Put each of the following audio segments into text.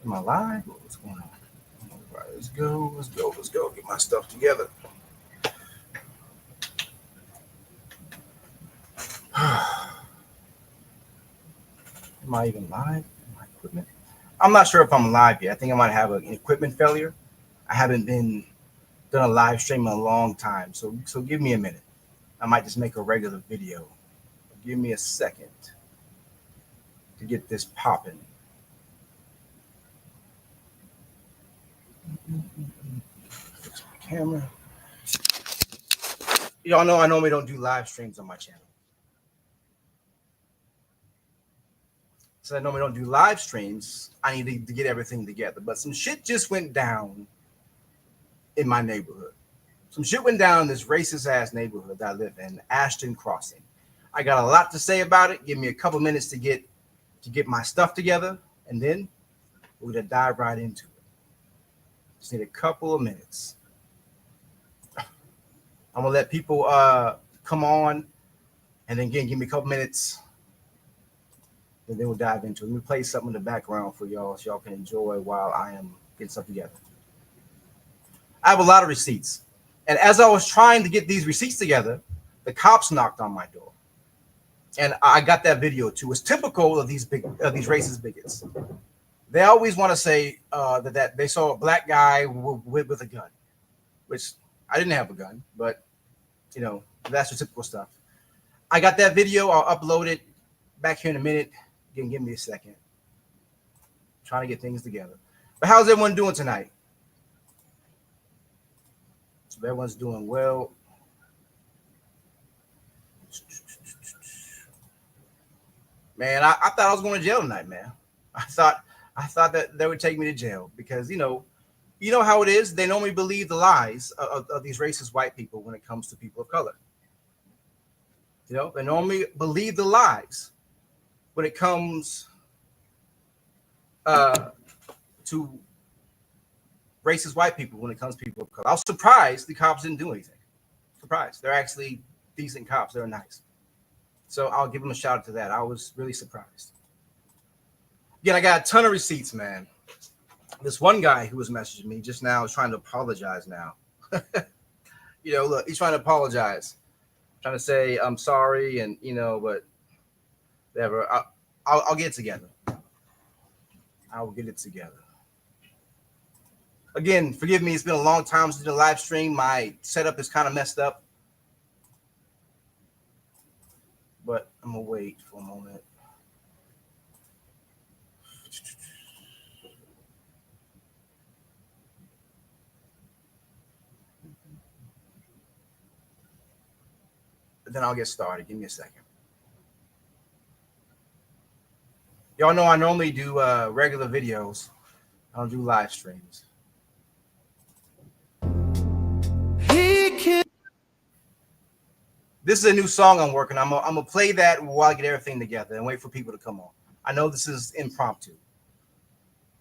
Am I live? What's going on? All right, let's go. Get my stuff together. Am I even live? My equipment? I'm not sure if I'm live yet. I think I might have an equipment failure. I haven't done a live stream in a long time, so give me a minute. I might just make a regular video. Give me a second to get this popping. Fix my camera. Y'all know I normally don't do live streams on my channel. So I normally don't do live streams. I need to get everything together. But some shit just went down in my neighborhood. Some shit went down in this racist ass neighborhood that I live in, Ashton Crossing. I got a lot to say about it. Give me a couple minutes to get my stuff together, and then we're gonna dive right into it. Just need a couple of minutes. I'm gonna let people come on, and then again, give me a couple minutes, and then we'll dive into it. Let me play something in the background for y'all so y'all can enjoy while I am getting stuff together. I have a lot of receipts, and as I was trying to get these receipts together, the cops knocked on my door, and I got that video too. It's typical of these racist bigots. They always want to say that they saw a black guy with a gun, which I didn't have a gun, but you know, that's the typical stuff. I got that video. I'll upload it back here in a minute. Give me a second. Trying to get things together. But how's everyone doing tonight? So everyone's doing well. Man, I thought I was going to jail tonight, man. I thought that they would take me to jail because you know how it is. They normally believe the lies of these racist white people when it comes to people of color. You know, they normally believe the lies when it comes to racist white people when it comes to people of color. I was surprised the cops didn't do anything. Surprised. They're actually decent cops. They're nice. So I'll give them a shout out to that. I was really surprised. Again, I got a ton of receipts, man. This one guy who was messaging me just now is trying to apologize now. You know, look, he's trying to apologize. Trying to say, I'm sorry, and, you know, but whatever. I'll get it together. I will get it together. Again, forgive me. It's been a long time since I did a live stream. My setup is kind of messed up. But I'm going to wait for a moment. Then I'll get started. Give me a second. Y'all know I normally do regular videos. I don't do live streams. This is a new song I'm working on. I'm gonna play that while I get everything together and wait for people to come on. I know this is impromptu.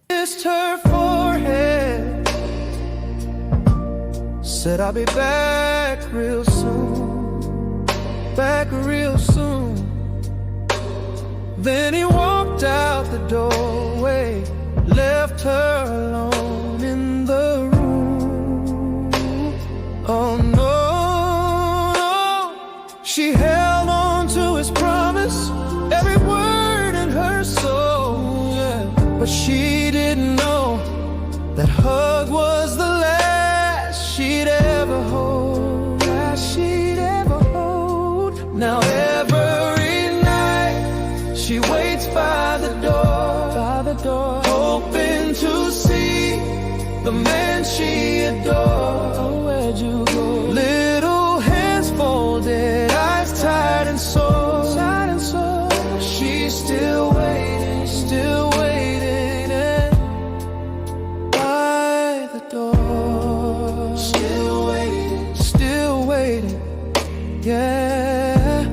Kissed her forehead, said I'll be back real soon, back real soon. Then he walked out the doorway, left her alone in the room. Oh no, she held on to his promise, every word in her soul, yeah. But she didn't know that hug was the last she'd ever hold, last she'd ever hold. Now every night she waits by the door, hoping to see the man she adores. Oh, where'd you go? Little hands folded, eyes tired and sore, she's still waiting, by the door, still waiting, yeah,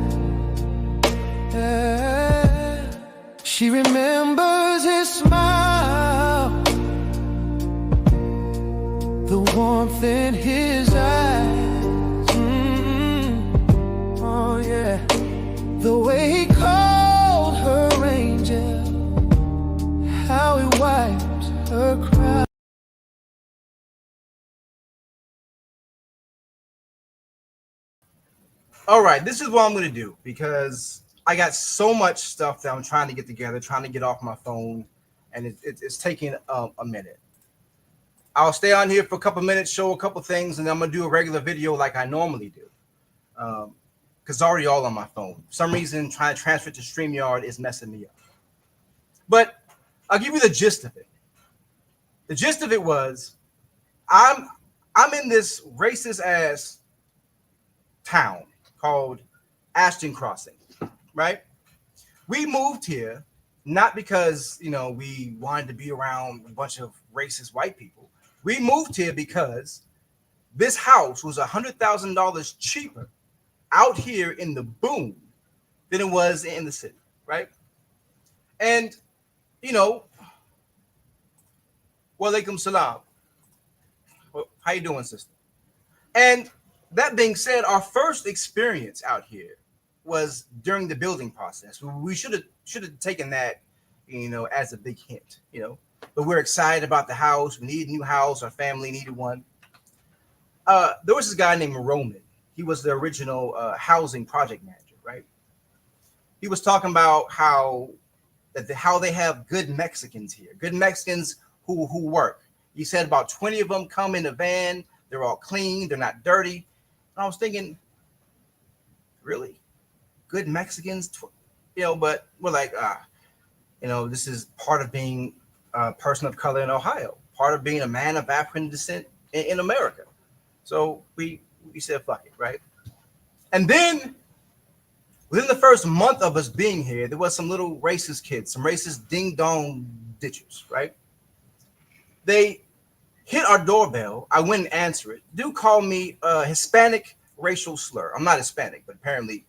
yeah. She remembers his smile, the warmth in his eyes, oh yeah, the way he called her angel, how he wiped All right, this is what I'm going to do because I got so much stuff that I'm trying to get together, trying to get off my phone, and it's taking a minute. I'll stay on here for a couple minutes, show a couple things, and then I'm going to do a regular video like I normally do. Because it's already all on my phone. For some reason, trying to transfer it to StreamYard is messing me up. But I'll give you the gist of it. The gist of it was I'm in this racist ass town called Ashton Crossing, right? We moved here not because, we wanted to be around a bunch of racist white people. We moved here because this house was $100,000 cheaper out here in the boom than it was in the city, right? And, walaikum salam. Well, how you doing, sister? And that being said, our first experience out here was during the building process. We should have taken that, as a big hint, But we're excited about the house. We need a new house. Our family needed one. There was this guy named Roman. He was the original housing project manager, right? He was talking about how they have good Mexicans here, good Mexicans who work. He said about 20 of them come in a van. They're all clean. They're not dirty. And I was thinking, really? Good Mexicans? But we're like, this is part of being a person of color in Ohio, part of being a man of African descent in America. So we said, fuck it, right? And then within the first month of us being here, there was some little racist kids, some racist ding-dong ditchers, right? They hit our doorbell. I went and answered it. Dude called me a Hispanic racial slur. I'm not Hispanic, but apparently,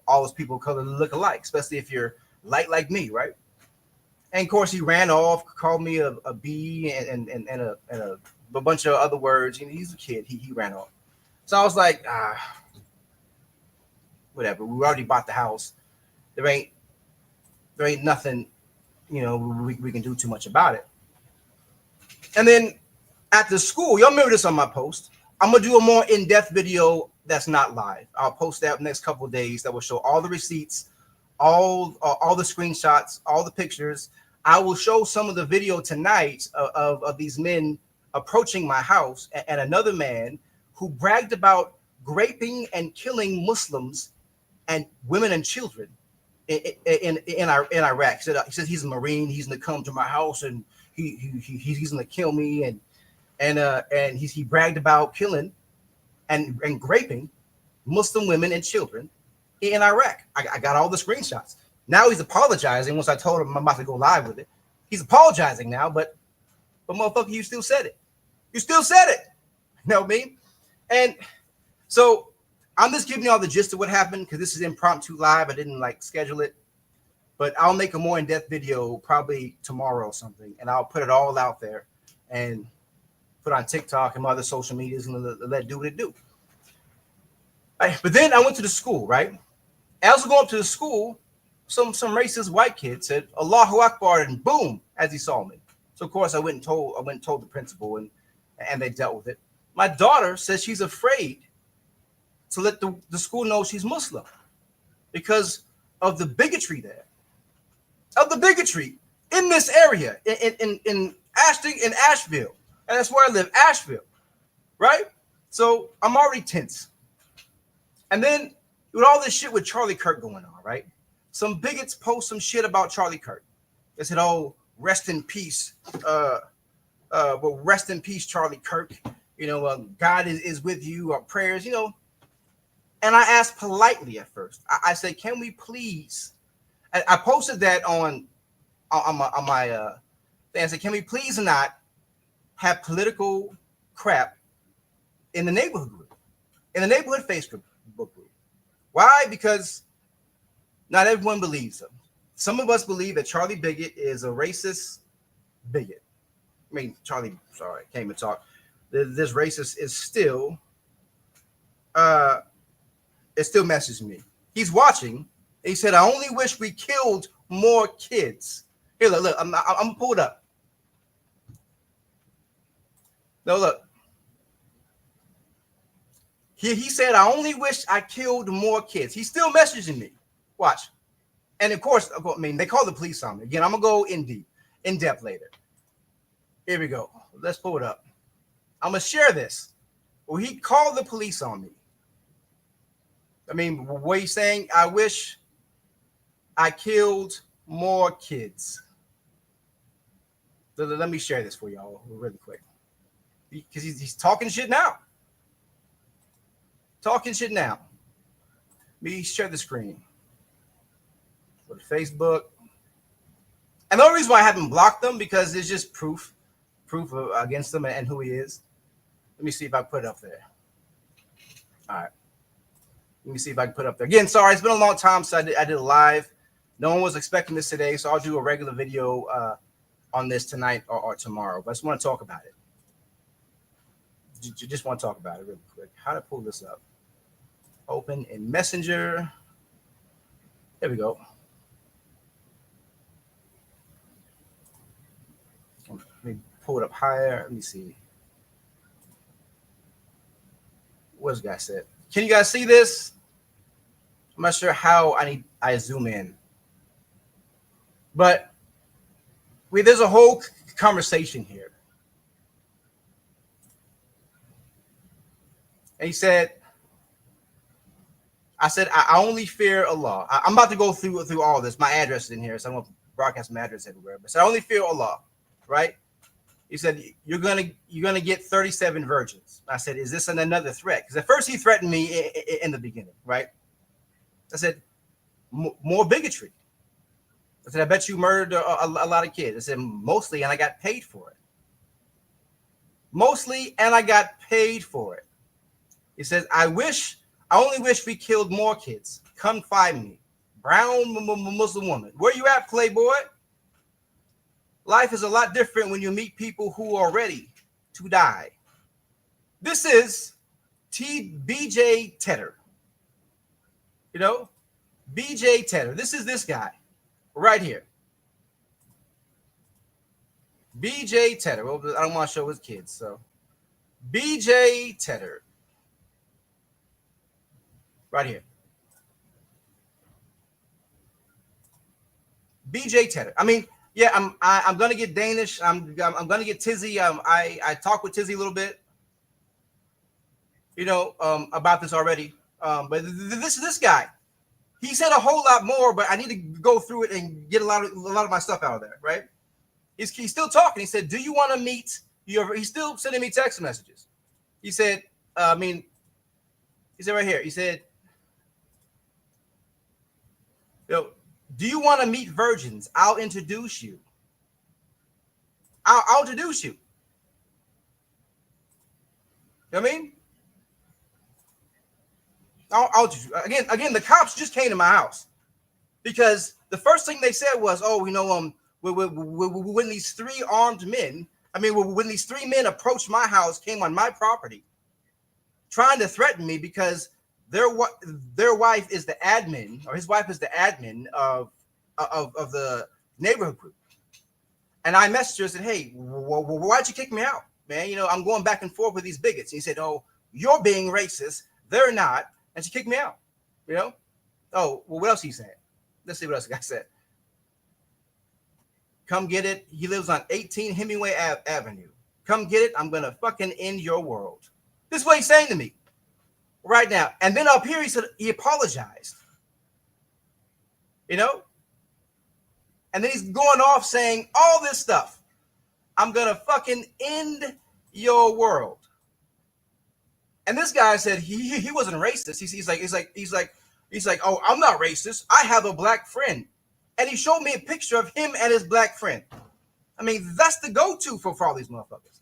all those people of color look alike, especially if you're light like me, right? And of course, he ran off, called me a B and a bunch of other words. He's a kid. He ran off. So I was like, whatever. We already bought the house. There ain't nothing, we can do too much about it. And then at the school, y'all remember this on my post. I'm gonna do a more in-depth video that's not live. I'll post that next couple of days. That will show all the receipts, all the screenshots, all the pictures. I will show some of the video tonight of these men approaching my house and another man who bragged about raping and killing Muslims and women and children in Iraq. He said he's a Marine. He's gonna come to my house and he's gonna kill me and he bragged about killing and raping Muslim women and children in Iraq. I got all the screenshots. Now he's apologizing once I told him I'm about to go live with it. He's apologizing now, but motherfucker, you still said it. You still said it. You know what I mean? And so I'm just giving you all the gist of what happened because this is impromptu live. I didn't schedule it, but I'll make a more in-depth video probably tomorrow or something, and I'll put it all out there and put on TikTok and other social medias and let it do what it do. Right, but then I went to the school, right? As I was going up to the school, some racist white kid said Allahu Akbar, and boom, as he saw me. So of course I went and told the principal, and they dealt with it. My daughter says she's afraid to let the school know she's Muslim because of the bigotry there. Of the bigotry in this area, in Asheville. And that's where I live, Asheville, right? So I'm already tense. And then with all this shit with Charlie Kirk going on, right? Some bigots post some shit about Charlie Kirk. They said, "Oh, rest in peace. Well, rest in peace, Charlie Kirk. God is with you. Our prayers, And I asked politely at first. I said, "Can we please?" I posted that on my thing. I said, "Can we please not have political crap in the neighborhood group, in the neighborhood Facebook group?" Why? Because not everyone believes them. Some of us believe that Charlie Bigot is a racist bigot. I mean, Charlie, sorry, I can't even talk. This racist is still, it still messages me. He's watching. He said, "I only wish we killed more kids." Here, look, I'm gonna pull it up. No, look. He said, I only wish I killed more kids. He's still messaging me. Watch. And of course, I mean, they call the police on me. Again, I'm going to go in depth later. Here we go. Let's pull it up. I'm going to share this. Well, he called the police on me. I mean, what he's saying, I wish I killed more kids. So let me share this for y'all really quick. Because he's talking shit now. Talking shit now. Let me share the screen. Go to Facebook. And the only reason why I haven't blocked them because there's just proof against him and who he is. Let me see if I put it up there. All right. Let me see if I can put it up there. Again, sorry, it's been a long time since I did a live. No one was expecting this today, so I'll do a regular video on this tonight or tomorrow. But I just want to talk about it. Just want to talk about it really quick. How to pull this up. Open in Messenger. There we go. Let me pull it up higher. Let me see. What's the guy said? Can you guys see this? I'm not sure how I zoom in. But there's a whole conversation here. And he said, I only fear Allah. I'm about to go through all this. My address is in here, so I'm going to broadcast my address everywhere. But I only fear Allah, right? He said, you're gonna get 37 virgins. I said, is this another threat? Because at first he threatened me in the beginning, right? I said, more bigotry. I said, I bet you murdered a lot of kids. I said, mostly, and I got paid for it. Mostly, and I got paid for it. He says, I only wish we killed more kids. Come find me. Brown Muslim woman. Where you at, Playboy? Life is a lot different when you meet people who are ready to die. This is BJ Tedder. You know, BJ Tedder. This is this guy right here. BJ Tedder. Well, I don't want to show his kids, so BJ Tedder. Right here. BJ Tedder. I mean, yeah, I'm gonna get Danish. I'm gonna get Tizzy. I talked with Tizzy a little bit, you know, about this already. But this guy, he said a whole lot more, but I need to go through it and get a lot of my stuff out of there, right? He's still talking. He said, "Do you want to meet?" He's still sending me text messages. He said, he said right here. He said, "Yo, do you want to meet virgins? I'll introduce you. I'll introduce you." You know what I mean? Again, the cops just came to my house because the first thing they said was, "Oh, you know, when these three armed men, when these three men approached my house, came on my property, trying to threaten me because their wife is the admin, or his wife is the admin of the neighborhood group." And I messaged her and said, "Hey, why'd you kick me out, man? You know, I'm going back and forth with these bigots." And he said, "Oh, you're being racist. They're not." And she kicked me out, you know? Oh, well, what else he saying? Let's see what else the guy said. Come get it. He lives on 18 Hemingway Avenue. Come get it. I'm going to fucking end your world. This is what he's saying to me right now. And then up here, he said he apologized, you know? And then he's going off saying all this stuff. I'm going to fucking end your world. And this guy said he wasn't racist. He's like, "Oh, I'm not racist. I have a black friend." And he showed me a picture of him and his black friend. I mean, that's the go-to for all these motherfuckers.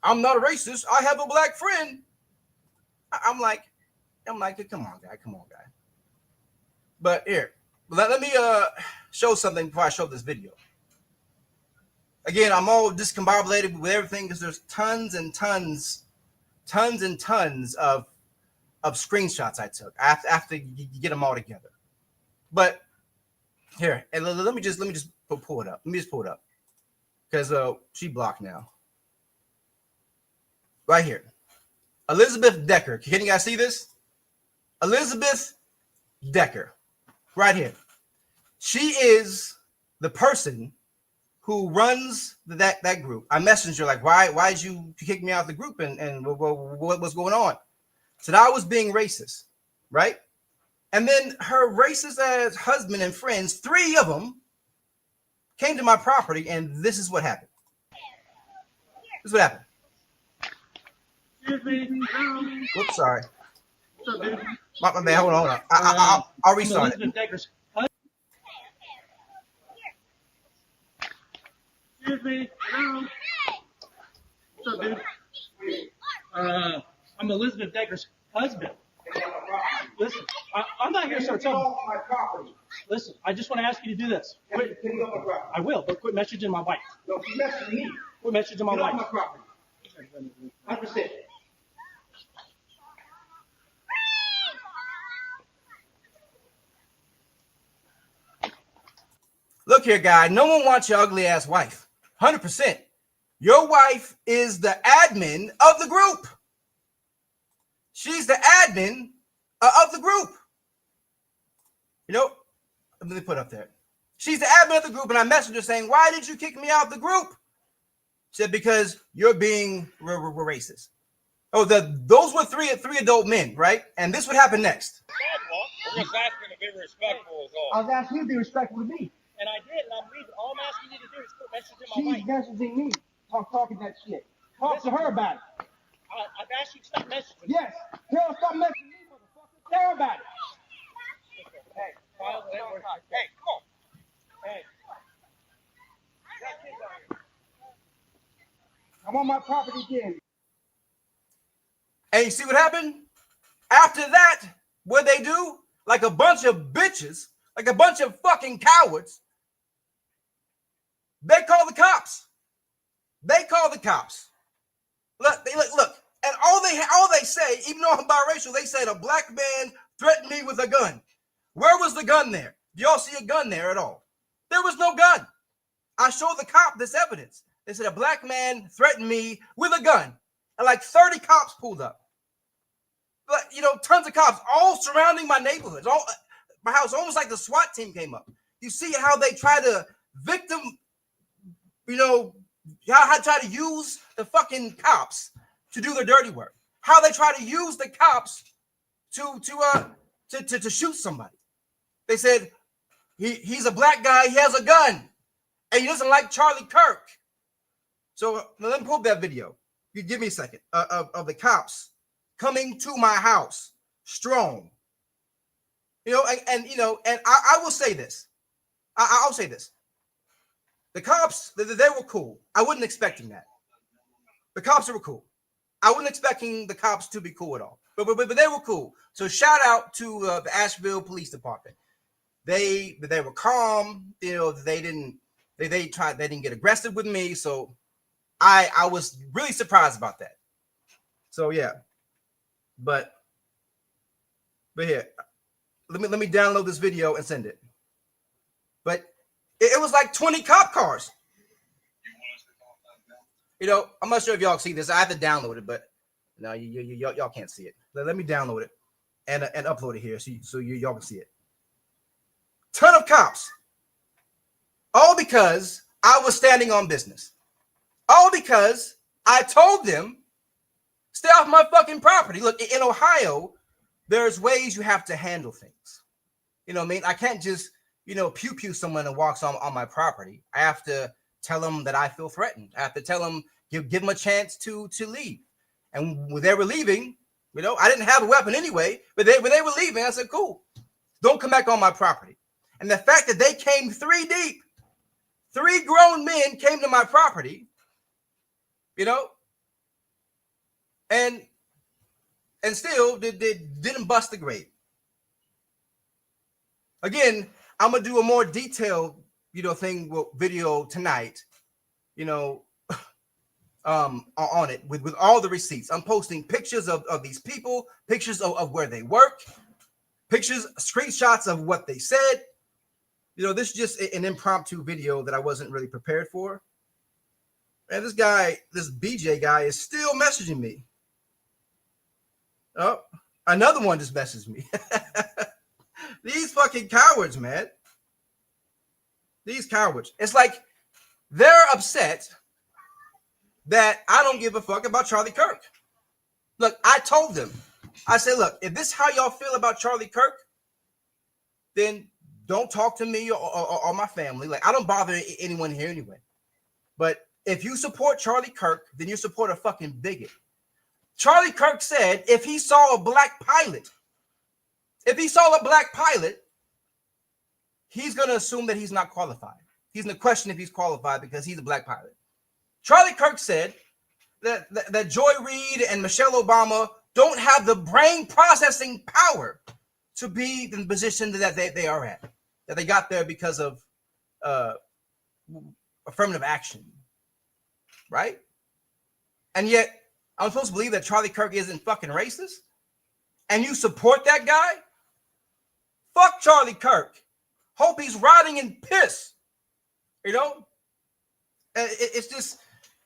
"I'm not a racist. I have a black friend." I'm like, come on, guy. But here, let me show something before I show this video. Again, I'm all discombobulated with everything because there's tons and tons of screenshots I took. I have to get them all together. But here, and let me just pull it up. Let me just pull it up because she blocked now. Right here. Elizabeth Decker. Can you guys see this? Elizabeth Decker, right here. She is the person who runs that group. I messaged her like, why did you kick me out of the group and what was going on? Said I was being racist, right? And then her racist ass husband and friends, 3 of them, came to my property, and this is what happened. This is what happened. Whoops, sorry. My bad. Hold on. I'll restart it. Excuse me. Hello. What's up, dude? I'm Elizabeth Decker's husband. Listen, I'm not here to start trouble. Listen, I just want to ask you to do this. I will, but quit messaging my wife. No, she's messaging me. Quit messaging my wife. 100%. Look here, guy. No one wants your ugly ass wife. 100%. Your wife is the admin of the group. She's the admin of the group. You know, let me put up there. She's the admin of the group, and I messaged her saying, why did you kick me out of the group? She said, because you're being racist. Oh, those were three adult men, right? And this would happen next. We're just asking to be respectful is all. I was asking you to be respectful to me. And I did, and I'm leaving. All I'm asking you to do is quit messaging my She's wife. messaging me. Talking that shit. Talk to her about it. I've asked you to stop messaging. Yes. Tell her stop messaging me, motherfucker. Tell her about it. Hey, Hey, come on. Hey. I'm on my property again. And you see what happened? After that, what they do? Like a bunch of bitches, like a bunch of fucking cowards, they call the cops. They call the cops. Look. And all they say, even though I'm biracial, they said a black man threatened me with a gun. Where was the gun there? Do y'all see a gun there at all? There was no gun. I showed the cop this evidence. They said a black man threatened me with a gun. And like 30 cops pulled up. But, you know, tons of cops all surrounding my neighborhoods, all my house, almost like the SWAT team came up. You see how they try to victim, you know, how try to use the fucking cops to do their dirty work. How they try to use the cops to shoot somebody. They said he's a black guy, he has a gun, and he doesn't like Charlie Kirk. So let me pull up that video. You give me a second of the cops coming to my house strong. You know, and you know, and I will say this. I'll say this. The cops, they were cool. I wasn't expecting that. The cops were cool. I wasn't expecting the cops to be cool at all. But they were cool. So shout out to the Asheville Police Department. They were calm. You know, they didn't get aggressive with me. So I was really surprised about that. So yeah. But here, let me download this video and send it. But it was like 20 cop cars. You know, I'm not sure if y'all see this. I have to download it, but no, y'all can't see it. Let me download it and upload it here so y'all can see it. Ton of cops, all because I was standing on business, all because I told them stay off my fucking property. Look, in Ohio, there's ways you have to handle things. You know what I mean? I can't just, you know, pew someone that walks on my property. I have to tell them that I feel threatened. I have to tell them, give them a chance to leave. And when they were leaving, you know, I didn't have a weapon anyway, but when they were leaving, I said, cool, don't come back on my property. And the fact that they came 3 deep, 3 grown men came to my property, you know, and still didn't bust the grate. Again, I'm gonna do a more detailed, you know, video tonight, you know, on it with all the receipts. I'm posting pictures of these people, pictures of where they work, pictures, screenshots of what they said. You know, this is just an impromptu video that I wasn't really prepared for. And this BJ guy is still messaging me. Oh, another one just messaged me. These fucking cowards, man. These cowards. It's like they're upset that I don't give a fuck about Charlie Kirk. Look, I told them. I said, look, if this is how y'all feel about Charlie Kirk, then don't talk to me or my family. Like, I don't bother anyone here anyway. But if you support Charlie Kirk, then you support a fucking bigot. Charlie Kirk said if he saw a black pilot, he's going to assume that he's not qualified. He's going to question if he's qualified because he's a black pilot. Charlie Kirk said that Joy Reid and Michelle Obama don't have the brain processing power to be in the position that they are at, that they got there because of affirmative action, right? And yet, I'm supposed to believe that Charlie Kirk isn't fucking racist? And you support that guy? Fuck Charlie Kirk. Hope he's rotting in piss. You know? It's just,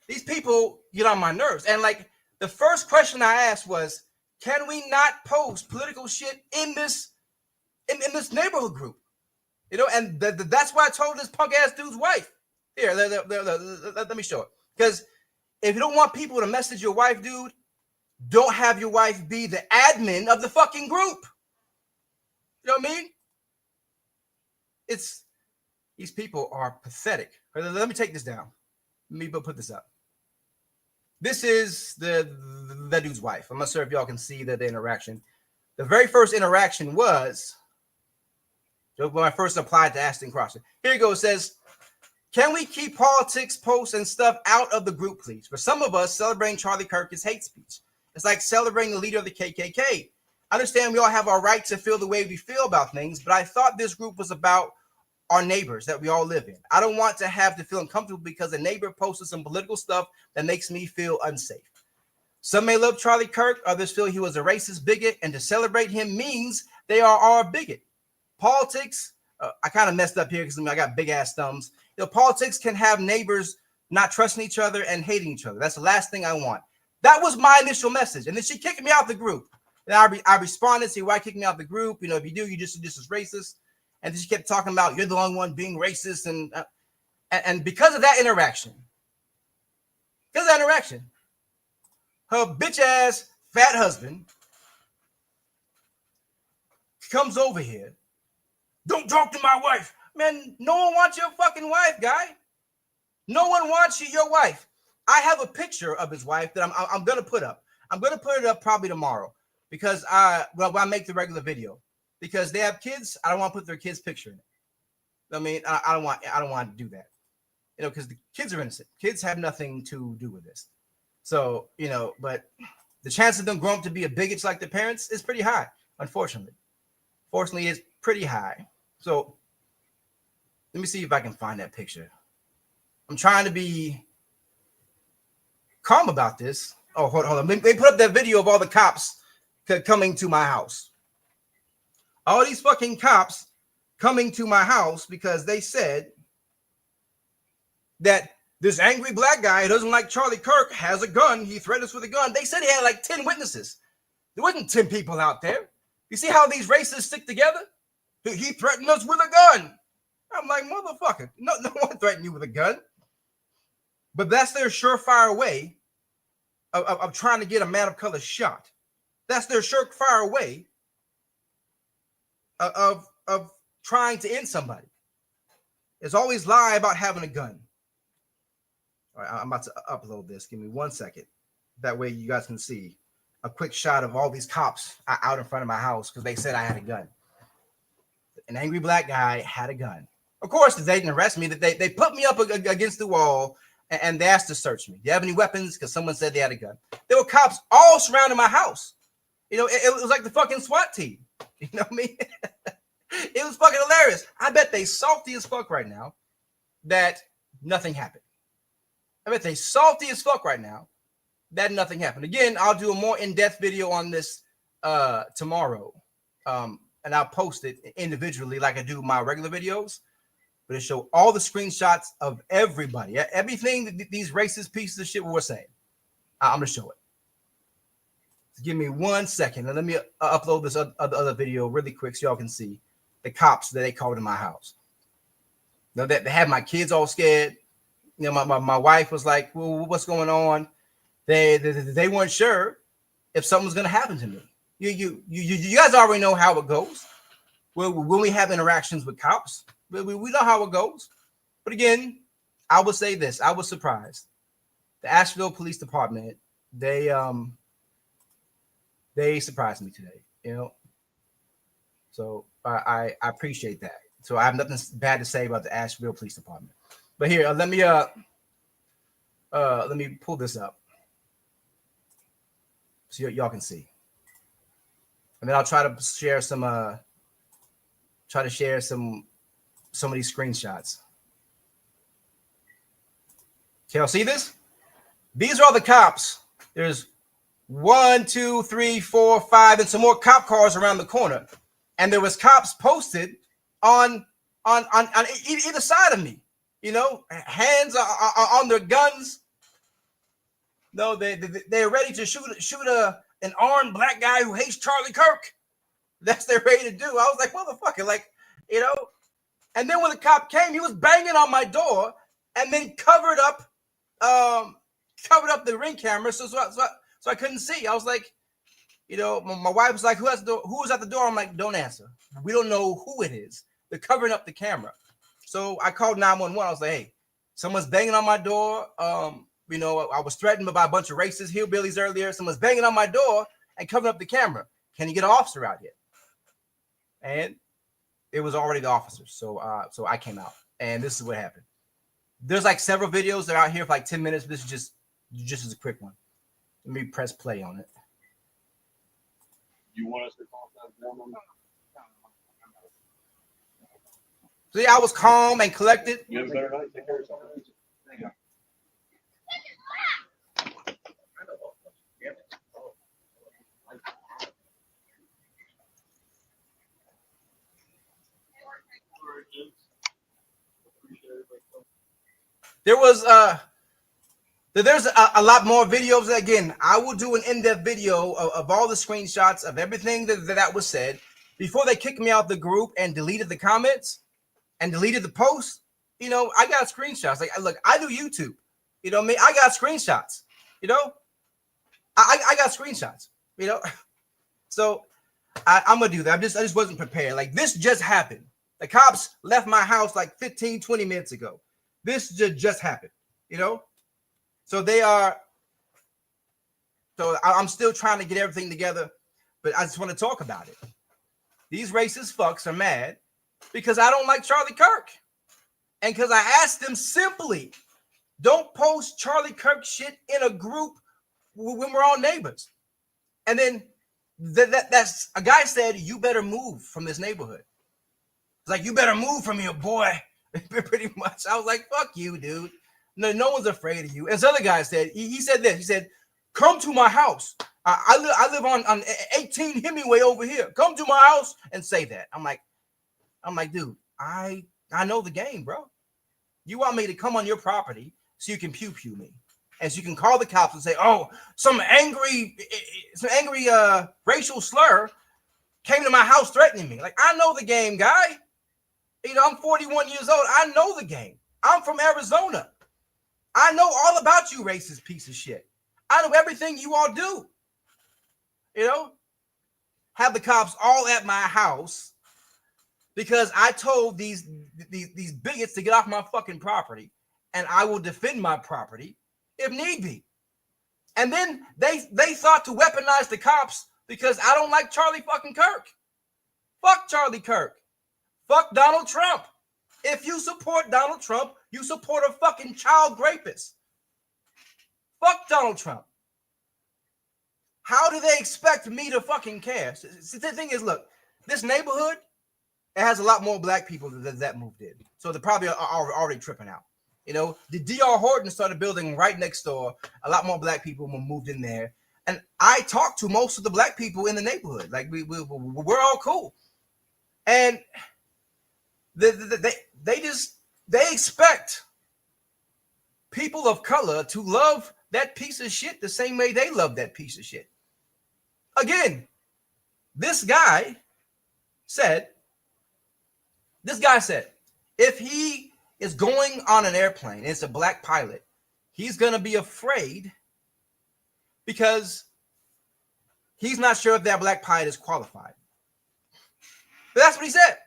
these people get on my nerves. And like, the first question I asked was, can we not post political shit in this neighborhood group? You know, and that's why I told this punk ass dude's wife. Here, let me show it. Because if you don't want people to message your wife, dude, don't have your wife be the admin of the fucking group. You know what I mean? These people are pathetic. Let me take this down. Let me put this up. This is that dude's wife. I'm not sure if y'all can see the interaction. The very first interaction was when I first applied to Ashton Crosser. Here you go. It says, can we keep politics, posts, and stuff out of the group, please? For some of us, celebrating Charlie Kirk is hate speech. It's like celebrating the leader of the KKK. I understand we all have our right to feel the way we feel about things, but I thought this group was about our neighbors that we all live in. I don't want to have to feel uncomfortable because a neighbor posted some political stuff that makes me feel unsafe. Some may love Charlie Kirk, others feel he was a racist bigot, and to celebrate him means they are our bigot. Politics, I kind of messed up here because I got big ass thumbs. You know, politics can have neighbors not trusting each other and hating each other. That's the last thing I want. That was my initial message. And then she kicked me out the group. And I responded, say, why kick me out the group? You know, if you do, you just as racist. And then she kept talking about you're the only one being racist. And because of that interaction, her bitch ass fat husband comes over here. Don't talk to my wife. Man, no one wants your fucking wife, guy. No one wants your wife. I have a picture of his wife that I'm going to put up. I'm going to put it up probably tomorrow because when I make the regular video. Because they have kids, I don't want to put their kids' picture in it. I mean, I don't want to do that. You know, because the kids are innocent. Kids have nothing to do with this. So, you know, but the chance of them growing up to be a bigots like their parents is pretty high, unfortunately. Fortunately, it's pretty high. So let me see if I can find that picture. I'm trying to be calm about this. Oh, hold on. They put up that video of all the cops coming to my house. All these fucking cops coming to my house because they said that this angry black guy who doesn't like Charlie Kirk has a gun. He threatened us with a gun. They said he had like 10 witnesses. There wasn't 10 people out there. You see how these racists stick together? He threatened us with a gun. I'm like, motherfucker, no one threatened you with a gun. But that's their surefire way of trying to get a man of color shot. That's their surefire way of trying to end somebody. It's always lie about having a gun. All right, I'm about to upload this. Give me 1 second. That way you guys can see a quick shot of all these cops out in front of my house because they said I had a gun. An angry black guy had a gun. Of course, they didn't arrest me. They put me up against the wall and they asked to search me. Do you have any weapons? Because someone said they had a gun. There were cops all surrounding my house. You know, it was like the fucking SWAT team. You know what I mean? It was fucking hilarious. I bet they salty as fuck right now that nothing happened. I bet they salty as fuck right now that nothing happened. Again, I'll do a more in-depth video on this tomorrow. And I'll post it individually like I do my regular videos. But it show all the screenshots of everybody. Everything that these racist pieces of shit were saying. I'm going to show it. Give me 1 second. And let me upload this other video really quick so y'all can see the cops that they called in my house. Now that they had my kids all scared. You know, my wife was like, well, what's going on? They weren't sure if something was going to happen to me. You guys already know how it goes. When we have interactions with cops, we know how it goes. But again, I would say this. I was surprised. The Asheville Police Department, they surprised me today, you know. So I appreciate that. So I have nothing bad to say about the Asheville Police Department. But here, let me pull this up so y'all can see. And then I'll try to share some of these screenshots. Can y'all see this? These are all the cops. There's 1, 2, 3, 4, 5, and some more cop cars around the corner. And there was cops posted on either side of me. You know, hands on their guns. No, they're ready to shoot an armed black guy who hates Charlie Kirk. That's what they're ready to do. I was like, motherfucker, like, you know. And then when the cop came, he was banging on my door and then covered up the ring camera so I couldn't see. I was like, you know, my wife was like, who was at the door? I'm like, don't answer. We don't know who it is. They're covering up the camera. So I called 911. I was like, hey, someone's banging on my door. You know, I was threatened by a bunch of racist hillbillies earlier. Someone's banging on my door and covering up the camera. Can you get an officer out here? And it was already the officers. So I came out, and this is what happened. There's like several videos that are out here for like 10 minutes. This is just as a quick one. Let me press play on it. You want us to call that? See, I was calm and collected. You have a better night. Take care of yourself. There's a lot more videos. Again, I will do an in-depth video of all the screenshots of everything that was said before they kicked me out the group and deleted the comments and deleted the post. You know, I got screenshots. Like, look, I do YouTube. You know what I mean? I got screenshots. You know, I got screenshots. You know, so I'm gonna do that. I just wasn't prepared. Like, this just happened. The cops left my house like 15, 20 minutes ago. This just happened. You know, so I'm still trying to get everything together, but I just want to talk about it. These racist fucks are mad because I don't like Charlie Kirk. And because I asked them simply, don't post Charlie Kirk shit in a group when we're all neighbors. And then that's a guy said, you better move from this neighborhood. It's like, you better move from here, boy. Pretty much. I was like, fuck you, dude. No one's afraid of you. And this other guy said, he said this. He said, come to my house. I live on 18 Hemingway over here. Come to my house and say that. I'm like, dude, I know the game, bro. You want me to come on your property so you can pew me, and so you can call the cops and say, oh, some angry racial slur came to my house threatening me. Like, I know the game, guy. You know, I'm 41 years old. I know the game. I'm from Arizona. I know all about you, racist piece of shit. I know everything you all do. You know, have the cops all at my house because I told these bigots to get off my fucking property, and I will defend my property if need be. And then they thought to weaponize the cops because I don't like Charlie fucking Kirk. Fuck Charlie Kirk. Fuck Donald Trump. If you support Donald Trump, you support a fucking child rapist. Fuck Donald Trump. How do they expect me to fucking care? The thing is, look, this neighborhood, it has a lot more black people that moved in. So they're probably already tripping out. You know, the D.R. Horton started building right next door. A lot more black people moved in there. And I talked to most of the black people in the neighborhood. Like, we're all cool. And they expect people of color to love that piece of shit the same way they love that piece of shit. again, this guy said, if he is going on an airplane and it's a black pilot, he's going to be afraid because he's not sure if that black pilot is qualified. But that's what he said.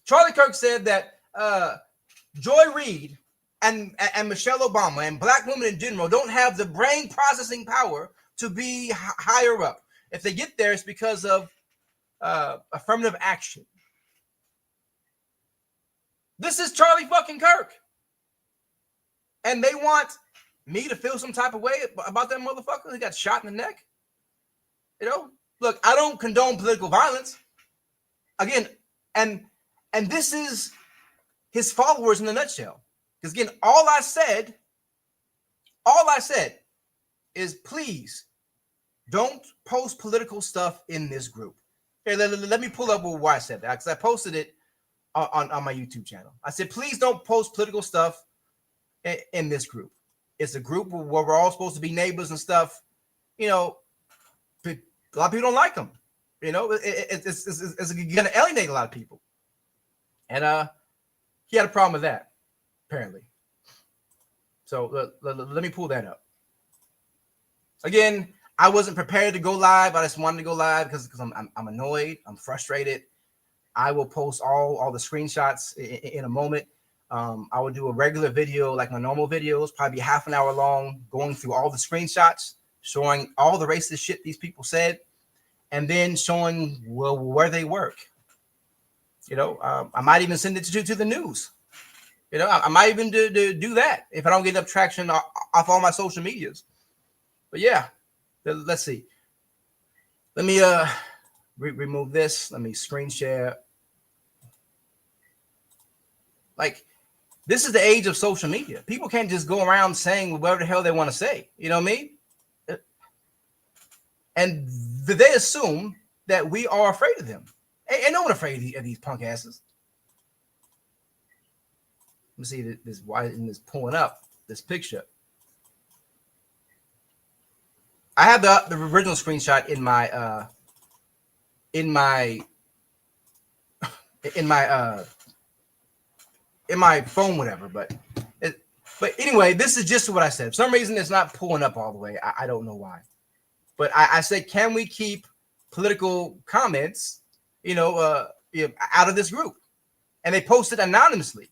Charlie Kirk said that Joy Reid and Michelle Obama and black women in general don't have the brain processing power to be higher up. If they get there, it's because of affirmative action. This is Charlie fucking Kirk. And they want me to feel some type of way about that motherfucker who got shot in the neck. You know, look, I don't condone political violence. Again, and this is his followers in a nutshell. Because again, all I said is please don't post political stuff in this group. Okay, let me pull up why I said that, because I posted it on my YouTube channel. I said, please don't post political stuff in this group. It's a group where we're all supposed to be neighbors and stuff. You know, a lot of people don't like them. You know, it's going to alienate a lot of people. And he had a problem with that, apparently. So let me pull that up. Again, I wasn't prepared to go live. I just wanted to go live because I'm annoyed. I'm frustrated. I will post all the screenshots in a moment. I will do a regular video like my normal videos, probably half an hour long, going through all the screenshots, showing all the racist shit these people said, and then showing where they work. You know, I might even send it to the news. You know, I might even do that if I don't get enough traction off all my social medias. But yeah, let's see. Let me remove this. Let me screen share. Like, this is the age of social media. People can't just go around saying whatever the hell they want to say. You know what I mean? And they assume that we are afraid of them. Ain't no one afraid of these punk asses. Let me see this. Why isn't this pulling up this picture? I have the original screenshot in my phone, whatever. But anyway, this is just what I said. For some reason, it's not pulling up all the way. I don't know why. But I said, can we keep political comments, out of this group? And they posted anonymously.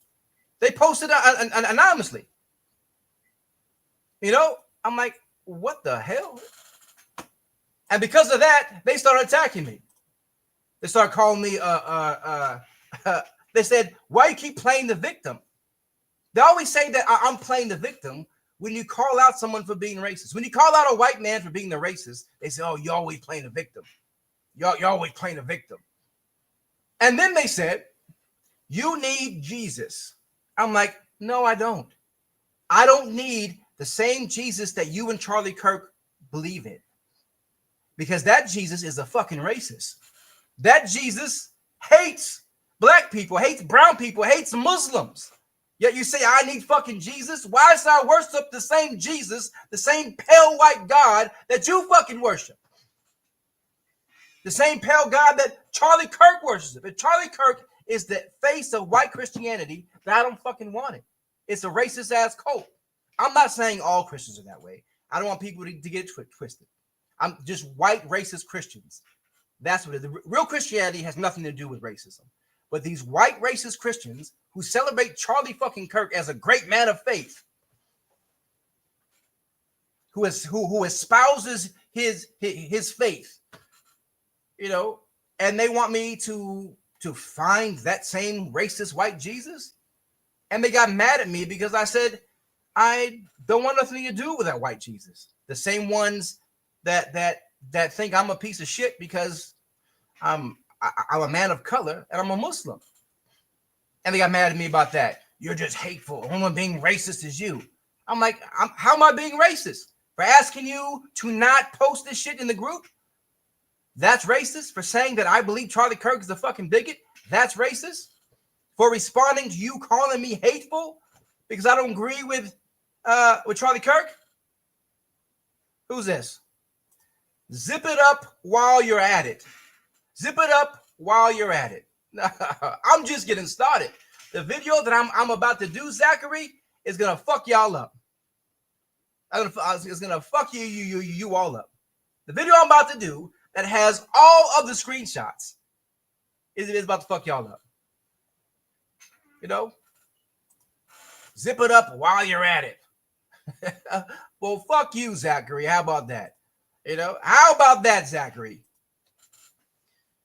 Anonymously. I'm like, what the hell? And because of that, they started attacking me. They started calling me, they said, why you keep playing the victim? They always say that I'm playing the victim when you call out someone for being racist. When you call out a white man for being the racist, they say, oh, you're always playing the victim. You're always playing the victim. And then they said, you need Jesus. I'm like, no, I don't. I don't need the same Jesus that you and Charlie Kirk believe in. Because that Jesus is a fucking racist. That Jesus hates black people, hates brown people, hates Muslims. Yet you say, I need fucking Jesus? Why should I worship the same Jesus, the same pale white God that you fucking worship? The same pale God that Charlie Kirk worships. If Charlie Kirk is the face of white Christianity, then I don't fucking want it. It's a racist ass cult. I'm not saying all Christians are that way. I don't want people to get it twisted. I'm just white racist Christians. That's what it is. The real Christianity has nothing to do with racism. But these white racist Christians who celebrate Charlie fucking Kirk as a great man of faith, who espouses his faith, and they want me to find that same racist white Jesus. And they got mad at me because I said, I don't want nothing to do with that white Jesus. The same ones that think I'm a piece of shit because I'm a man of color and I'm a Muslim. And they got mad at me about that. You're just hateful. The only one being racist is you. I'm like, how am I being racist? For asking you to not post this shit in the group? That's racist? For saying that I believe Charlie Kirk is a fucking bigot? That's racist? For responding to you calling me hateful because I don't agree with Charlie Kirk? Who's this? Zip it up while you're at it. Zip it up while you're at it. I'm just getting started. The video that I'm about to do, Zachary, is gonna fuck y'all up. It's gonna fuck you all up. The video I'm about to do that has all of the screenshots is about to fuck y'all up. You know, zip it up while you're at it. Well, fuck you, Zachary. How about that? You know, how about that, Zachary?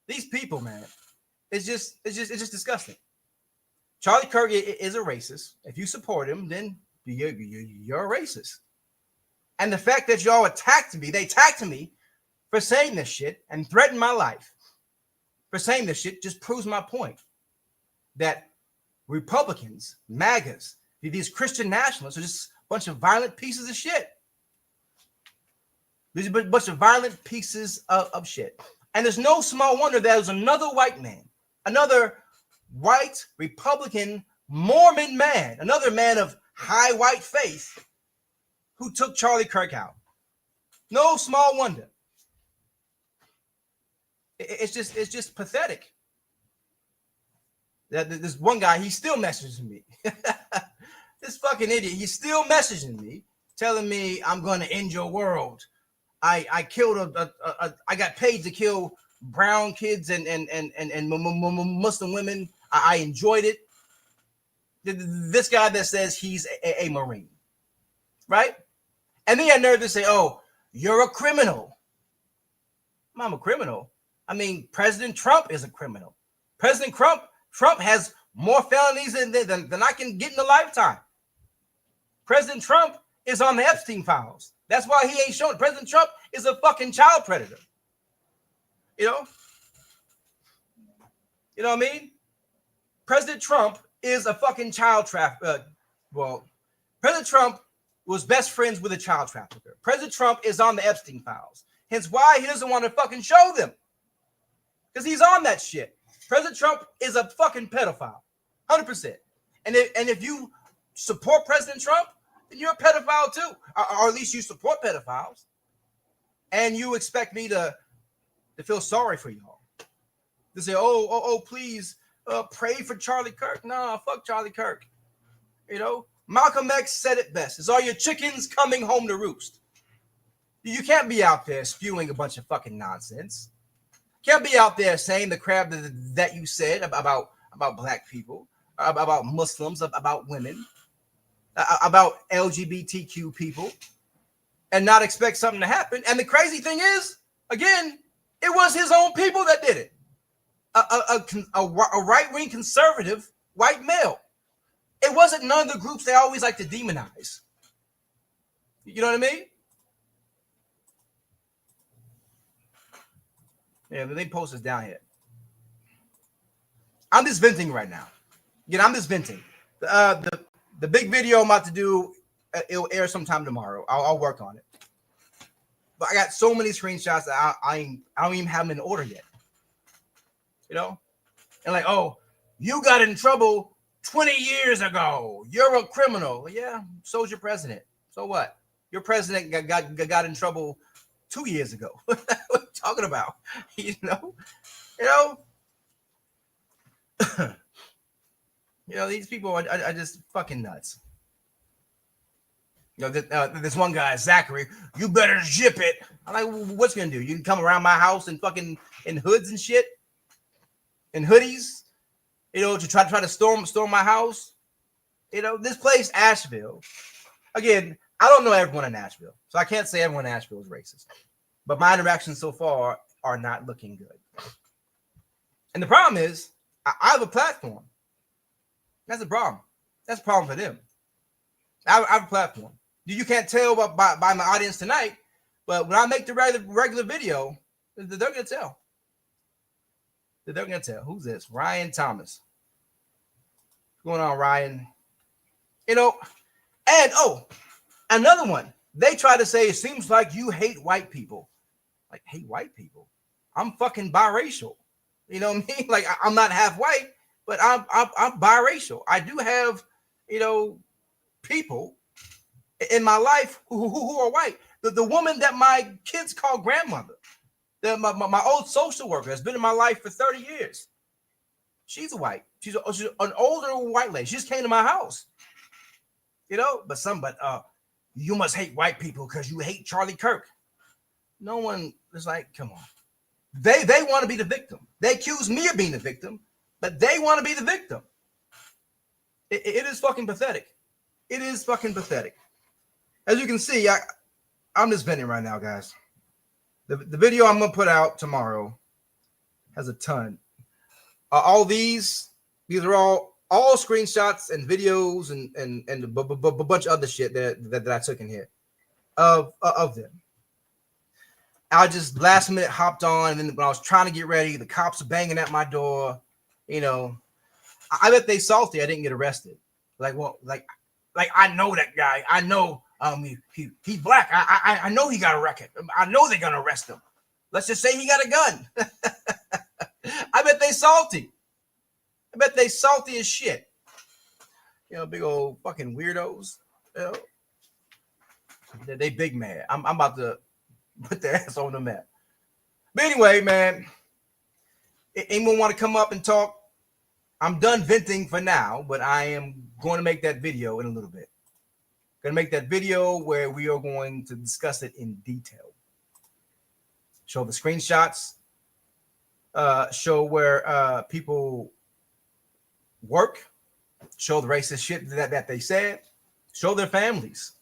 These people, man, it's just disgusting. Charlie Kirk is a racist. If you support him, then you're a racist. And the fact that y'all attacked me, they attacked me for saying this shit and threatened my life for saying this shit just proves my point that Republicans, MAGAs, these Christian nationalists are just a bunch of violent pieces of shit. There's a bunch of violent pieces of shit. And there's no small wonder that there's another white man, another white Republican Mormon man, another man of high white faith who took Charlie Kirk out. No small wonder. It's just pathetic. This one guy, he still messages me. This fucking idiot, he's still messaging me, telling me I'm going to end your world. I killed I got paid to kill brown kids and Muslim women. I enjoyed it. This guy that says he's a Marine, right? And then he had nerve to say, "Oh, you're a criminal." I'm a criminal. I mean, President Trump is a criminal. President Trump has more felonies than I can get in a lifetime. President Trump is on the Epstein files. That's why he ain't showing. President Trump is a fucking child predator. You know what I mean? President Trump is a fucking child trafficker. President Trump was best friends with a child trafficker. President Trump is on the Epstein files. Hence why he doesn't want to fucking show them. Because he's on that shit. President Trump is a fucking pedophile. 100%. And if you support President Trump, then you're a pedophile too. Or at least you support pedophiles. And you expect me to feel sorry for y'all. To say, oh, please pray for Charlie Kirk. Nah, fuck Charlie Kirk. You know, Malcolm X said it best. It's all your chickens coming home to roost. You can't be out there spewing a bunch of fucking nonsense. Can't be out there saying the crap that you said about black people, about Muslims, about women, about LGBTQ people, and not expect something to happen. And the crazy thing is, again, it was his own people that did it. A right-wing conservative white male. It wasn't none of the groups they always like to demonize. You know what I mean? Yeah, they post this down here. I'm just venting right now. I'm just venting. The big video I'm about to do, it'll air sometime tomorrow. I'll work on it. But I got so many screenshots that I don't even have them in order yet. You know? And like, oh, you got in trouble 20 years ago. You're a criminal. Well, yeah, so's your president. So what? Your president got in trouble 2 years ago. What are you talking about? You know, these people are just fucking nuts. You know, this one guy, Zachary, you better zip it. I'm like, what's he gonna do? You can come around my house and fucking in hoods and shit, in hoodies, you know, to try to storm my house. You know, this place, Asheville. Again, I don't know everyone in Asheville, so I can't say everyone in Asheville is racist. But my interactions so far are not looking good. And the problem is, I have a platform. That's the problem. That's a problem for them. I have a platform. You can't tell by my audience tonight, but when I make the regular video, they're going to tell. They're going to tell. Who's this? Ryan Thomas. What's going on, Ryan? You know, and another one. They try to say, it seems like you hate white people. Like, hate white people? I'm fucking biracial. You know what I mean? Like, I'm not half white, but I'm biracial. I do have, you know, people in my life who are white. The woman that my kids call grandmother, my old social worker has been in my life for 30 years. She's a white. She's an older white lady. She just came to my house. You know, but you must hate white people because you hate Charlie Kirk. No one is like, come on. They want to be the victim. They accuse me of being the victim, but they want to be the victim. It is fucking pathetic. It is fucking pathetic. As you can see, I'm just venting right now, guys. The video I'm gonna put out tomorrow has a ton. All these are all screenshots and videos and a bunch of other shit that I took in here of them. I just last minute hopped on, and then when I was trying to get ready, the cops are banging at my door. You know, I bet they salty I didn't get arrested. Like I know that guy. I know he's black. I know he got a record. I know they're gonna arrest him. Let's just say he got a gun. I bet they salty. I bet they salty as shit. You know, big old fucking weirdos. You know, they big mad. I'm about to put their ass on the map. But anyway, man, anyone want to come up and talk? I'm done venting for now, but I am going to make that video in a little bit. Going to make that video where we are going to discuss it in detail. Show the screenshots. Show where people work. Show the racist shit that they said. Show their families.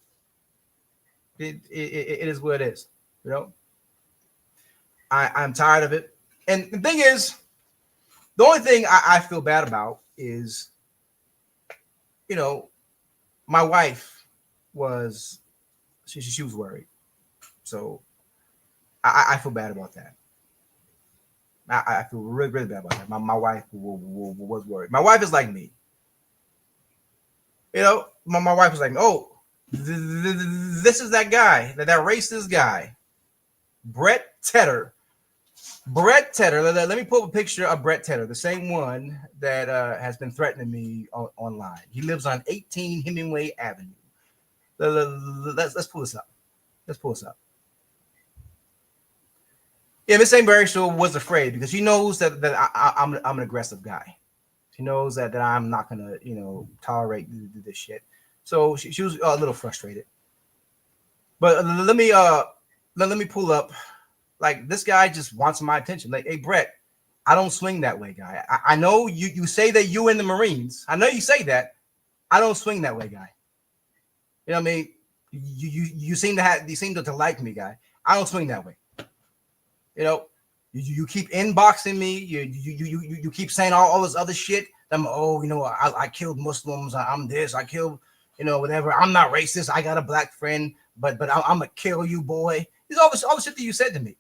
It is what it is. You know, I'm tired of it. And the thing is, the only thing I feel bad about is, you know, my wife was, she was worried. So I feel bad about that. I feel really, really bad about that. My wife was worried. My wife is like me. You know, my wife was like, oh, this is that guy, that racist guy. Brett Tedder. Let me pull up a picture of Brett Tedder, the same one that has been threatening me online. He lives on 18 Hemingway Avenue. Let's pull this up. Yeah, Miss St. Biracial was afraid because she knows that I'm an aggressive guy. She knows that I'm not gonna, you know, tolerate this shit. So she was a little frustrated. But let me pull up. Like, this guy just wants my attention. Like, hey, Brett, I don't swing that way, guy. I know you say that you in the Marines. I know you say that. I don't swing that way, guy. You know what I mean? You seem to like me, guy. I don't swing that way. You know, you keep inboxing me. You keep saying all this other shit. I'm, oh, you know, I killed Muslims. I'm this. I killed, you know, whatever. I'm not racist. I got a black friend, but I'm gonna kill you, boy. It's all the shit that you said to me.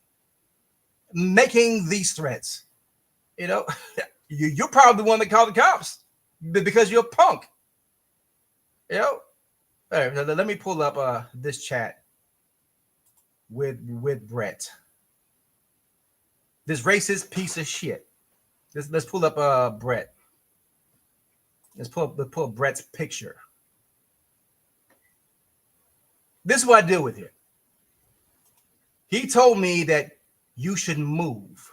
Making these threats, you know, you're probably the one that called the cops because you're a punk. You know, all right, let me pull up this chat with Brett, this racist piece of shit. Let's pull up Brett. Let's pull up Brett's picture. This is what I deal with here. He told me that you should move.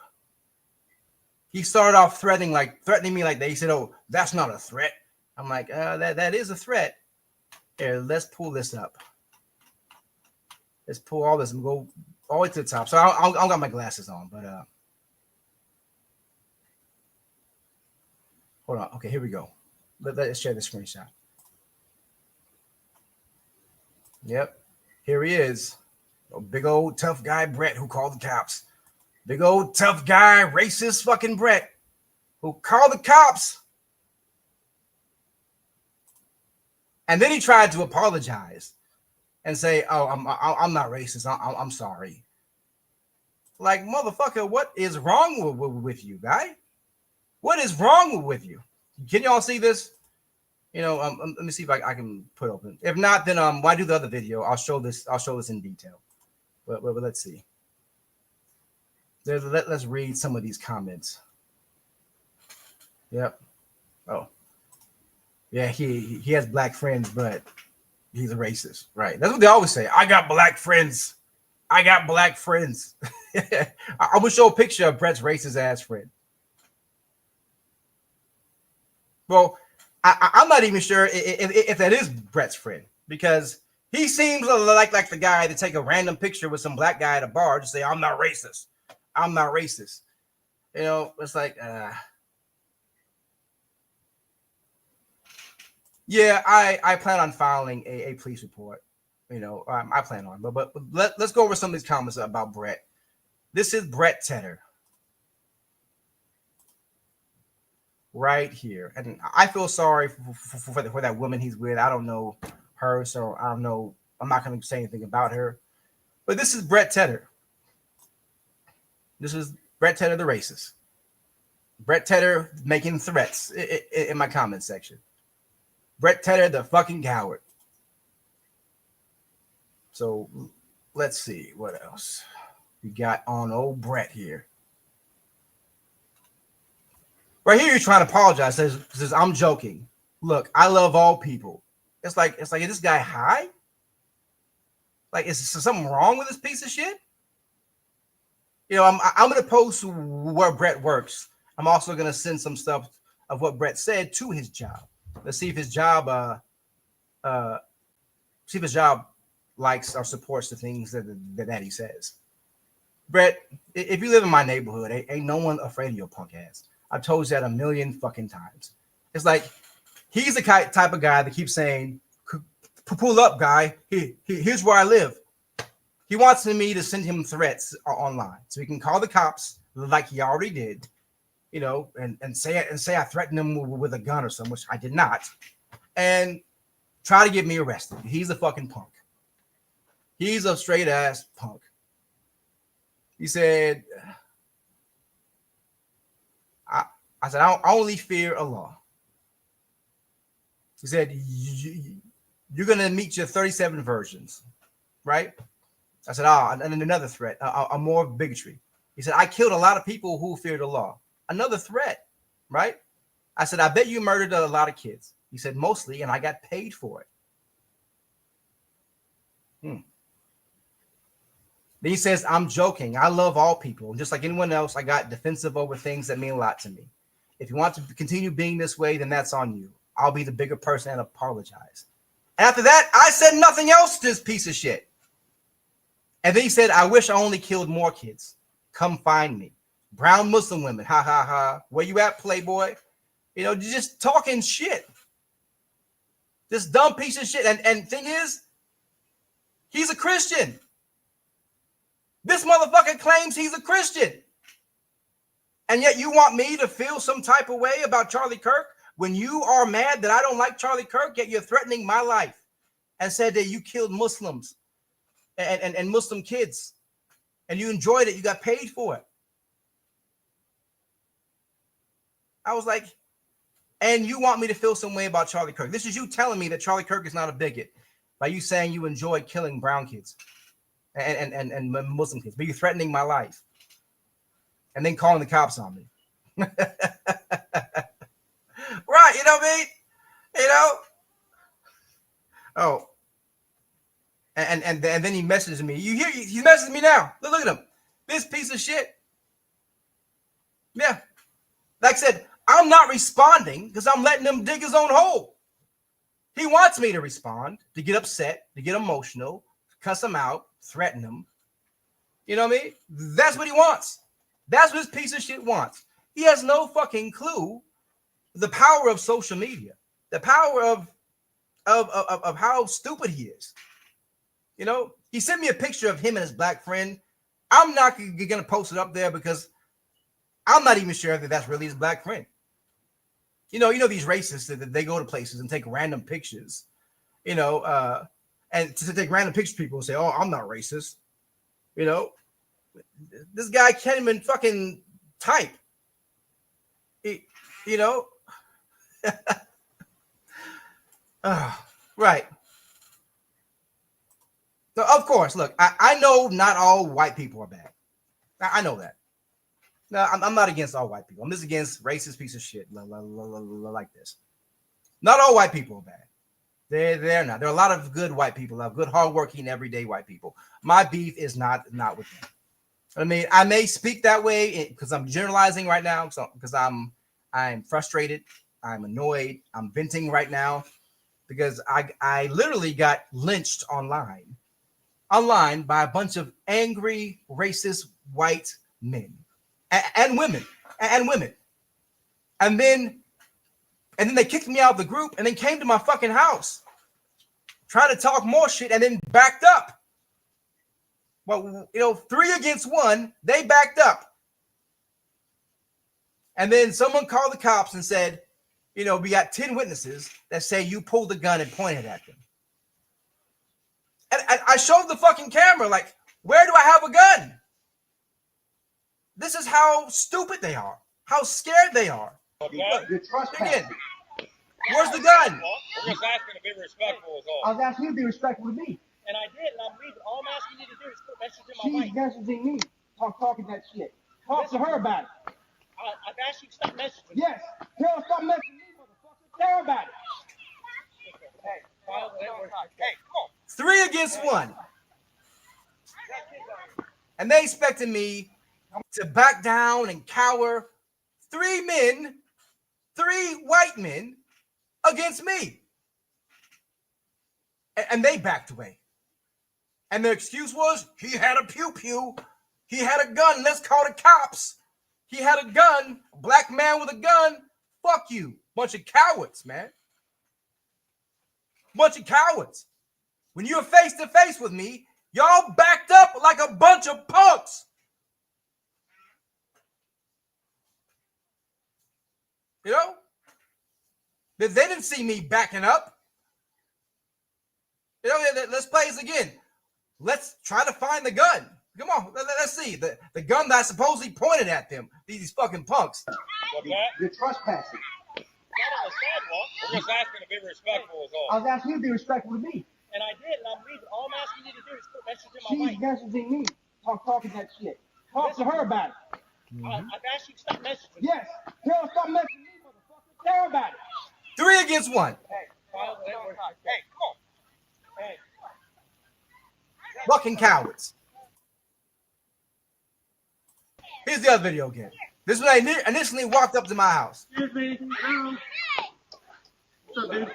He started off threatening me like that. He said, oh, that's not a threat. I'm like, that is a threat. Here, let's pull this up. Let's pull all this and go all the way to the top. So I don't got my glasses on, but hold on. Okay, here we go. Let's share the screenshot. Yep, here he is. A big old tough guy, Brett, who called the cops. Big old tough guy, racist fucking Brett, who called the cops. And then he tried to apologize and say, oh, I'm not racist. I'm sorry. Like, motherfucker, what is wrong with you, guy? What is wrong with you? Can y'all see this? You know, let me see if I can put open. If not, then when I do the other video, I'll show this in detail. But let's see. Let's read some of these comments. Yep. Oh. Yeah, he has black friends, but He's a racist, right? That's what they always say. I got black friends. I got black friends. I will show a picture of Brett's racist ass friend. Well, I'm not even sure if that is Brett's friend, because he seems like the guy to take a random picture with some black guy at a bar to say, I'm not racist. I'm not racist. You know, it's like, yeah, I plan on filing a police report. You know, I plan on, but let's go over some of these comments about Brett. This is Brett Tedder right here, and I feel sorry for that woman he's with. I don't know her, so I don't know. I'm not going to say anything about her, but this is Brett Tedder. This is Brett Tedder, the racist. Brett Tedder making threats in my comment section. Brett Tedder, the fucking coward. So let's see what else we got on old Brett here. Right here, you're trying to apologize. Says I'm joking. Look, I love all people. It's like is this guy high? Like, is something wrong with this piece of shit? You know, I'm gonna post where Brett works. I'm also gonna send some stuff of what Brett said to his job. Let's see if his job likes or supports the things that he says. Brett, if you live in my neighborhood, ain't no one afraid of your punk ass. I've told you that a million fucking times. It's like he's the type of guy that keeps saying, pull up, guy. Here's where I live. He wants me to send him threats online so he can call the cops like he already did, you know, and say I threatened him with a gun or something, which I did not, and try to get me arrested. He's a fucking punk. He's a straight ass punk. He said, I said, I only fear Allah. He said, you're going to meet your 37 versions, right? I said, and another threat, a more bigotry. He said, I killed a lot of people who feared Allah. Another threat, right? I said, I bet you murdered a lot of kids. He said, mostly, and I got paid for it. Then he says, I'm joking. I love all people. Just like anyone else, I got defensive over things that mean a lot to me. If you want to continue being this way, then that's on you. I'll be the bigger person and apologize. And after that, I said nothing else to this piece of shit. And then he said, I wish I only killed more kids. Come find me. Brown Muslim women. Ha, ha, ha. Where you at, Playboy? You know, just talking shit. This dumb piece of shit. And thing is, he's a Christian. This motherfucker claims he's a Christian. And yet you want me to feel some type of way about Charlie Kirk when you are mad that I don't like Charlie Kirk, yet you're threatening my life and said that you killed Muslims and Muslim kids and you enjoyed it. You got paid for it. I was like, and you want me to feel some way about Charlie Kirk. This is you telling me that Charlie Kirk is not a bigot by you saying you enjoy killing brown kids and Muslim kids, but you're threatening my life and then calling the cops on me. Right, you know what I mean? You know? Oh. And then he messages me. You hear? He messages me now. Look at him. This piece of shit. Yeah. Like I said, I'm not responding because I'm letting him dig his own hole. He wants me to respond, to get upset, to get emotional, cuss him out, threaten him. You know what I mean? That's what he wants. That's what this piece of shit wants. He has no fucking clue the power of social media, the power of how stupid he is. You know, he sent me a picture of him and his black friend. I'm not going to post it up there because I'm not even sure that that's really his black friend. You know these racists that they go to places and take random pictures, you know, and to take random pictures of people and say, oh, I'm not racist. You know, this guy can't even fucking type. You know, right. So, of course, look, I know not all white people are bad. I know that. No, I'm not against all white people. I'm just against racist piece of shit like this. Not all white people are bad. They're not. There are a lot of good white people, good, hardworking, everyday white people. My beef is not with them. I mean, I may speak that way because I'm generalizing right now. So because I'm frustrated, I'm annoyed, I'm venting right now because I literally got lynched online by a bunch of angry, racist white men and women. And then they kicked me out of the group and then came to my fucking house, tried to talk more shit and then backed up. Well, 3 against 1, they backed up. And then someone called the cops and said, we got 10 witnesses that say you pulled the gun and pointed at them. And I showed the fucking camera, like, where do I have a gun? This is how stupid they are, how scared they are. You're trespassing. Again, where's the gun? We're just asking to be respectful is all. I was asking you to be respectful to me. And I did, and I'm leaving. All I'm asking you to do is put message in my She's mic. messaging me. Talking that shit. Talk to her about it. I've asked you to stop messaging. Yes. Tell her stop messaging me, motherfucker. Tell her about it. Hey, come on. 3 against 1. And they expected me to back down and cower. 3 white men against me. And they backed away. And their excuse was, he had a pew-pew. He had a gun. Let's call the cops. He had a gun. A black man with a gun. Fuck you. Bunch of cowards, man. Bunch of cowards. When you're face to face with me, y'all backed up like a bunch of punks. They didn't see me backing up. Let's play this again. Let's try to find the gun. Come on, let's see. The gun that I supposedly pointed at them. These fucking punks. You're trespassing. Not on the sidewalk. We're just asking to be respectful is all. I was asking you to be respectful to me. And I did, and I'm leaving. All I'm asking you to do is put message in my She's mic. messaging me. Talking that shit. Talk to her about it. I've asked you to stop messaging. Yes. Tell her stop messaging me, motherfucker. Tell her about it. 3 against 1. Hey, come on. Hey. Fucking cowards. Here's the other video again. This is when I initially walked up to my house. Excuse me. What's up, dude?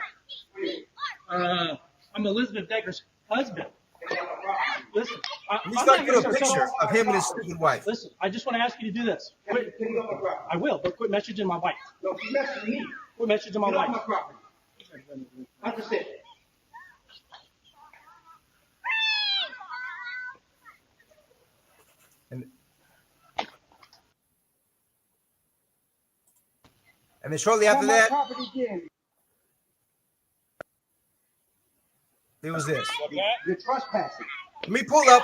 I'm Elizabeth Decker's husband. Listen, He started to put a picture of him and his stupid wife. Listen, I just want to ask you to do this. Quit. I will, but quit messaging my wife. No, she's messaging me. Quit messaging my Get off wife. my property. That's just it. And then shortly after On my that, property again. there was this. You're trespassing. Let me pull up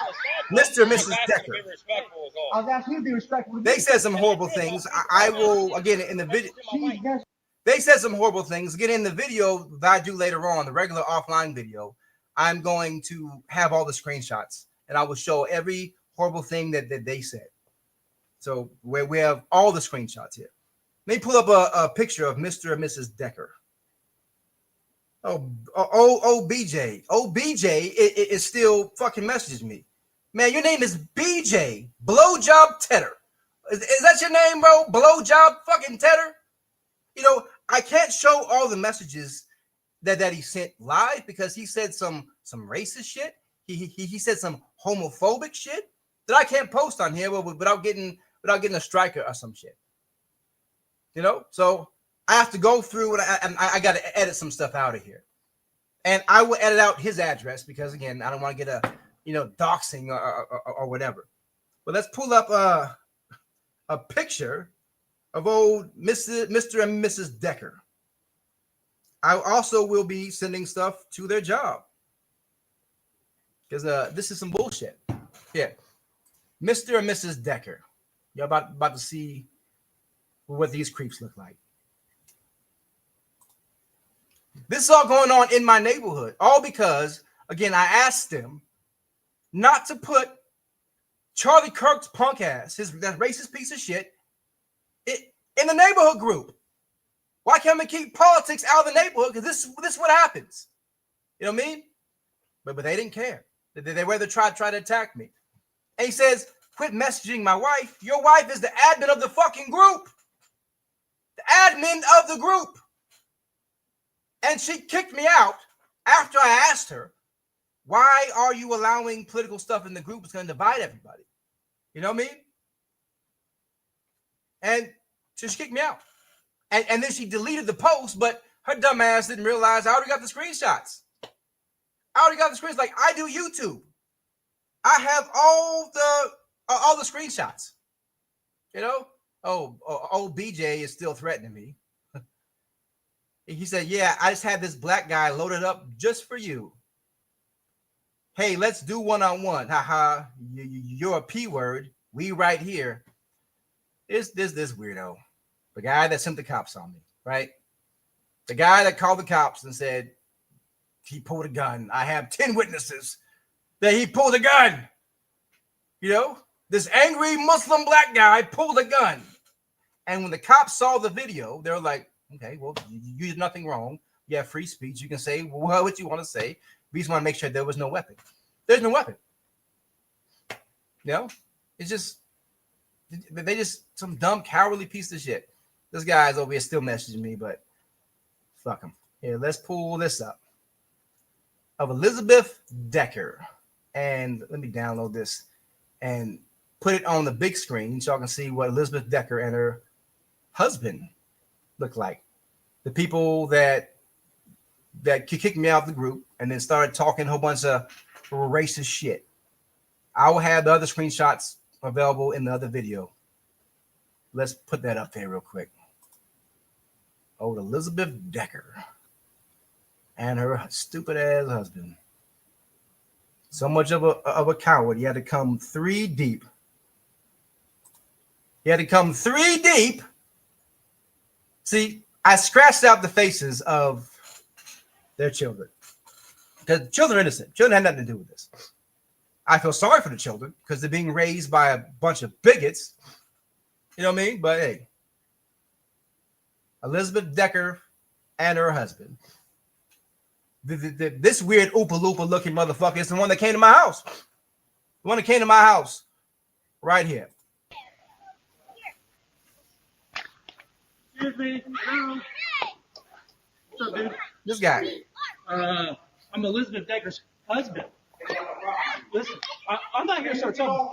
Mr. and We're Mrs. just asking to Decker. be respectful is all. I was asking you to be respectful to me. They said some horrible things. I will, again, in the video, She's messaging. they said some horrible things. Again, in the video that I do later on, the regular offline video, I'm going to have all the screenshots and I will show every horrible thing that they said. So we have all the screenshots here. Let me pull up a picture of Mr. and Mrs. Decker. BJ. BJ is still fucking messaging me. Man, your name is BJ. Blowjob Tedder. Is that your name, bro? Blowjob fucking Tedder? I can't show all the messages that he sent live because he said some racist shit. He said some homophobic shit that I can't post on here without getting a striker or some shit. So I have to go through and I got to edit some stuff out of here. And I will edit out his address because, again, I don't want to get doxing or whatever. But let's pull up a picture of old Mr. and Mrs. Decker. I also will be sending stuff to their job because this is some bullshit. Yeah. Mr. and Mrs. Decker. You're about to see what these creeps look like. This is all going on in my neighborhood, all because, again, I asked them not to put Charlie Kirk's punk ass, that racist piece of shit, in the neighborhood group. Why can't we keep politics out of the neighborhood? Because this is what happens. You know what I mean? But they didn't care. They rather try to attack me. And he says, quit messaging my wife. Your wife is the admin of the fucking group. The admin of the group. And she kicked me out after I asked her, why are you allowing political stuff in the group? It's going to divide everybody. You know what I mean? And so she kicked me out. And then she deleted the post, but her dumb ass didn't realize I already got the screenshots. Like I do YouTube. I have all the screenshots. You know? Oh, BJ is still threatening me. He said, yeah, I just had this black guy loaded up just for you. Hey, let's do one-on-one. Haha, you're a P word. We right here. This weirdo. The guy that sent the cops on me, right? The guy that called the cops and said he pulled a gun. I have 10 witnesses that he pulled a gun. You know, this angry Muslim black guy pulled a gun. And when the cops saw the video, they were like, okay, well, you did nothing wrong. You have free speech. You can say what you want to say. We just want to make sure there was no weapon. There's no weapon. You know, it's just, they just some dumb, cowardly piece of shit. This guy's over here still messaging me, but fuck him. Here, let's pull this up. Of Elizabeth Decker. And let me download this and put it on the big screen so y'all can see what Elizabeth Decker and her husband look like. The people that kicked me out of the group and then started talking a whole bunch of racist shit. I will have the other screenshots available in the other video. Let's put that up there real quick. Old Elizabeth Decker and her stupid ass husband. So much of a coward. He had to come 3 deep. See, I scratched out the faces of their children. Because children are innocent. Children had nothing to do with this. I feel sorry for the children because they're being raised by a bunch of bigots. You know what I mean? But hey, Elizabeth Decker and her husband. This weird Oopa Loopa looking motherfucker is the one that came to my house. The one that came to my house right here. Excuse me. Hello. What's up, dude? This guy. I'm Elizabeth Decker's husband. Listen, I'm not here to start trouble.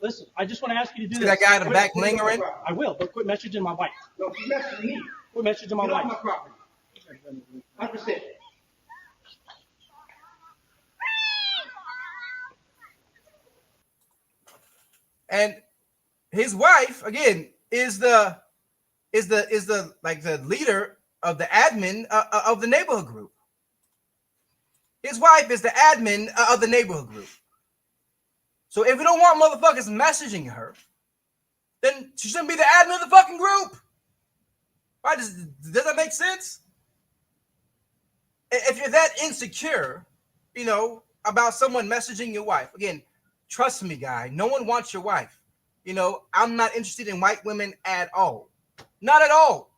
Listen, I just want to ask you to do See this. that guy in the back lingering? I will, but quit messaging my wife. No, she's messaging me. Quit messaging my Get off wife. my property. 100%. And his wife, again, is the like the leader of the admin of the neighborhood group. His wife is the admin of the neighborhood group. So if we don't want motherfuckers messaging her, then she shouldn't be the admin of the fucking group. Right? Does that make sense? If you're that insecure, you know, about someone messaging your wife, again, trust me, guy, no one wants your wife. You know, I'm not interested in white women at all. Not at all.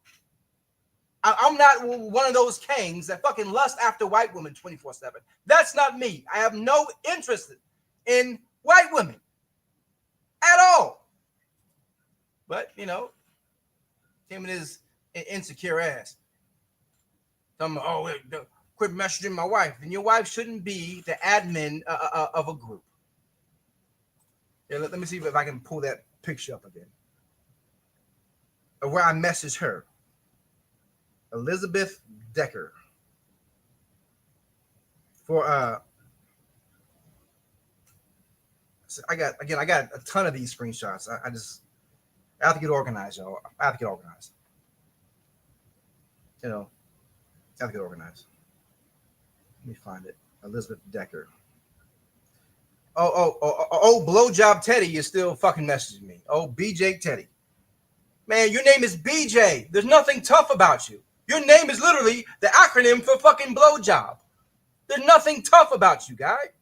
I'm not one of those kings that fucking lust after white women 24/7. That's not me. I have no interest in white women at all. But, you know, him and his insecure ass. Quit messaging my wife. And your wife shouldn't be the admin of a group. Yeah, let me see if I can pull that picture up again. Of where I messaged her. Elizabeth Decker. For I got a ton of these screenshots. I have to get organized, y'all. I have to get organized. You know, I have to get organized. Let me find it. Elizabeth Decker. Oh, Blowjob Teddy is still fucking messaging me. Oh, BJ Teddy. Man, your name is BJ. There's nothing tough about you. Your name is literally the acronym for fucking blowjob. There's nothing tough about you, guy.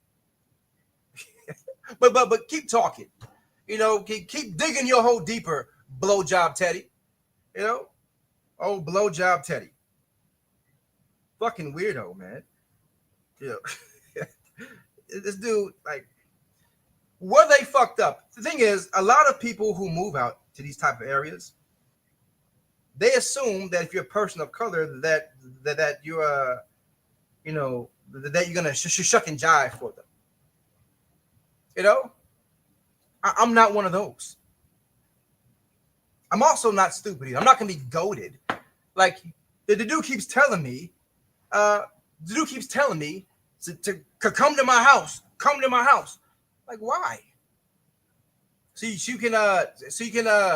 but keep talking. You know, keep digging your hole deeper, Blowjob Teddy. You know? Oh, Blowjob Teddy. Fucking weirdo, man. You know, this dude, like, were they fucked up? The thing is, a lot of people who move out to these type of areas, they assume that if you're a person of color, that you're, you know, that you're gonna shuck and jive for them. You know, I'm not one of those. I'm also not stupid either. I'm not gonna be goated. Like the dude keeps telling me, to come to my house. Come to my house. Like, why? So you can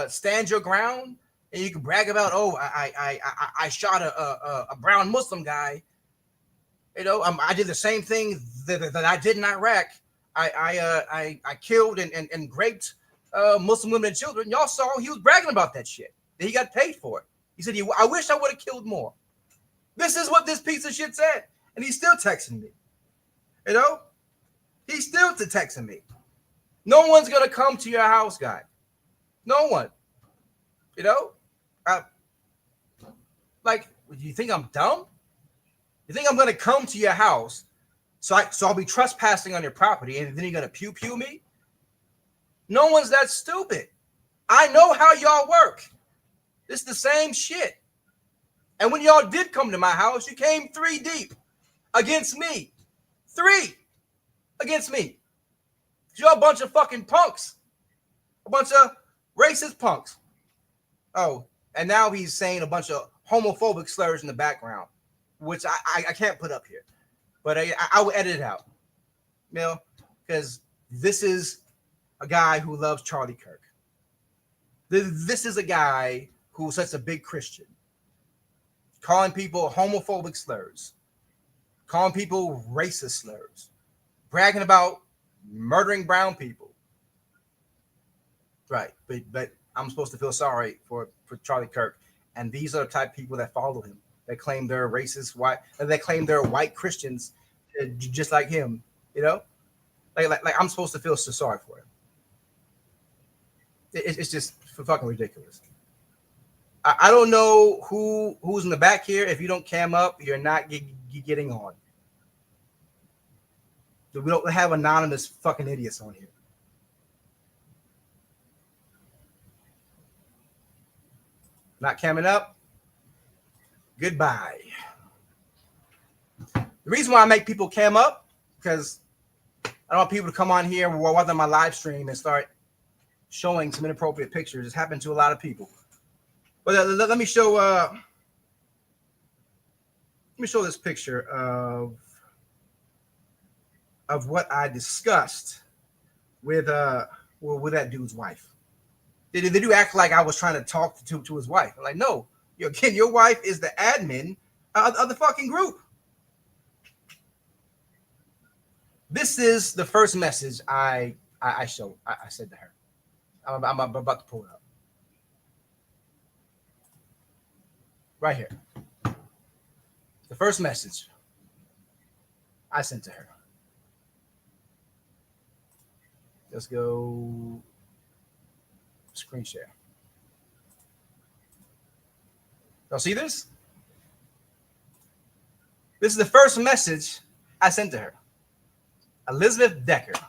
stand your ground and you can brag about, oh, I shot a brown Muslim guy. You know, I did the same thing that I did in Iraq. I killed and raped Muslim women and children. Y'all saw he was bragging about that shit. That he got paid for it. He said, I wish I would have killed more. This is what this piece of shit said. And he's still texting me. You know? He's still texting me. No one's going to come to your house, guy. No one. You know? Like, you think I'm dumb? You think I'm going to come to your house so I'll be trespassing on your property and then you're going to pew me? No one's that stupid. I know how y'all work. It's the same shit. And when y'all did come to my house, you came 3 deep against me. 3 against me. You're a bunch of fucking punks. A bunch of racist punks. Oh, and now he's saying a bunch of homophobic slurs in the background, which I can't put up here. But I will edit it out. You know, because this is a guy who loves Charlie Kirk. This is a guy who's such a big Christian. Calling people homophobic slurs. Calling people racist slurs. Bragging about murdering brown people. Right. But I'm supposed to feel sorry for Charlie Kirk. And these are the type of people that follow him. That claim they're racist white. That claim they're white Christians just like him. You know? Like I'm supposed to feel so sorry for him. It's just fucking ridiculous. I don't know who's in the back here. If you don't cam up, you're not getting on. We don't have anonymous fucking idiots on here. Not camming up. Goodbye. The reason why I make people cam up, because I don't want people to come on here while I'm on my live stream and start showing some inappropriate pictures. It's happened to a lot of people. But let me show this picture of what I discussed with that dude's wife. They do act like I was trying to talk to his wife. I'm like, no, your wife is the admin of the fucking group. This is the first message I said to her. I'm about to pull it up. Right here. The first message I sent to her. Let's go screen share. Y'all see this? This is the first message I sent to her. Elizabeth Decker,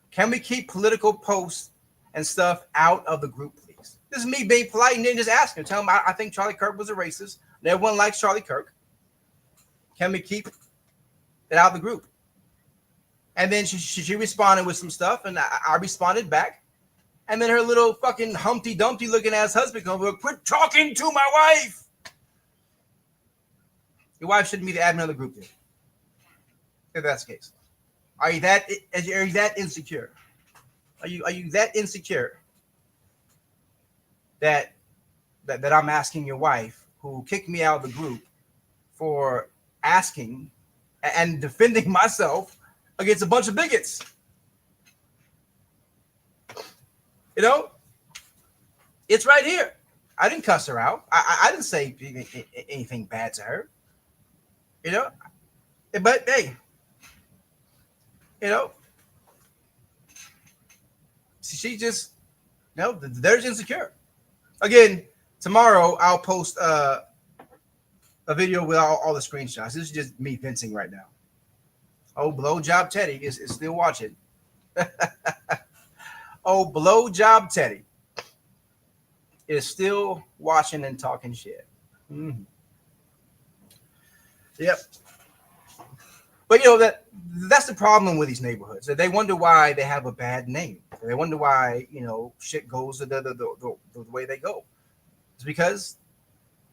can we keep political posts and stuff out of the group, please? This is me being polite and then just asking, tell him I think Charlie Kirk was a racist. And everyone likes Charlie Kirk. Can we keep it out of the group? And then she responded with some stuff, and I responded back. And then her little fucking Humpty Dumpty looking ass husband comes over, quit talking to my wife. Your wife shouldn't be the admin of the group then. If that's the case. Are you that insecure? Are you that insecure that I'm asking your wife, who kicked me out of the group, for asking and defending myself against a bunch of bigots? You know, it's right here. I didn't cuss her out. I didn't say anything bad to her. You know, but hey, you know, she just, you know, there's insecure. Again, tomorrow I'll post a video with all the screenshots. This is just me venting right now. Oh, blowjob Teddy is still watching. Oh, blowjob Teddy is still watching and talking shit. Mm-hmm. Yep. But that's the problem with these neighborhoods. They wonder why they have a bad name. They wonder why shit goes the way they go. It's because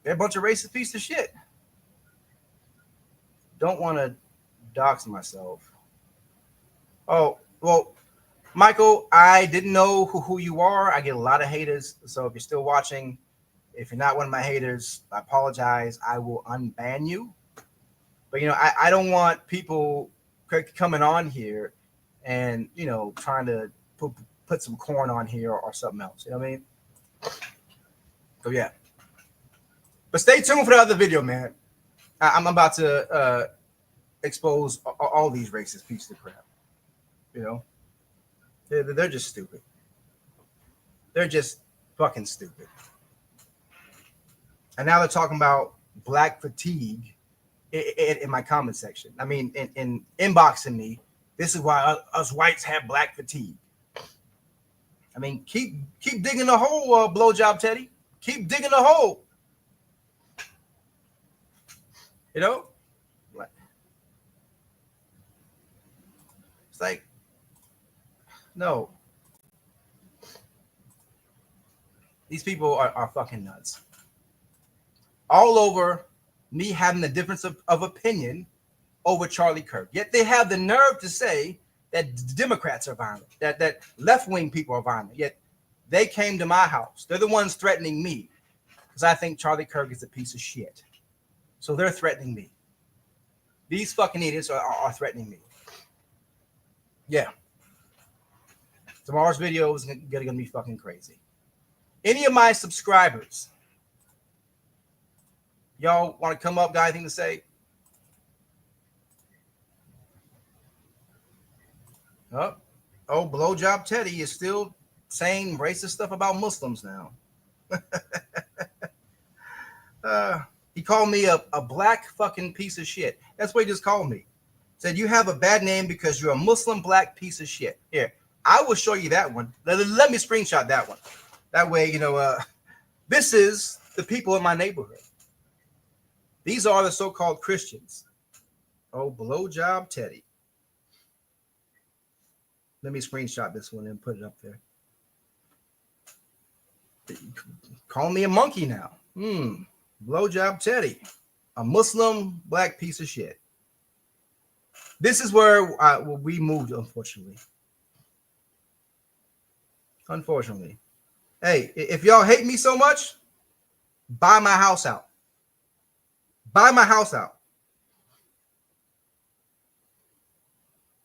they're a bunch of racist pieces of shit. Don't want to dox myself. Oh, well, Michael, I didn't know who you are. I get a lot of haters. So if you're still watching, if you're not one of my haters, I apologize. I will unban you. But, I don't want people coming on here and, trying to put some corn on here or something else. You know what I mean? So, yeah. But stay tuned for the other video, man. I'm about to expose all these racist pieces of crap. They're just stupid. They're just fucking stupid. And now they're talking about black fatigue in my comment section. I mean, in inboxing me, this is why us whites have black fatigue. I mean, keep digging the hole, blowjob Teddy. Keep digging the hole. It's like, no. These people are fucking nuts. All over me having a difference of opinion over Charlie Kirk. Yet they have the nerve to say that Democrats are violent, that left-wing people are violent. Yet they came to my house. They're the ones threatening me because I think Charlie Kirk is a piece of shit. So they're threatening me. These fucking idiots are threatening me. Yeah. Tomorrow's video is gonna be fucking crazy. Any of my subscribers, y'all want to come up, got anything to say? Oh, blowjob Teddy is still saying racist stuff about Muslims now. He called me a black fucking piece of shit. That's what he just called me. Said you have a bad name because you're a Muslim black piece of shit. Here, I will show you that one. Let me screenshot that one. That way, this is the people in my neighborhood. These are the so-called Christians. Oh, blowjob Teddy. Let me screenshot this one and put it up there. Call me a monkey now. Blowjob Teddy. A Muslim black piece of shit. This is where we moved, unfortunately. Unfortunately. Hey, if y'all hate me so much, buy my house out. Buy my house out.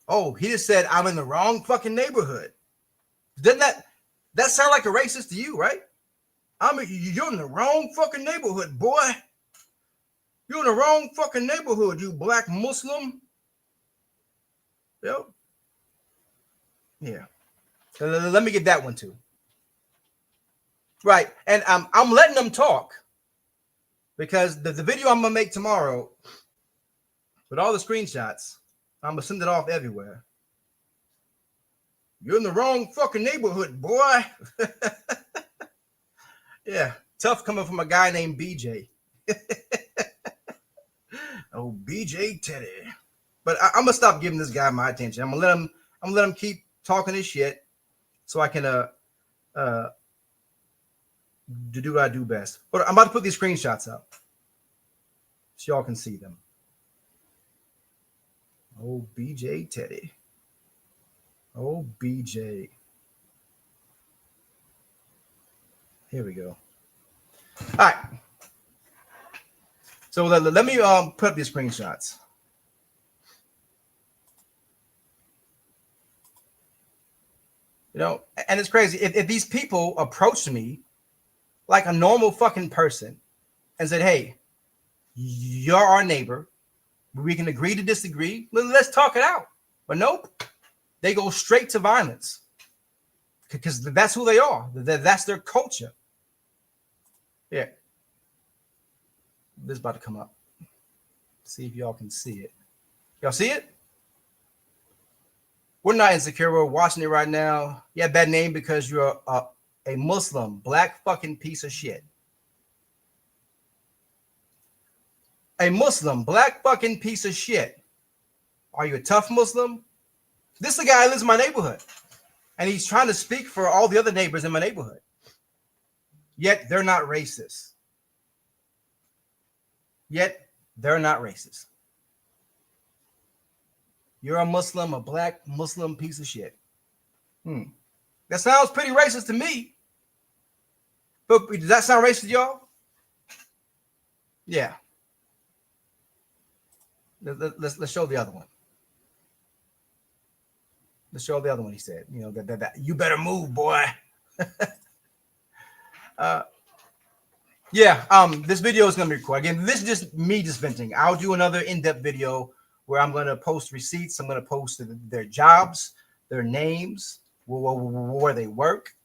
Oh, he just said I'm in the wrong fucking neighborhood. Doesn't that sound like a racist to you, right? You're in the wrong fucking neighborhood, boy. You're in the wrong fucking neighborhood, you black Muslim. Yep. Yeah. So let me get that one too. Right. And I'm letting them talk because the video I'm going to make tomorrow with all the screenshots, I'm going to send it off everywhere. You're in the wrong fucking neighborhood, boy. Yeah. Tough coming from a guy named BJ. Oh, BJ Teddy. But I'm gonna stop giving this guy my attention. I'm gonna let him keep talking his shit so I can do what I do best. But I'm about to put these screenshots up so y'all can see them. Oh, BJ Teddy. Oh, BJ. Here we go. All right. So let me put up these screenshots. And it's crazy. If these people approached me like a normal fucking person and said, hey, you're our neighbor, we can agree to disagree, let's talk it out. But nope, they go straight to violence because that's who they are. That's their culture. Yeah. This is about to come up. See if y'all can see it. Y'all see it? We're not insecure. We're watching it right now. You have that name because you're a Muslim, black fucking piece of shit. A Muslim, black fucking piece of shit. Are you a tough Muslim? This is the guy who lives in my neighborhood. And he's trying to speak for all the other neighbors in my neighborhood. Yet they're not racist. Yet they're not racist. You're a Muslim, a black Muslim piece of shit. That sounds pretty racist to me. But does that sound racist to y'all? Yeah. Let's show the other one. Let's show the other one. He said, you know, that you better move, boy. This video is going to be recorded. Again, this is just me just venting. I'll do another in-depth video where I'm going to post receipts. I'm going to post their jobs, their names, where they work,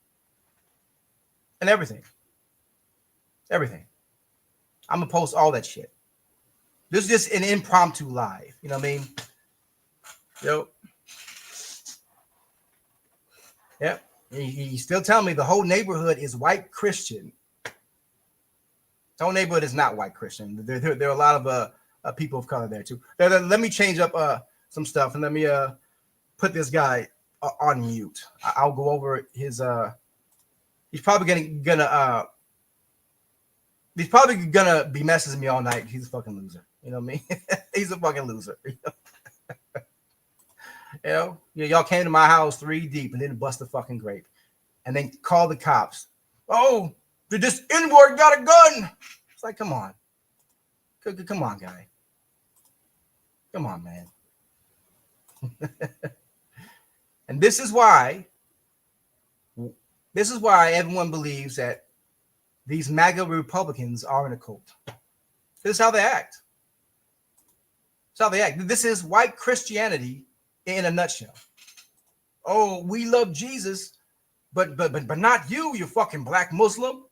and everything. Everything. I'm going to post all that shit. This is just an impromptu live. You know what I mean? Yo. Yep. He's still telling me the whole neighborhood is white Christian. The whole neighborhood is not white Christian. There are a lot of people of color there too. Let me change up some stuff and let me put this guy on mute. I'll go over his. He's probably gonna be messaging me all night. He's a fucking loser. You know what I mean? He's a fucking loser. You know, y'all came to my house 3 deep and didn't bust the fucking grape, and then call the cops. Oh, this N-word got a gun. It's like, come on, come on, guy, come on, man. And this is why everyone believes that these MAGA Republicans are in a cult. This is how they act. This is how they act. This is white Christianity in a nutshell. Oh, we love Jesus, but not you, you fucking black Muslim.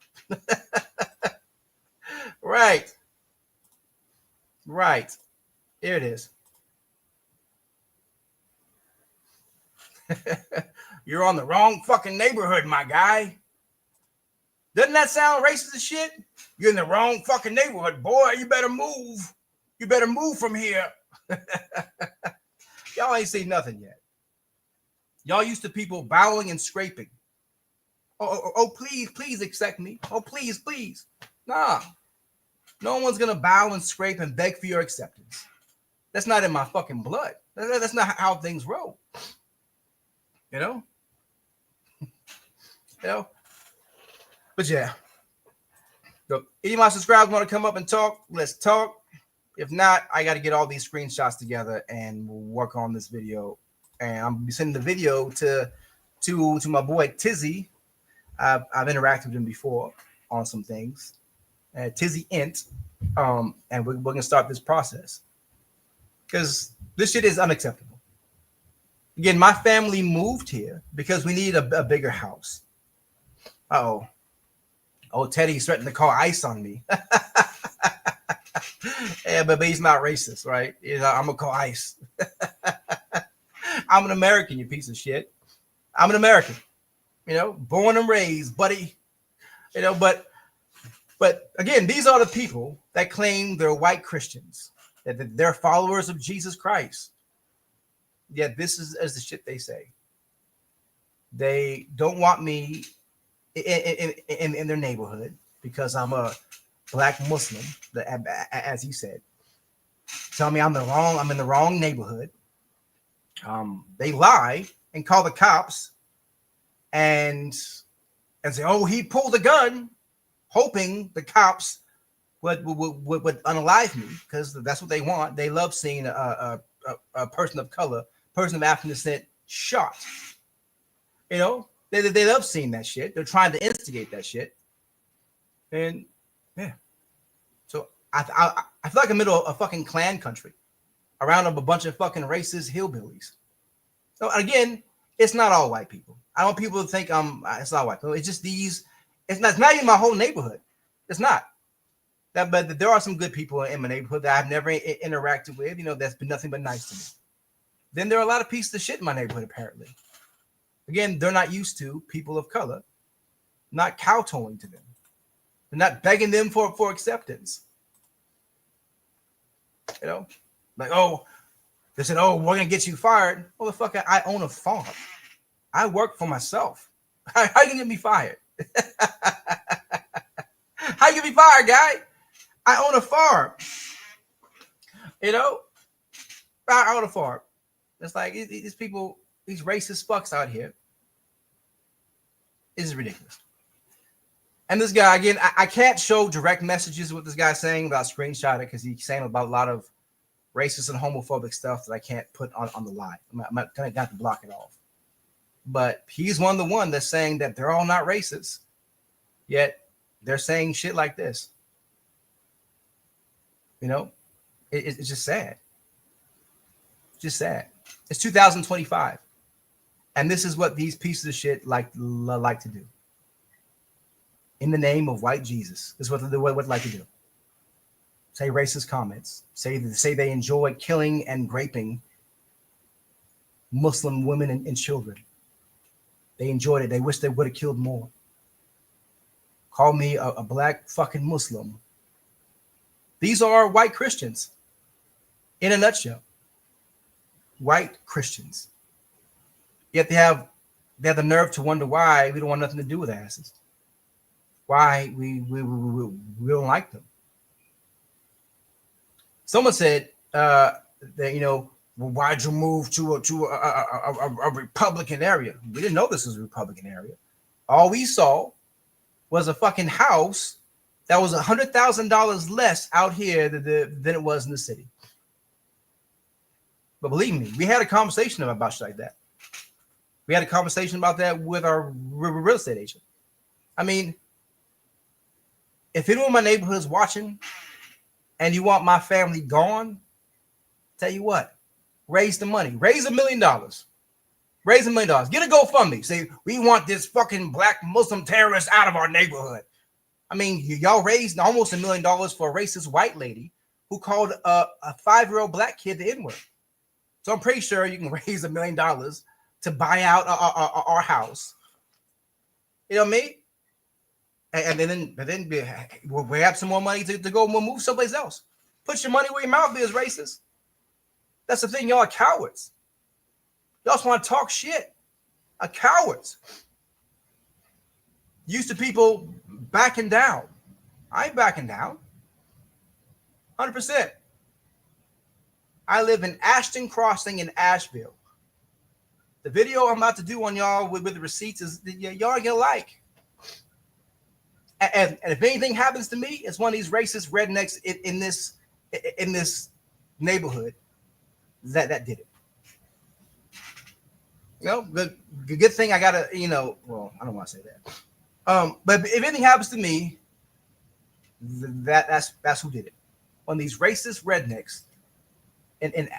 Right. Here it is. You're on the wrong fucking neighborhood, my guy. Doesn't that sound racist as shit? You're in the wrong fucking neighborhood, boy. You better move. You better move from here. Y'all ain't seen nothing yet. Y'all used to people bowing and scraping. Oh, please accept me. Oh, please. Nah. No one's going to bow and scrape and beg for your acceptance. That's not in my fucking blood. That's not how things roll. You know? But yeah. So, any of my subscribers want to come up and talk? Let's talk. If not, I got to get all these screenshots together and we'll work on this video. And I'm sending the video to my boy Tizzy. I've interacted with him before on some things. Tizzy Int. And we're going to start this process. Because this shit is unacceptable. Again, my family moved here because we need a bigger house. Uh-oh. Oh, Teddy's threatening to call ICE on me. Yeah, but he's not racist, right? You know, I'm gonna call ICE. I'm an American, you piece of shit. I'm an American, you know, born and raised, buddy. You know, but again, these are the people that claim they're white Christians, that they're followers of Jesus Christ. Yet this is as the shit they say. They don't want me in their neighborhood because I'm a black Muslim, as he said. Tell me I'm in the wrong neighborhood. They lie and call the cops and say, oh, he pulled a gun, hoping the cops would unalive me because that's what they want. They love seeing a person of color, person of African descent shot. You know, they love seeing that shit. They're trying to instigate that shit. And yeah. So I feel like I'm in a fucking Klan country around a bunch of fucking racist hillbillies. So again, it's not all white people. I don't want people to think it's not white people. It's just these. It's not even my whole neighborhood. It's not. But there are some good people in my neighborhood that I've never interacted with. You know, that's been nothing but nice to me. then there are a lot of pieces of shit in my neighborhood, apparently. Again, they're not used to people of color, not kowtowing to them. They're not begging them for acceptance. You know, like, oh, they said, oh, we're going to get you fired. Motherfucker, I own a farm. I work for myself. How you going to get me fired? How you get me fired, guy? I own a farm. You know, I own a farm. It's like these people, these racist fucks out here. This is ridiculous. And this guy, again, I can't show direct messages what this guy's saying without screenshot it because he's saying about a lot of racist and homophobic stuff that I can't put on the live. I'm going to have to block it off. But he's one of the one that's saying that they're all not racist, yet they're saying shit like this. You know, it's just sad. Just sad. It's 2025. And this is what these pieces of shit like to do. In the name of white Jesus, this is what they like to do. Say racist comments. Say they enjoy killing and raping Muslim women and children. They enjoyed it. They wish they would have killed more. Call me a black fucking Muslim. These are white Christians. In a nutshell. White Christians. Yet they have the nerve to wonder why we don't want nothing to do with asses. Why we don't like them. Someone said that, you know, well, why'd you move to a Republican area? We didn't know this was a Republican area. All we saw was a fucking house that was $100,000 less out here than it was in the city. But believe me, we had a conversation about shit like that. We had a conversation about that with our real estate agent. I mean, if anyone in my neighborhood is watching and you want my family gone, tell you what, raise the money. Raise $1 million. Raise $1 million. Get a GoFundMe. Say, we want this fucking black Muslim terrorist out of our neighborhood. I mean, y'all raised almost $1 million for a racist white lady who called a 5-year-old black kid the N-word. So I'm pretty sure you can raise $1 million to buy out our house. You know what I mean? And then we have some more money to go move someplace else. Put your money where your mouth is, racist. That's the thing. Y'all are cowards. Y'all just want to talk shit. Are cowards. Used to people backing down. I ain't backing down. 100%. I live in Ashton Crossing in Asheville. The video I'm about to do on y'all with the receipts is y'all are gonna like. And if anything happens to me, it's one of these racist rednecks in this neighborhood that did it. You know, the good thing I gotta, you know, well, I don't want to say that. But if anything happens to me, that's who did it. One of these racist rednecks in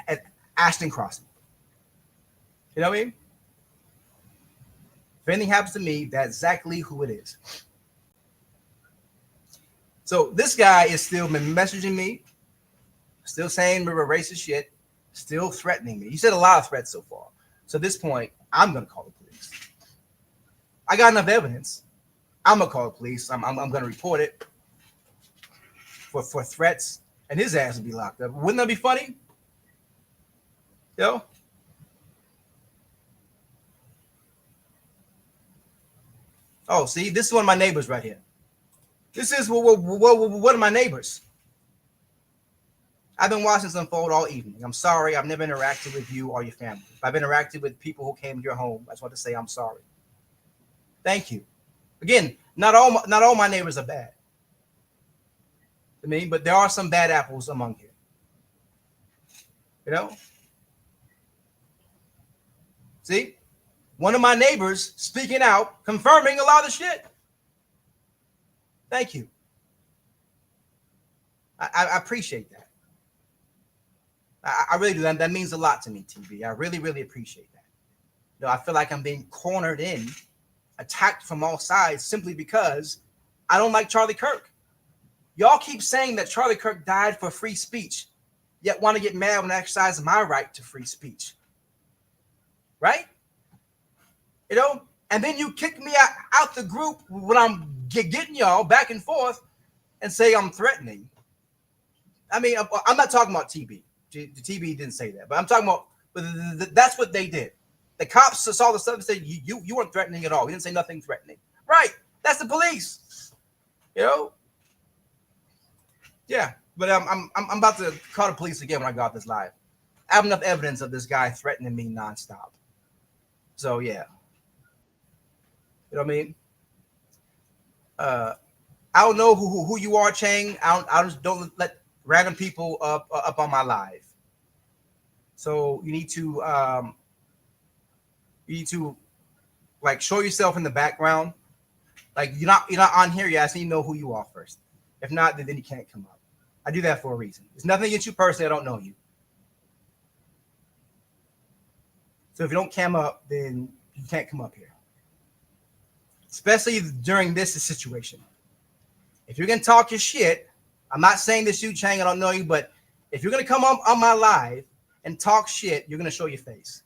Ashton Crossing. You know what I mean? If anything happens to me, that's exactly who it is. So this guy is still messaging me, still saying racist shit, still threatening me. He said a lot of threats so far. So at this point, I'm going to call the police. I got enough evidence. I'm going to call the police. I'm going to report it for threats, and his ass will be locked up. Wouldn't that be funny? Yo? Oh, see, this is one of my neighbors right here. This is one of my neighbors. I've been watching this unfold all evening. I'm sorry. I've never interacted with you or your family. If I've interacted with people who came to your home, I just want to say I'm sorry. Thank you. Again, not all my neighbors are bad. I mean, but there are some bad apples among you. You know? See? One of my neighbors speaking out, confirming a lot of shit. Thank you. I appreciate that. I really do. That means a lot to me, TV. I really, really appreciate that. You know, I feel like I'm being cornered in, attacked from all sides simply because I don't like Charlie Kirk. Y'all keep saying that Charlie Kirk died for free speech, yet want to get mad when I exercise my right to free speech. right? You know, and then you kick me out the group when I'm getting y'all back and forth and say I'm threatening. I mean, I'm not talking about TB. The TB didn't say that, but I'm talking about that's what they did. The cops saw the stuff and said you weren't threatening at all. You didn't say nothing threatening, right? That's the police, you know. Yeah, but I'm about to call the police again when I got this live. I have enough evidence of this guy threatening me nonstop. So yeah, you know what I mean. I don't know who you are, Chang. I just don't let random people up on my live. So you need to like show yourself in the background. Like you're not on here yet. So you know who you are first. If not, then you can't come up. I do that for a reason. It's nothing against you personally. I don't know you. So if you don't come up, then you can't come up here. Especially during this situation. If you're gonna talk your shit, I'm not saying this you, Chang, I don't know you, but if you're gonna come on my live and talk shit, you're gonna show your face.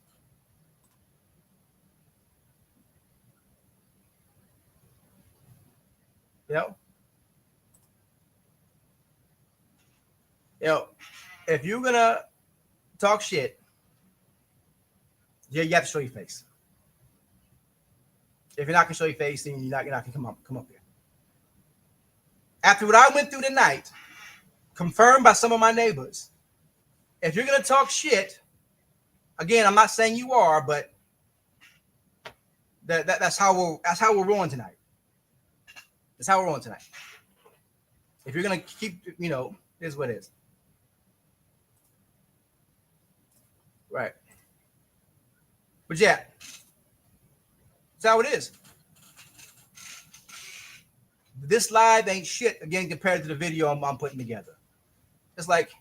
You know, if you're gonna talk shit, you have to show your face. If you're not gonna show your face, then you're not gonna come up here. After what I went through tonight, confirmed by some of my neighbors, if you're gonna talk shit, again, I'm not saying you are, but that's how we're rolling tonight. That's how we're rolling tonight. If you're gonna keep, you know, here's what it is. Right. But yeah, that's how it is. This live ain't shit again compared to the video I'm putting together. It's like,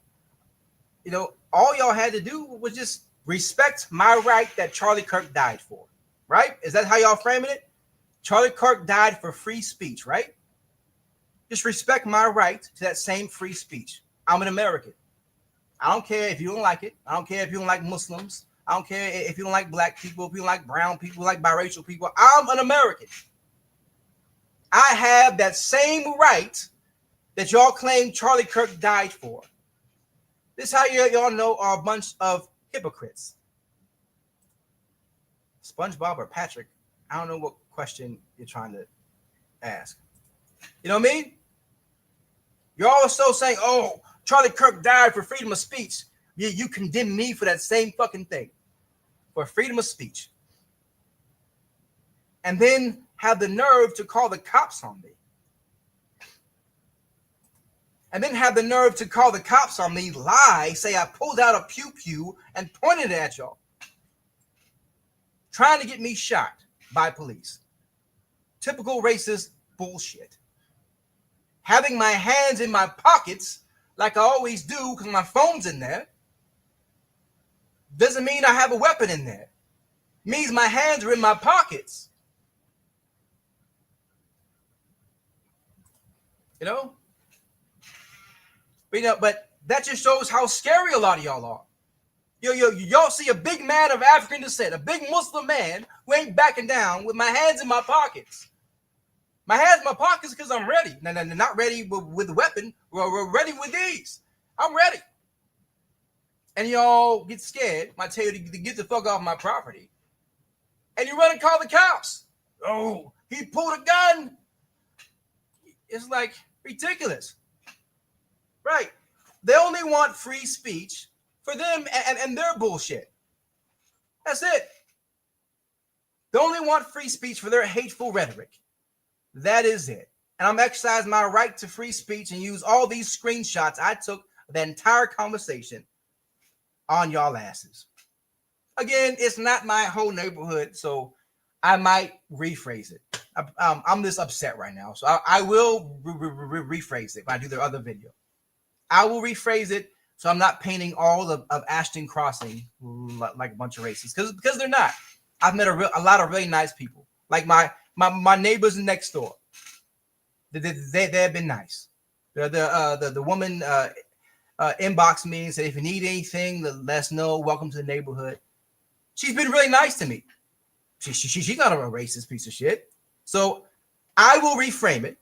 you know, all y'all had to do was just respect my right that Charlie Kirk died for, right? Is that how y'all framing it? Charlie Kirk died for free speech, right? Just respect my right to that same free speech. I'm an American. I don't care if you don't like it. I don't care if you don't like Muslims. I don't care if you don't like black people, if you don't like brown people, like biracial people. I'm an American. I have that same right that y'all claim Charlie Kirk died for. This is how y'all know are a bunch of hypocrites. SpongeBob or Patrick, I don't know what question you're trying to ask. You know what I mean? You're also saying, oh, Charlie Kirk died for freedom of speech. You condemn me for that same fucking thing, for freedom of speech. And then have the nerve to call the cops on me. And then have the nerve to call the cops on me, lie, say I pulled out a pew-pew and pointed it at y'all. Trying to get me shot by police. Typical racist bullshit. Having my hands in my pockets like I always do because my phone's in there doesn't mean I have a weapon in there. It means my hands are in my pockets. You know? But that just shows how scary a lot of y'all are. Y'all see a big man of African descent, a big Muslim man who ain't backing down with my hands in my pockets. My hands in my pockets because I'm ready. No, not ready with the weapon. We're ready with these. I'm ready. And y'all get scared. I tell you to get the fuck off my property. And you run and call the cops. Oh, he pulled a gun. It's like ridiculous. Right. They only want free speech for them and their bullshit. That's it. They only want free speech for their hateful rhetoric. That is it. And I'm exercising my right to free speech and use all these screenshots I took of the entire conversation on y'all asses. Again, it's not my whole neighborhood, so I might rephrase it. I'm this upset right now, so I will rephrase it when I do the other video. I will rephrase it so I'm not painting all of Ashton Crossing like a bunch of racists, because they're not. I've met a lot of really nice people, like my neighbors next door. They've been nice. The woman inboxed me and said, if you need anything, let us know. Welcome to the neighborhood. she's been really nice to me. She's not a racist piece of shit. So I will reframe it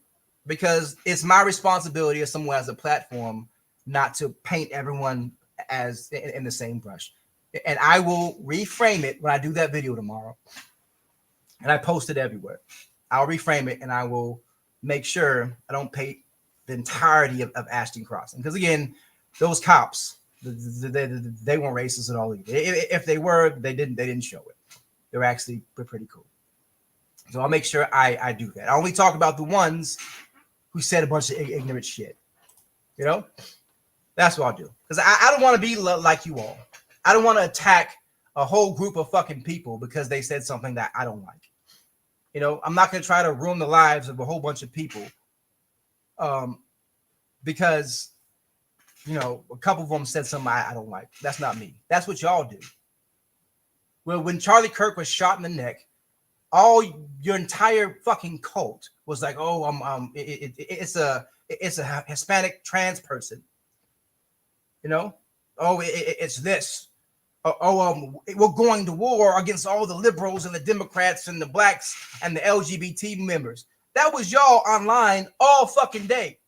because it's my responsibility as someone who has a platform not to paint everyone as in the same brush. And I will reframe it when I do that video tomorrow. And I post it everywhere. I'll reframe it and I will make sure I don't paint the entirety of Ashton Crossing. Because again, those cops, they weren't racist at all either. If they were, they didn't show it. They're actually pretty cool. So I'll make sure I do that. I only talk about the ones who said a bunch of ignorant shit. You know? That's what I'll do. Because I don't want to be like you all. I don't want to attack a whole group of fucking people because they said something that I don't like. You know, I'm not going to try to ruin the lives of a whole bunch of people. Because, you know, a couple of them said something I don't like. That's not me. That's what y'all do. Well, when Charlie Kirk was shot in the neck, all your entire fucking cult was like, oh, it's a Hispanic trans person. You know, oh, it's this. We're going to war against all the liberals and the Democrats and the blacks and the LGBT members. That was y'all online all fucking day.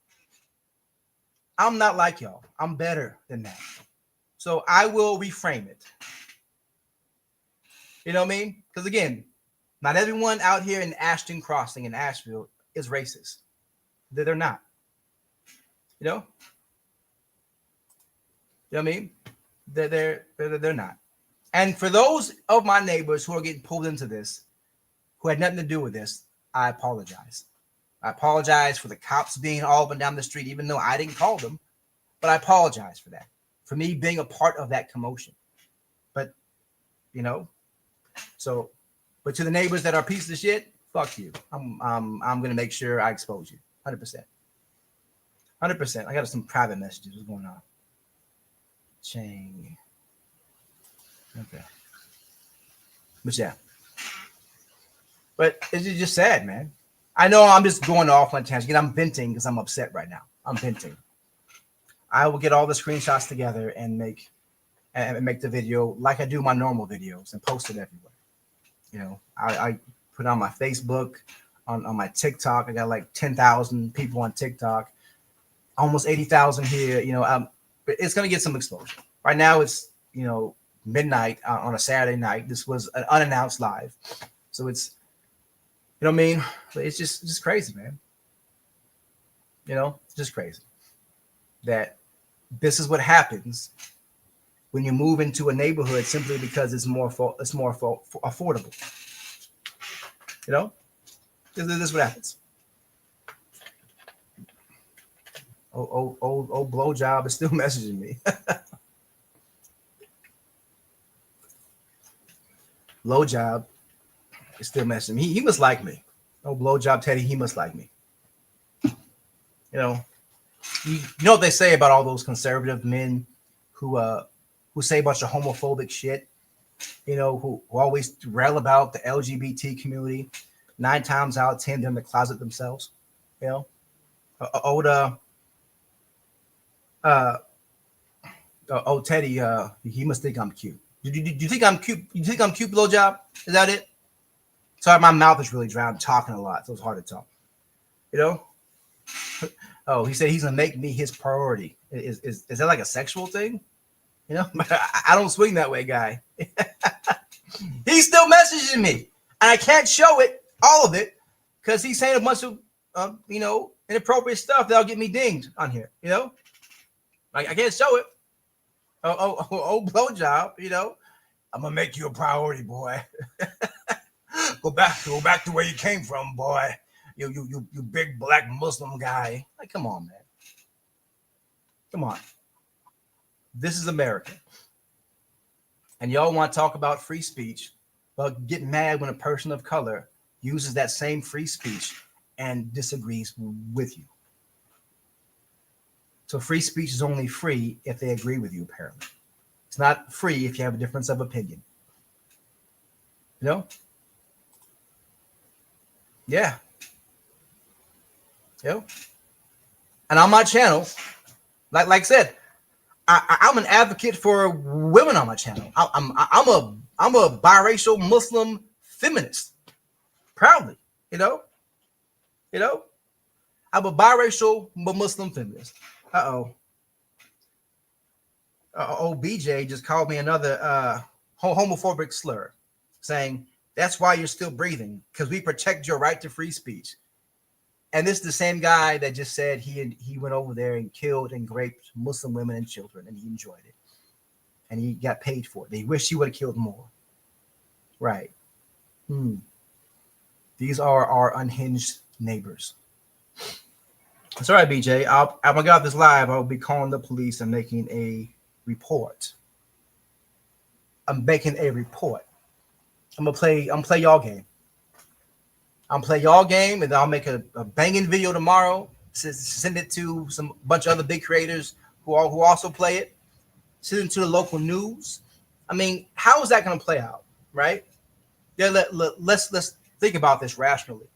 I'm not like y'all. I'm better than that. So I will reframe it. You know what I mean? Because again, not everyone out here in Ashton Crossing in Asheville is racist. They're not. You know? You know what I mean? They're not. And for those of my neighbors who are getting pulled into this, who had nothing to do with this, I apologize. I apologize for the cops being all up and down the street, even though I didn't call them. But I apologize for that, for me being a part of that commotion. But, you know, so, but to the neighbors that are pieces of shit, fuck you. I'm gonna make sure I expose you, 100%. 100%. I got some private messages. What's going on? Chang. Okay. But yeah. But it's just sad, man. I know I'm just going off on a tangent. I'm venting because I'm upset right now. I'm venting. I will get all the screenshots together and make the video like I do my normal videos and post it everywhere. You know, I put it on my Facebook, on my TikTok. I got like 10,000 people on TikTok, almost 80,000 here. You know, but it's gonna get some exposure. Right now, it's, you know, midnight on a Saturday night. This was an unannounced live, so it's, you know what I mean? It's just crazy, man. You know, it's just crazy that this is what happens when you move into a neighborhood simply because it's more affordable. You know, this is what happens. Old blowjob is still messaging me. Blowjob is still messaging me. He must like me. Oh, blowjob Teddy, he must like me. You know what they say about all those conservative men who say a bunch of homophobic shit. You know, who always rail about the LGBT community. 9 times out of 10, they're in the closet themselves. You know, Teddy, he must think I'm cute. Do you think I'm cute? You think I'm cute, blowjob? Is that it? Sorry, my mouth is really dry. I'm talking a lot, so it's hard to talk. You know? Oh, he said he's gonna make me his priority. Is that like a sexual thing? You know, I don't swing that way, guy. He's still messaging me, and I can't show it, all of it, because he's saying a bunch of you know, inappropriate stuff that'll get me dinged on here. You know, like I can't show it. Oh, blowjob, you know, I'm gonna make you a priority, boy. Go back to where you came from, boy. You big black Muslim guy. Like, come on, man. Come on. This is America. And y'all want to talk about free speech, but get mad when a person of color uses that same free speech and disagrees with you. So free speech is only free if they agree with you, apparently. It's not free if you have a difference of opinion. You know? Yeah. You know? And on my channel, like I said, I'm an advocate for women on my channel. I'm I'm a biracial Muslim feminist. Proudly, you know. I'm a biracial Muslim feminist. BJ just called me another homophobic slur, saying that's why you're still breathing, because we protect your right to free speech. And this is the same guy that just said he went over there and killed and raped Muslim women and children, and he enjoyed it, and he got paid for it. He wished he would have killed more. Right. These are our unhinged neighbors. That's all right, BJ. I'm gonna get off this live. I'll be calling the police and making a report. I'm making a report. I'm gonna play y'all game. I'm play y'all game, and I'll make a banging video tomorrow. Send it to some bunch of other big creators who also play it. Send it to the local news. I mean, how is that gonna play out, right? Yeah, let's think about this rationally.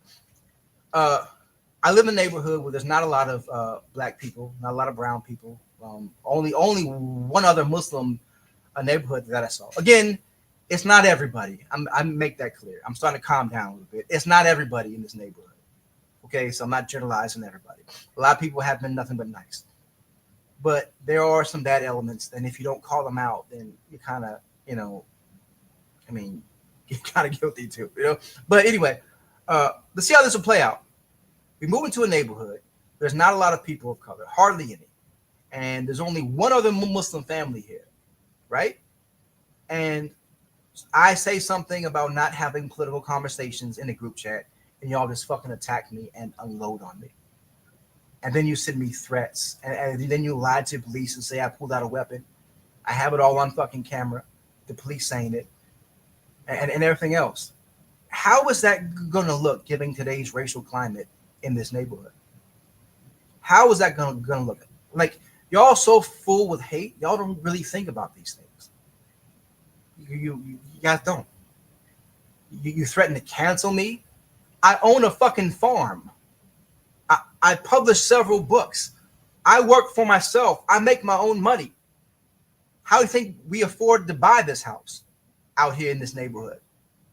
I live in a neighborhood where there's not a lot of black people, not a lot of brown people. Only one other Muslim neighborhood that I saw. Again, it's not everybody. I make that clear. I'm starting to calm down a little bit. It's not everybody in this neighborhood. Okay, so I'm not generalizing everybody. A lot of people have been nothing but nice. But there are some bad elements, and if you don't call them out, then you kind of, I mean, you're kind of guilty too, But anyway, let's see how this will play out. We move into a neighborhood. There's not a lot of people of color, hardly any. And there's only one other Muslim family here, right? And I say something about not having political conversations in the group chat, and y'all just fucking attack me and unload on me. And then you send me threats, and then you lie to police and say I pulled out a weapon. I have it all on fucking camera, the police saying it, and everything else. How is that going to look given today's racial climate in this neighborhood? How is that going to look? Like, y'all so full with hate, y'all don't really think about these things. You guys don't. You threaten to cancel me. I own a fucking farm. I publish several books. I work for myself. I make my own money. How do you think we afford to buy this house out here in this neighborhood?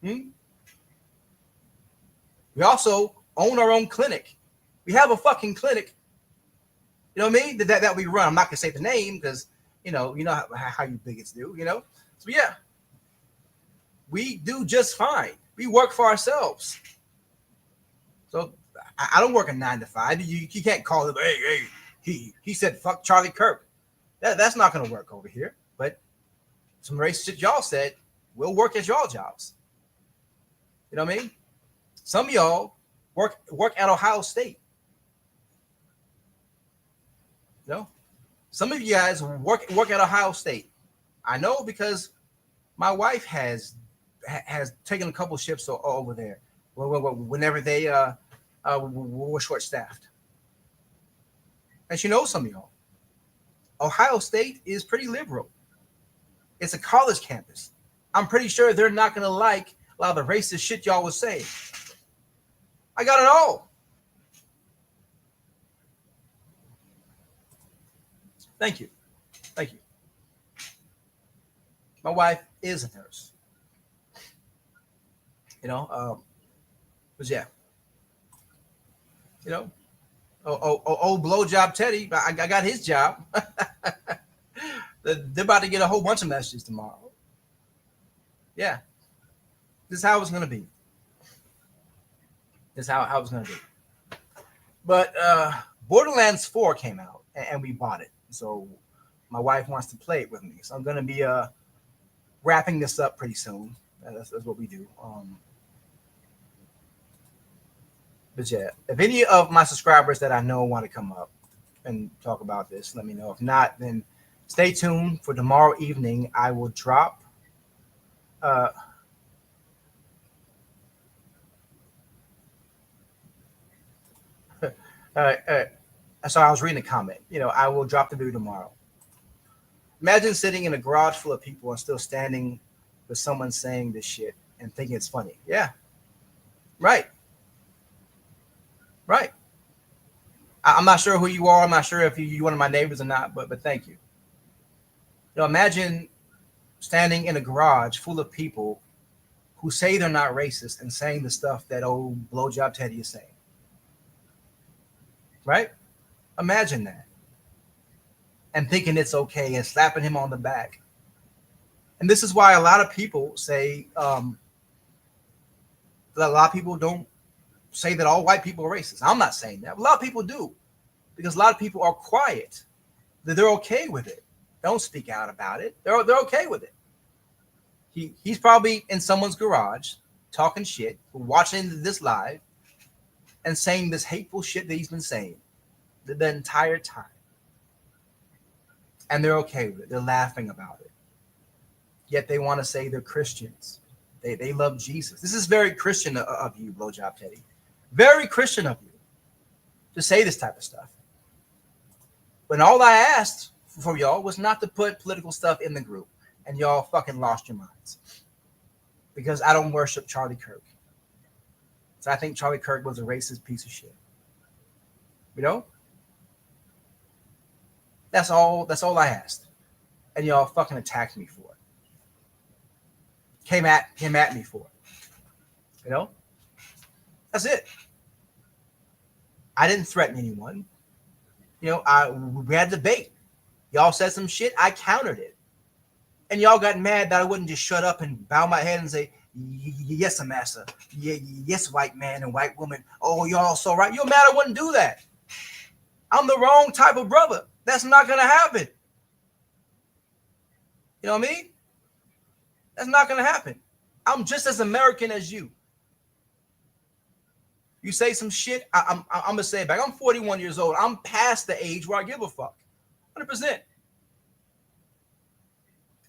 We also own our own clinic. We have a fucking clinic. You know what I mean? That we run. I'm not gonna say the name because you know how you bigots do. So yeah, we do just fine. We work for ourselves. So I don't work a 9 to 5. You can't call him. Hey, he said fuck Charlie Kirk. That's not gonna work over here. But some racist shit y'all said will work at y'all jobs. You know what I mean? Some of y'all work at Ohio State. Some of you guys work at Ohio State. I know because my wife has taken a couple shifts over there whenever they were short-staffed. And she knows some of y'all. Ohio State is pretty liberal. It's a college campus. I'm pretty sure they're not going to like a lot of the racist shit y'all was saying. I got it all. Thank you. My wife is a nurse. But yeah. Old blowjob Teddy, I got his job. They're about to get a whole bunch of messages tomorrow. Yeah. This is how it's going to be. This is how it's going to be. But Borderlands 4 came out, and we bought it. So my wife wants to play it with me. So I'm going to be wrapping this up pretty soon. That's what we do. But yeah, if any of my subscribers that I know want to come up and talk about this, let me know. If not, then stay tuned for tomorrow evening. I will drop so I was reading a comment. I will drop the video tomorrow. Imagine sitting in a garage full of people and still standing with someone saying this shit and thinking it's funny. Yeah. Right. I'm not sure who you are. I'm not sure if you're one of my neighbors or not, but thank you. Imagine standing in a garage full of people who say they're not racist and saying the stuff that old blowjob Teddy is saying. Right? Imagine that. And thinking it's okay and slapping him on the back. And this is why a lot of people say, a lot of people don't say that all white people are racist. I'm not saying that. A lot of people do. Because a lot of people are quiet. That they're okay with it. They don't speak out about it. They're okay with it. He's probably in someone's garage talking shit, watching this live, and saying this hateful shit that he's been saying the entire time. And they're okay with it. They're laughing about it. Yet they want to say they're Christians. They love Jesus. This is very Christian of you, Blowjob Teddy. Very Christian of you to say this type of stuff. But all I asked for y'all was not to put political stuff in the group. And y'all fucking lost your minds. Because I don't worship Charlie Kirk. So I think Charlie Kirk was a racist piece of shit. You know? That's all I asked. And y'all fucking attacked me for it. Came at me for it. You know? That's it. I didn't threaten anyone. You know, we had a debate. Y'all said some shit, I countered it. And y'all got mad that I wouldn't just shut up and bow my head and say, yes, massa. Yes, white man and white woman. Oh, y'all so right. You're mad I wouldn't do that. I'm the wrong type of brother. That's not going to happen. You know what I mean? That's not going to happen. I'm just as American as you. You say some shit, I'm going to say it back. I'm 41 years old. I'm past the age where I give a fuck. 100%.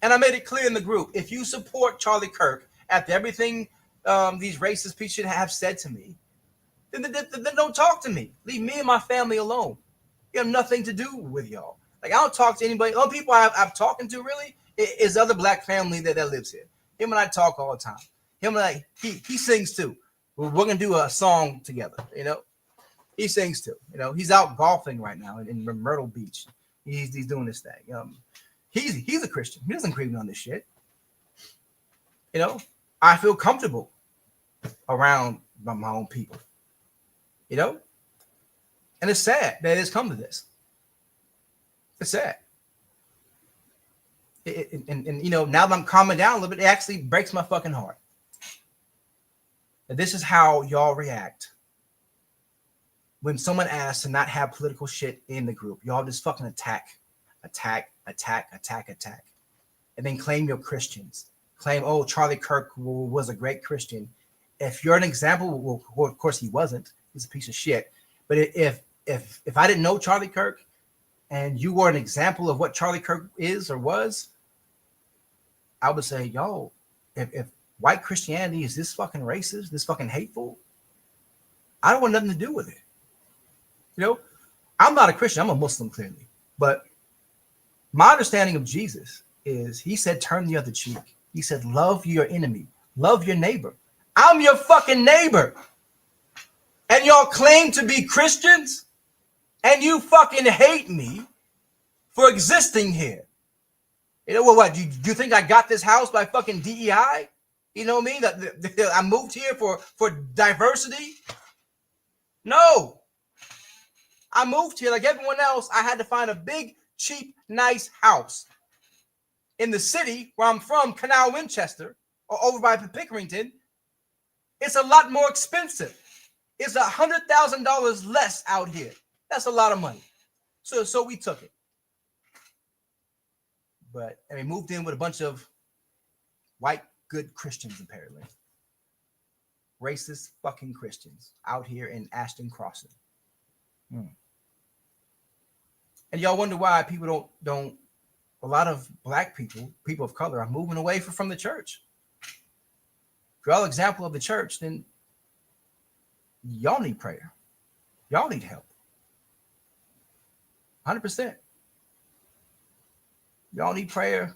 And I made it clear in the group, if you support Charlie Kirk after everything these racist people should have said to me, then don't talk to me. Leave me and my family alone. You have nothing to do with y'all. Like, I don't talk to anybody. The only people I've talking to really is the other black family that lives here. Him and I talk all the time. Him and I, he sings too. We're going to do a song together, you know. He sings too. You know, he's out golfing right now in Myrtle Beach. He's doing this thing. He's a Christian. He doesn't agree with none of this shit. You know, I feel comfortable around my own people. You know? And it's sad that it's come to this. It's sad. And you know, now that I'm calming down a little bit, it actually breaks my fucking heart. And this is how y'all react when someone asks to not have political shit in the group. Y'all just fucking attack. And then claim you're Christians. Claim, oh, Charlie Kirk was a great Christian. If you're an example, well, of course he wasn't. He's a piece of shit. But if I didn't know Charlie Kirk and you were an example of what Charlie Kirk is or was, I would say, yo, if white Christianity is this fucking racist, this fucking hateful, I don't want nothing to do with it. You know, I'm not a Christian. I'm a Muslim, clearly. But my understanding of Jesus is he said, turn the other cheek. He said, love your enemy. Love your neighbor. I'm your fucking neighbor. And y'all claim to be Christians and you fucking hate me for existing here. You know what? You think I got this house by fucking DEI? You know what I mean? That I moved here for diversity? No. I moved here like everyone else. I had to find a big, cheap, nice house in the city where I'm from, Canal Winchester, or over by Pickerington. It's a lot more expensive. It's $100,000 less out here. That's a lot of money. So we took it. But and we moved in with a bunch of white, good Christians, apparently. Racist fucking Christians out here in Ashton Crossing. And y'all wonder why people don't a lot of black people of color are moving away from the church. If y'all example of the church, then y'all need prayer. Y'all need help. 100%. Y'all need prayer.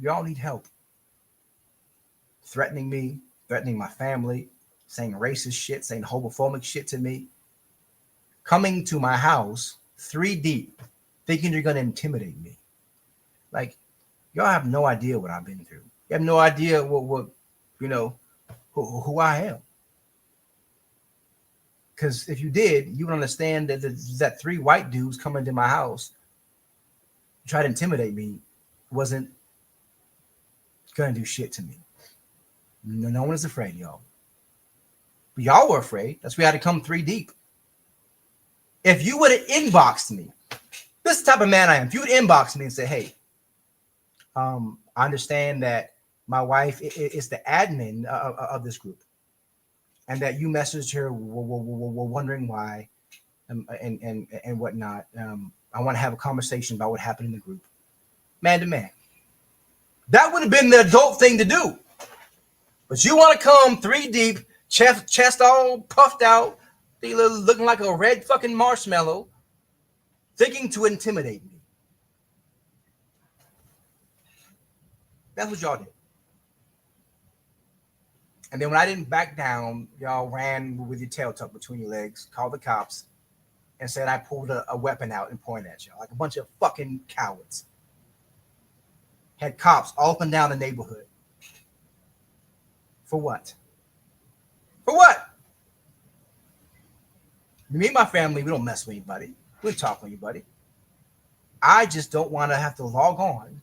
Y'all need help. Threatening me, threatening my family, saying racist shit, saying homophobic shit to me. Coming to my house 3 deep, thinking you're going to intimidate me. Like, Y'all have no idea what I've been through. You have no idea what you know, who I am. Because if you did, you would understand that 3 white dudes coming to my house try to intimidate me wasn't gonna do shit to me. No one is afraid, y'all. But y'all were afraid. That's why we had to come 3 deep. If you would have inboxed me, this is the type of man I am. If you would inbox me and say, hey, I understand that my wife is the admin of this group, and that you messaged her, wondering why, and whatnot. I want to have a conversation about what happened in the group, man to man. That would have been the adult thing to do. But you want to come 3 deep, chest all puffed out, looking like a red fucking marshmallow, thinking to intimidate me. That's what y'all did. And then when I didn't back down, y'all ran with your tail tucked between your legs, called the cops, and said I pulled a weapon out and pointed at y'all like a bunch of fucking cowards. Had cops all up and down the neighborhood. For what? For what? Me and my family, we don't mess with anybody. We don't talk with anybody. I just don't want to have to log on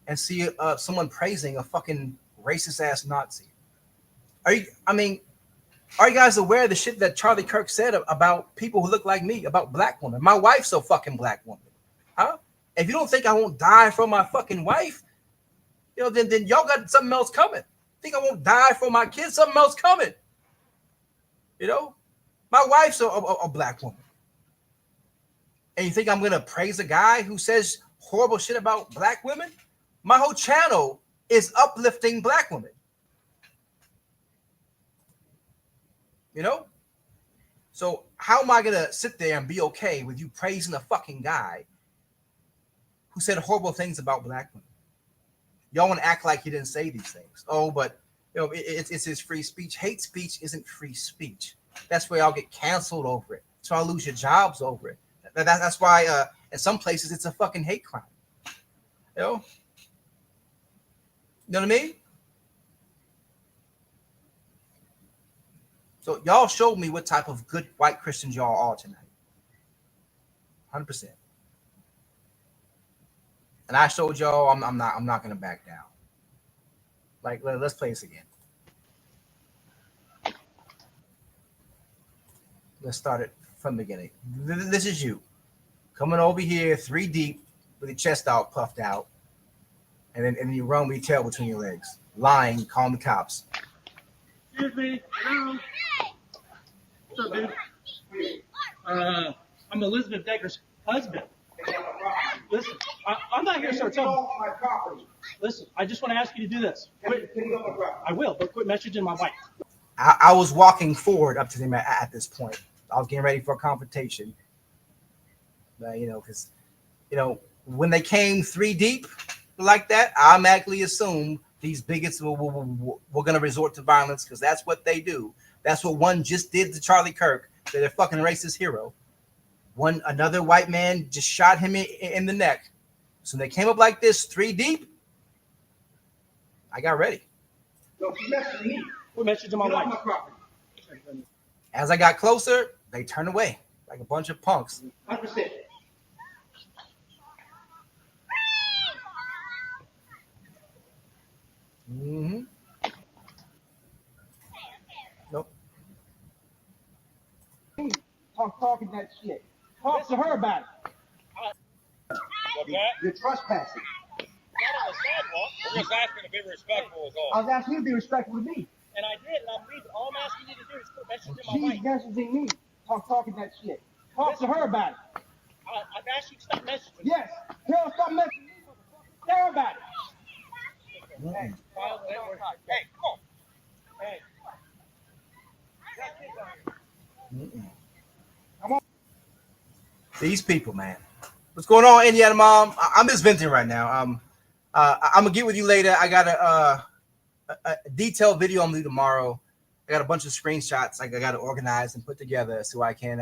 and see someone praising a fucking racist ass Nazi. Are you guys aware of the shit that Charlie Kirk said about people who look like me, about black women? My wife's a fucking black woman. Huh? If you don't think I won't die for my fucking wife, then y'all got something else coming. Think I won't die for my kids? Something else coming. My wife's a black woman. And you think I'm going to praise a guy who says horrible shit about black women? My whole channel is uplifting black women. So how am I going to sit there and be okay with you praising a fucking guy who said horrible things about black women? Y'all want to act like he didn't say these things. Oh, but it's his free speech. Hate speech isn't free speech. That's why y'all get canceled over it. That's why I lose your jobs over it. That's why in some places it's a fucking hate crime. You know what I mean? So y'all showed me what type of good white Christians y'all are tonight. 100%. And I showed y'all I'm not gonna back down. Like, let's play this again. Let's start it from the beginning. This is you coming over here 3 deep with your chest out, puffed out, and then you run with your tail between your legs, lying, calling the cops. Excuse me. Hello. What's up, dude? I'm Elizabeth Decker's husband. Listen, I'm not here to start talking. Listen, I just want to ask you to do this. I will, but quit messaging my wife. I was walking forward up to them at this point. I was getting ready for a confrontation. Because, when they came 3 deep like that, I automatically assumed these bigots were going to resort to violence because that's what they do. That's what one just did to Charlie Kirk. They're a fucking racist hero. Another white man just shot him in the neck. So they came up like this 3 deep. I got ready. No, she messaged me. Quit messaging my wife. As I got closer, they turned away like a bunch of punks. 100%. Mm-hmm. Nope. Talking that shit. Talk to her about it. What's that? You're trespassing. Not on the sidewalk. We're just asking to be respectful is all. I was asking you to be respectful to me. And I did, and I'm leaving. All I'm asking you to do is quit messaging my She's wife. messaging me. Talking that shit. Talk to her about it. I've asked you to stop messaging. Yes. Tell her stop messaging me. Tell her about it. Mm-mm. Hey, come on. Hey. Mm-mm. These people, man. What's going on, Indiana Mom? I'm just venting right now. I'm gonna get with you later. I got a detailed video I'm gonna do tomorrow. I got a bunch of screenshots I got to organize and put together so I can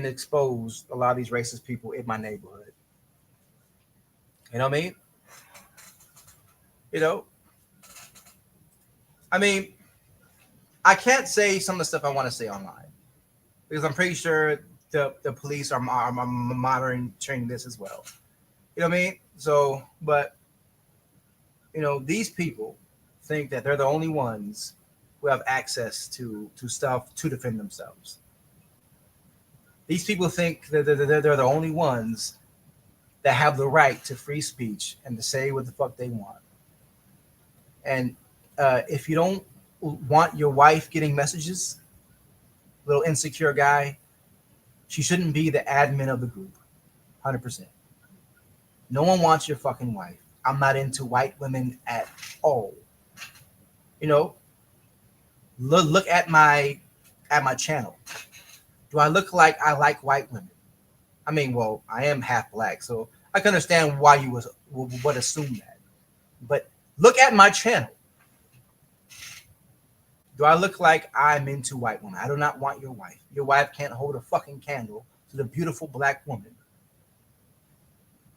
expose a lot of these racist people in my neighborhood. You know what I mean? You know, I mean, I can't say some of the stuff I want to say online because I'm pretty sure the police are monitoring this as well. You know what I mean? So, but, you know, these people think that they're the only ones who have access to stuff to defend themselves. These people think that they're the only ones that have the right to free speech and to say what the fuck they want. And if you don't want your wife getting messages, little insecure guy, she shouldn't be the admin of the group. 100%. No one wants your fucking wife. I'm not into white women at all. You know, look at my channel. Do I look like I like white women? I mean, well, I am half black, so I can understand why you would assume that. But look at my channel. Do I look like I'm into white women? I do not want your wife. Your wife can't hold a fucking candle to the beautiful black woman,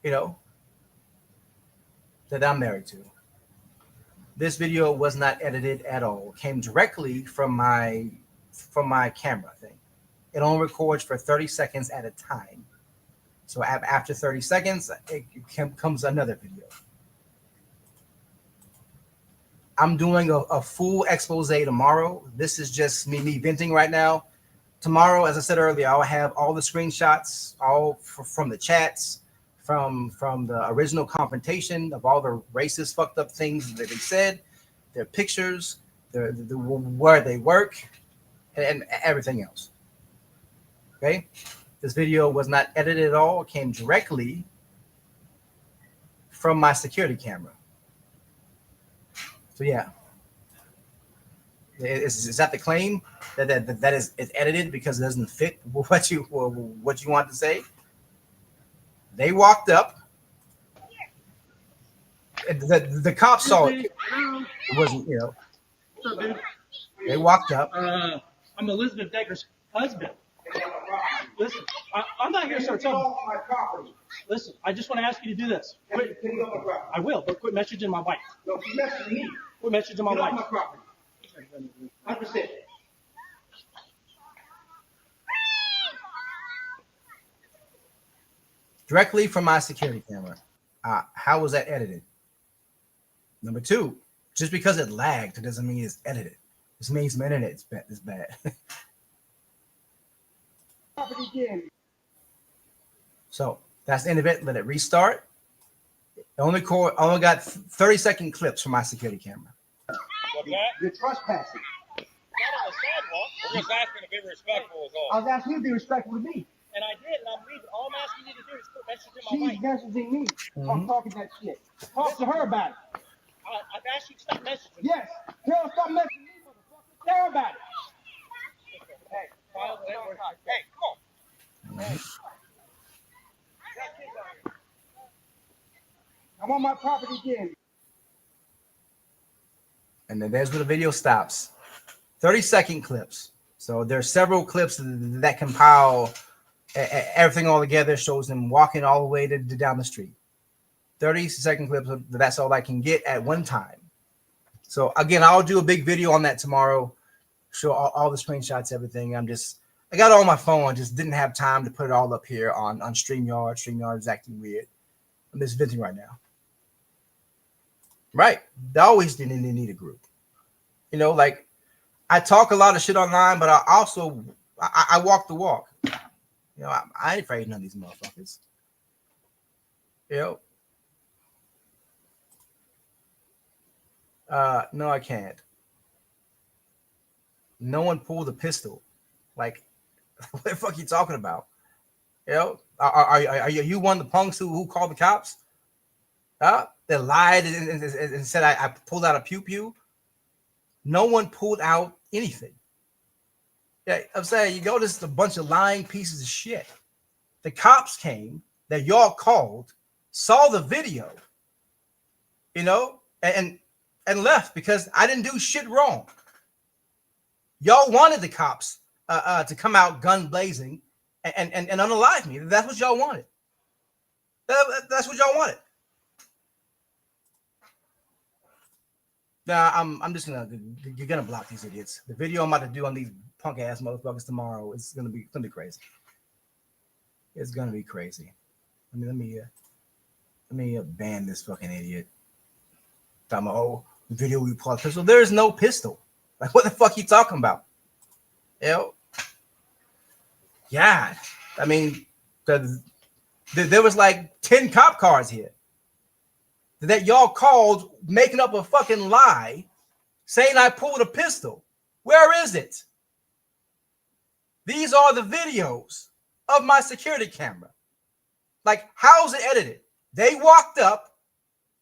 you know, that I'm married to. This video was not edited at all. It came directly from my camera thing. It only records for 30 seconds at a time. So after 30 seconds, it comes another video. I'm doing a full expose tomorrow. This is just me venting right now. Tomorrow, as I said earlier, I'll have all the screenshots, all from the chats, from the original confrontation of all the racist, fucked up things that they said, their pictures, the where they work, and everything else. Okay? This video was not edited at all. It came directly from my security camera. So yeah, is that the claim that is edited because it doesn't fit what you want to say? They walked up. The cops saw it. It wasn't, you know. What's up, dude? They walked up. I'm Elizabeth Decker's husband. Listen, I'm not here to start trouble. Listen, I just want to ask you to do this. Quit. I will, but quit messaging my wife. No, she's messaging me. Quit messaging my Get off wife. my property. 100%. Directly from my security camera. How was that edited? Number two, just because it lagged, it doesn't mean it's edited. This means my internet is bad. So that's the end of it. Let it restart. Only got 30-second clips from my security camera. What's that? You're trespassing. Not on the sidewalk. We're just asking to be respectful is all. I was asking you to be respectful to me. And I did, and I'm leaving. All I'm asking you to do is quit messaging my She's wife. messaging me. I'm talking that shit. Talk to her about it. I've asked you to stop messaging. Yes. Tell her stop messaging me, motherfucker. Tell her about it. Hey, come on. Hey. I'm on my property again. And then there's where the video stops. 30-second clips. So there's several clips that compile everything all together. Shows them walking all the way down the street. 30-second clips. That's all I can get at one time. So again, I'll do a big video on that tomorrow. Show all the screenshots, everything. I got it on my phone. Just didn't have time to put it all up here on StreamYard. StreamYard is acting weird. I'm just venting right now. Right. They always need a group. You know, like I talk a lot of shit online, but I also walk the walk. You know, I ain't afraid of none of these motherfuckers. You know? No, I can't. No one pulled a pistol. Like, what the fuck are you talking about? You know, are you one of the punks who called the cops? That lied and said I pulled out a pew-pew. No one pulled out anything. Yeah, I'm saying you go, this is a bunch of lying pieces of shit. The cops came that y'all called, saw the video, you know, and left because I didn't do shit wrong. Y'all wanted the cops to come out gun blazing and unalive me. That's what y'all wanted. That's what y'all wanted. Nah, I'm just you're gonna block these idiots. The video I'm about to do on these punk ass motherfuckers tomorrow is gonna be crazy. It's gonna be crazy. Let me ban this fucking idiot. Talking about, oh, the video we pulled pistol. There's no pistol. Like, what the fuck you talking about? You know? God, I mean, there was like 10 cop cars here that y'all called making up a fucking lie, saying I pulled a pistol. Where is it? These are the videos of my security camera. Like, how's it edited? They walked up,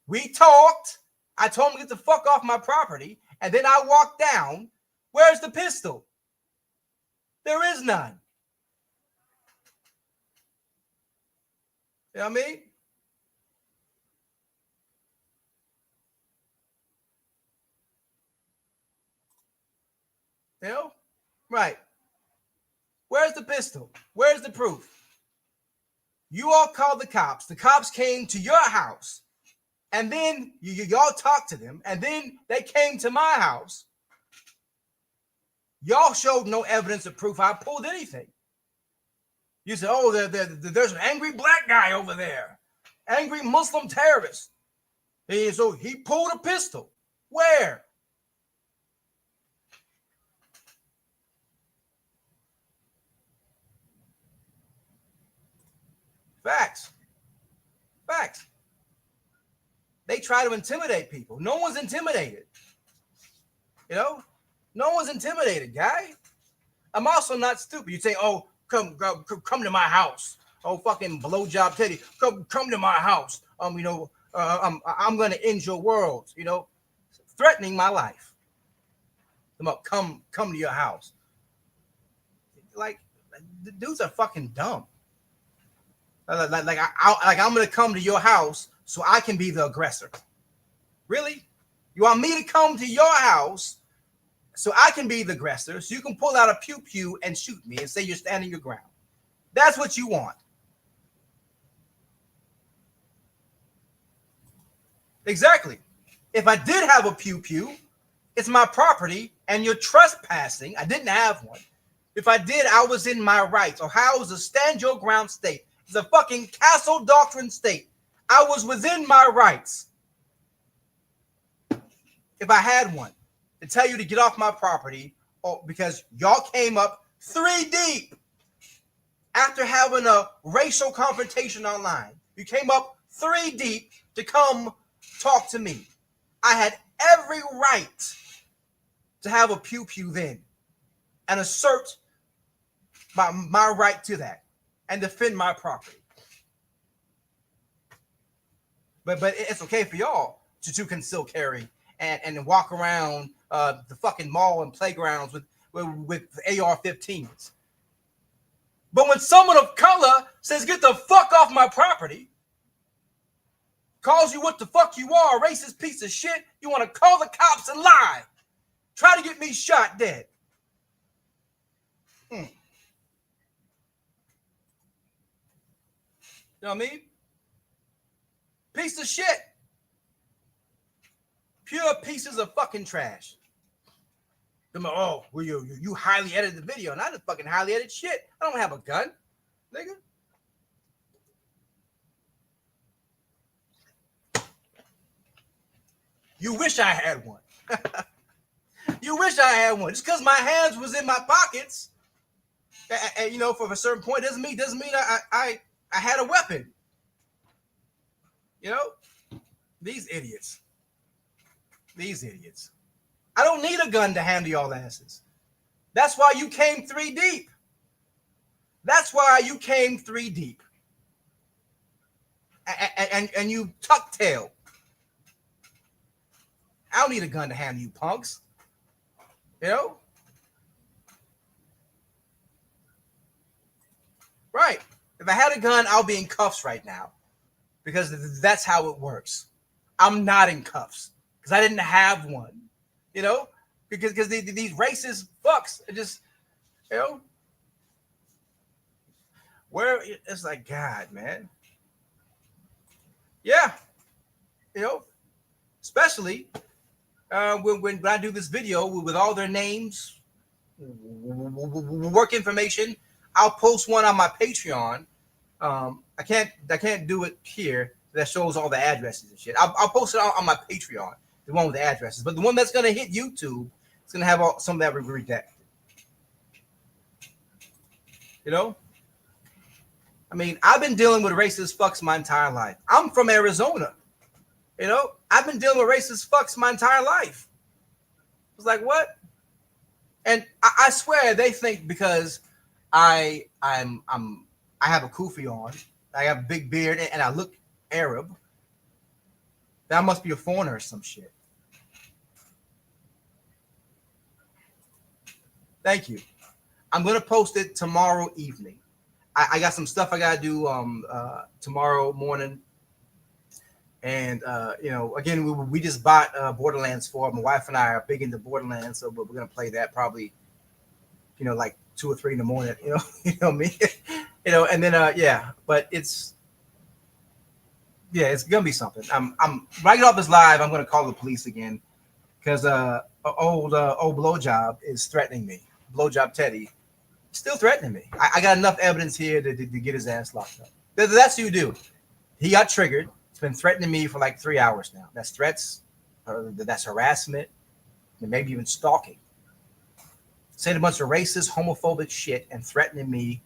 we talked, I told them to get the fuck off my property, and then I walked down. Where's the pistol? There is none. You know what I mean? You know? Right. Where's the pistol? Where's the proof? You all called the cops. The cops came to your house. And then y'all talked to them. And then they came to my house. Y'all showed no evidence of proof I pulled anything. You said, oh, there's an angry black guy over there. Angry Muslim terrorist. And so he pulled a pistol. Where? Facts. Facts. They try to intimidate people. No one's intimidated. You know? No one's intimidated, guy. I'm also not stupid. You say, oh, come to my house. Oh, fucking blowjob Teddy. Come to my house. I'm gonna end your world, you know, threatening my life. Come to your house. Like, the dudes are fucking dumb. Like I'm gonna come to your house so I can be the aggressor. Really? You want me to come to your house so I can be the aggressor, so you can pull out a pew and shoot me and say you're standing your ground? That's what you want. Exactly. If I did have a pew, it's my property and you're trespassing. I didn't have one. If I did, I was in my rights. Ohio is a stand your ground state. It's a fucking castle doctrine state. I was within my rights. If I had one, to tell you to get off my property, because y'all came up 3 deep after having a racial confrontation online. You came up 3 deep to come talk to me. I had every right to have a pew then and assert my right to that and defend my property. But it's okay for y'all to conceal carry and walk around the fucking mall and playgrounds with AR-15s. But when someone of color says, get the fuck off my property, calls you what the fuck you are, a racist piece of shit, you want to call the cops and lie. Try to get me shot dead. You know what I mean? Piece of shit. Pure pieces of fucking trash. Oh, well, you highly edited the video, and I just fucking highly edited shit. I don't have a gun, nigga. You wish I had one. You wish I had one. Just because my hands was in my pockets, and you know, for a certain point, doesn't mean I had a weapon. You know, these idiots. I don't need a gun to handle y'all asses. That's why you came 3 deep. And you tuck tail. I don't need a gun to handle you punks. You know? Right. If I had a gun, I'll be in cuffs right now. Because that's how it works. I'm not in cuffs. Because I didn't have one. You know? Because these racist fucks are just, you know? Where it's like, God, man. Yeah. You know? Especially When I do this video with all their names, work information, I'll post one on my Patreon. I can't do it here. That shows all the addresses and shit. I'll post it on my Patreon, the one with the addresses. But the one that's gonna hit YouTube, it's gonna have some of that redacted. You know, I mean, I've been dealing with racist fucks my entire life. I'm from Arizona. You know, I've been dealing with racist fucks my entire life. It's like, what? And I swear they think because I have a kufi on, I have a big beard, and I look Arab, that I must be a foreigner or some shit. Thank you. I'm gonna post it tomorrow evening. I got some stuff I gotta do tomorrow morning. And you know, again, we just bought Borderlands 4. My wife and I are big into Borderlands, so we're gonna play that probably, you know, like 2 or 3 in the morning. You know, you know me, you know. And then yeah, but it's gonna be something. I'm when I get off this live, I'm gonna call the police again because old blowjob is threatening me. Blowjob Teddy still threatening me. I got enough evidence here to get his ass locked up. That's what you do. He got triggered. It's been threatening me for like 3 hours now. That's threats, that's harassment, and maybe even stalking. Saying a bunch of racist, homophobic shit and threatening me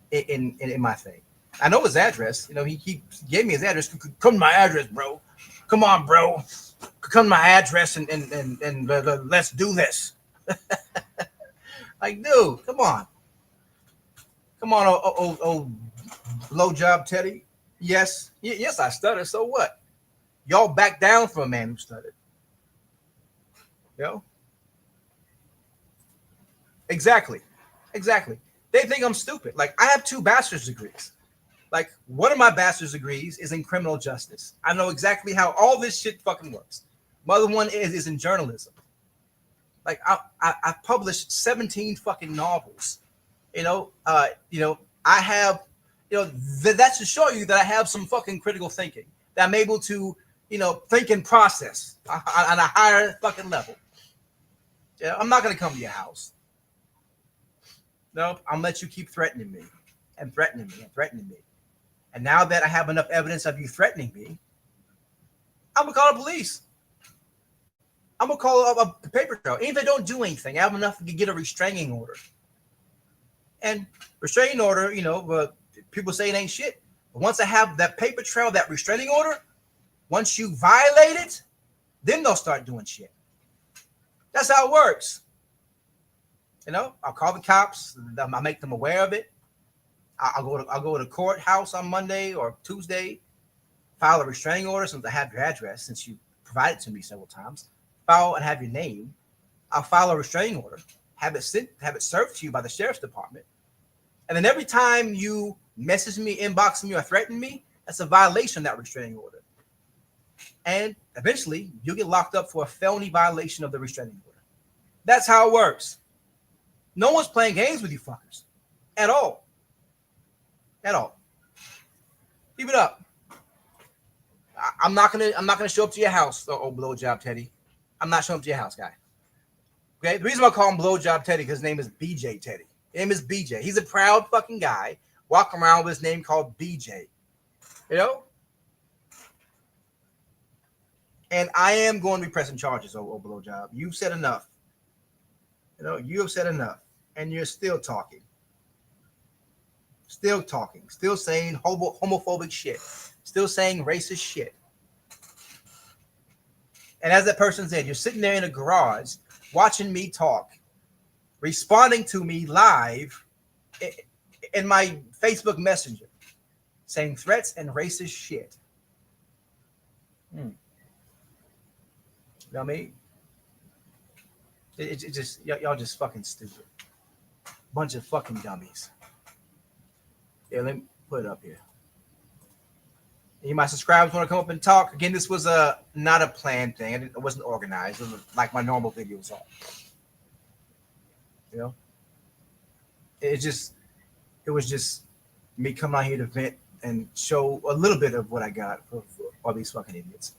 in my thing. I know his address. You know, he gave me his address. Come to my address, bro. Come on, bro. Come to my address and let's do this. Like, dude, come on. Come on, old blowjob Teddy. Yes, I stutter. So what? Y'all back down for a man who stuttered. You know? Exactly. They think I'm stupid. Like, I have 2 bachelor's degrees. Like, one of my bachelor's degrees is in criminal justice. I know exactly how all this shit fucking works. My other one is in journalism. Like, I've published 17 fucking novels. You know, I have, you know, that should show you that I have some fucking critical thinking. That I'm able to, you know, think and process on a higher fucking level. Yeah, I'm not gonna come to your house. No, I'm gonna let you keep threatening me and threatening me and threatening me. And now that I have enough evidence of you threatening me, I'm gonna call the police. I'm gonna call a paper trail. Even if they don't do anything, I have enough to get a restraining order. And restraining order, you know, people say it ain't shit. But once I have that paper trail, that restraining order, once you violate it, then they'll start doing shit. That's how it works. You know, I'll call the cops. I'll make them aware of it. I'll go to the courthouse on Monday or Tuesday, file a restraining order since I have your address, since you provided it to me several times. File and have your name. I'll file a restraining order, have it served to you by the sheriff's department. And then every time you message me, inbox me, or threaten me, that's a violation of that restraining order. And eventually, you'll get locked up for a felony violation of the restraining order. That's how it works. No one's playing games with you fuckers. At all. At all. Keep it up. I'm not gonna show up to your house, old blowjob Teddy. I'm not showing up to your house, guy. Okay? The reason why I call him blowjob Teddy because his name is BJ Teddy. His name is BJ. He's a proud fucking guy walking around with his name called BJ. You know? And I am going to be pressing charges, old blowjob. You've said enough. You know, you have said enough. And you're still talking. Still talking. Still saying homophobic shit. Still saying racist shit. And as that person said, you're sitting there in a garage watching me talk, responding to me live in my Facebook Messenger, saying threats and racist shit. You know what I mean? It just, y'all just fucking stupid. Bunch of fucking dummies. Yeah, let me put it up here. You, my subscribers, want to come up and talk. Again, this was not a planned thing. It wasn't organized. It was like my normal videos are. You know? It was just me coming out here to vent and show a little bit of what I got for all these fucking idiots.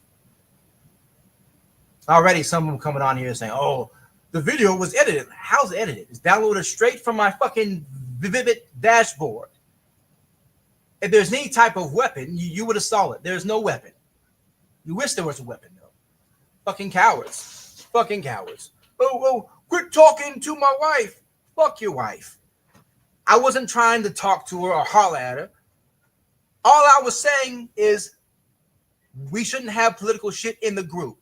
Already some of them coming on here saying, oh, the video was edited. How's it edited? It's downloaded straight from my fucking Vivid dashboard. If there's any type of weapon, you would have saw it. There's no weapon. You wish there was a weapon, though. Fucking cowards. Fucking cowards. Oh, quit talking to my wife. Fuck your wife. I wasn't trying to talk to her or holler at her. All I was saying is we shouldn't have political shit in the group.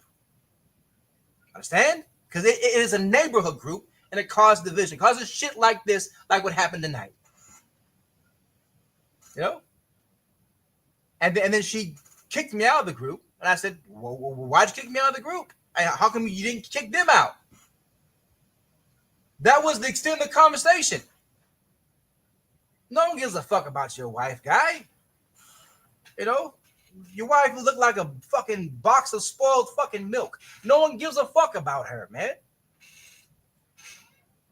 Understand? Because it is a neighborhood group and it caused division. It causes shit like this, like what happened tonight. You know? And then she kicked me out of the group. And I said, well, why'd you kick me out of the group? How come you didn't kick them out? That was the extent of the conversation. No one gives a fuck about your wife, guy. You know? Your wife look like a fucking box of spoiled fucking milk. No one gives a fuck about her, man.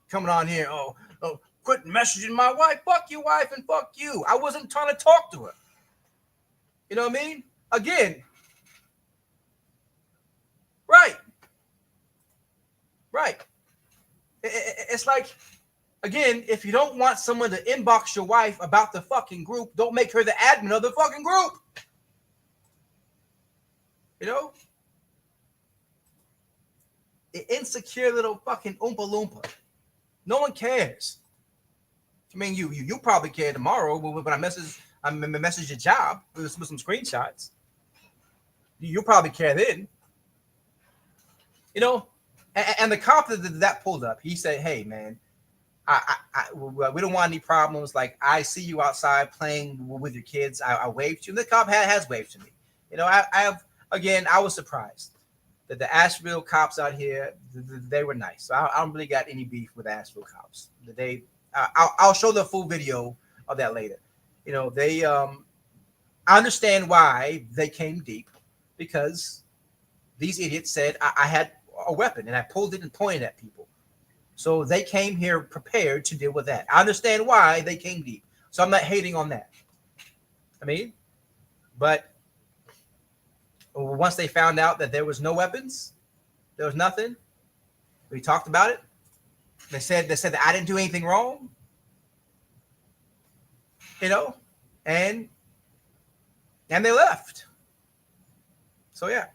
Coming on here, oh, quit messaging my wife. Fuck your wife and fuck you. I wasn't trying to talk to her. You know what I mean? Again. Right. It's like, again, if you don't want someone to inbox your wife about the fucking group, don't make her the admin of the fucking group. You know? Insecure little fucking oompa loompa. No one cares. I mean, you probably care tomorrow when I message your job with some screenshots. You'll probably care then. You know? And the cop that pulled up, he said, hey, man, we don't want any problems. Like, I see you outside playing with your kids. I waved to you. And the cop has waved to me. You know, I was surprised that the Asheville cops out here, they were nice. So I don't really got any beef with Asheville cops. I'll show the full video of that later. You know, I understand why they came deep, because these idiots said I had a weapon and I pulled it and pointed at people. So they came here prepared to deal with that. I understand why they came deep. So I'm not hating on that. I mean, but once they found out that there was no weapons, there was nothing, we talked about it. They said that I didn't do anything wrong. You know, and they left. So yeah.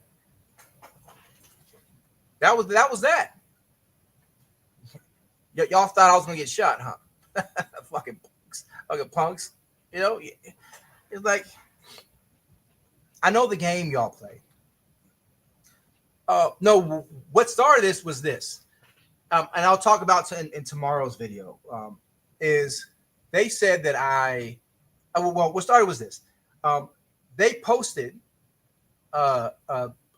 That was that. Y'all thought I was gonna get shot, huh? Fucking punks. You know, it's like, I know the game y'all play. No, what started this was this, and I'll talk about in tomorrow's video. Is they said that what started was this. They posted,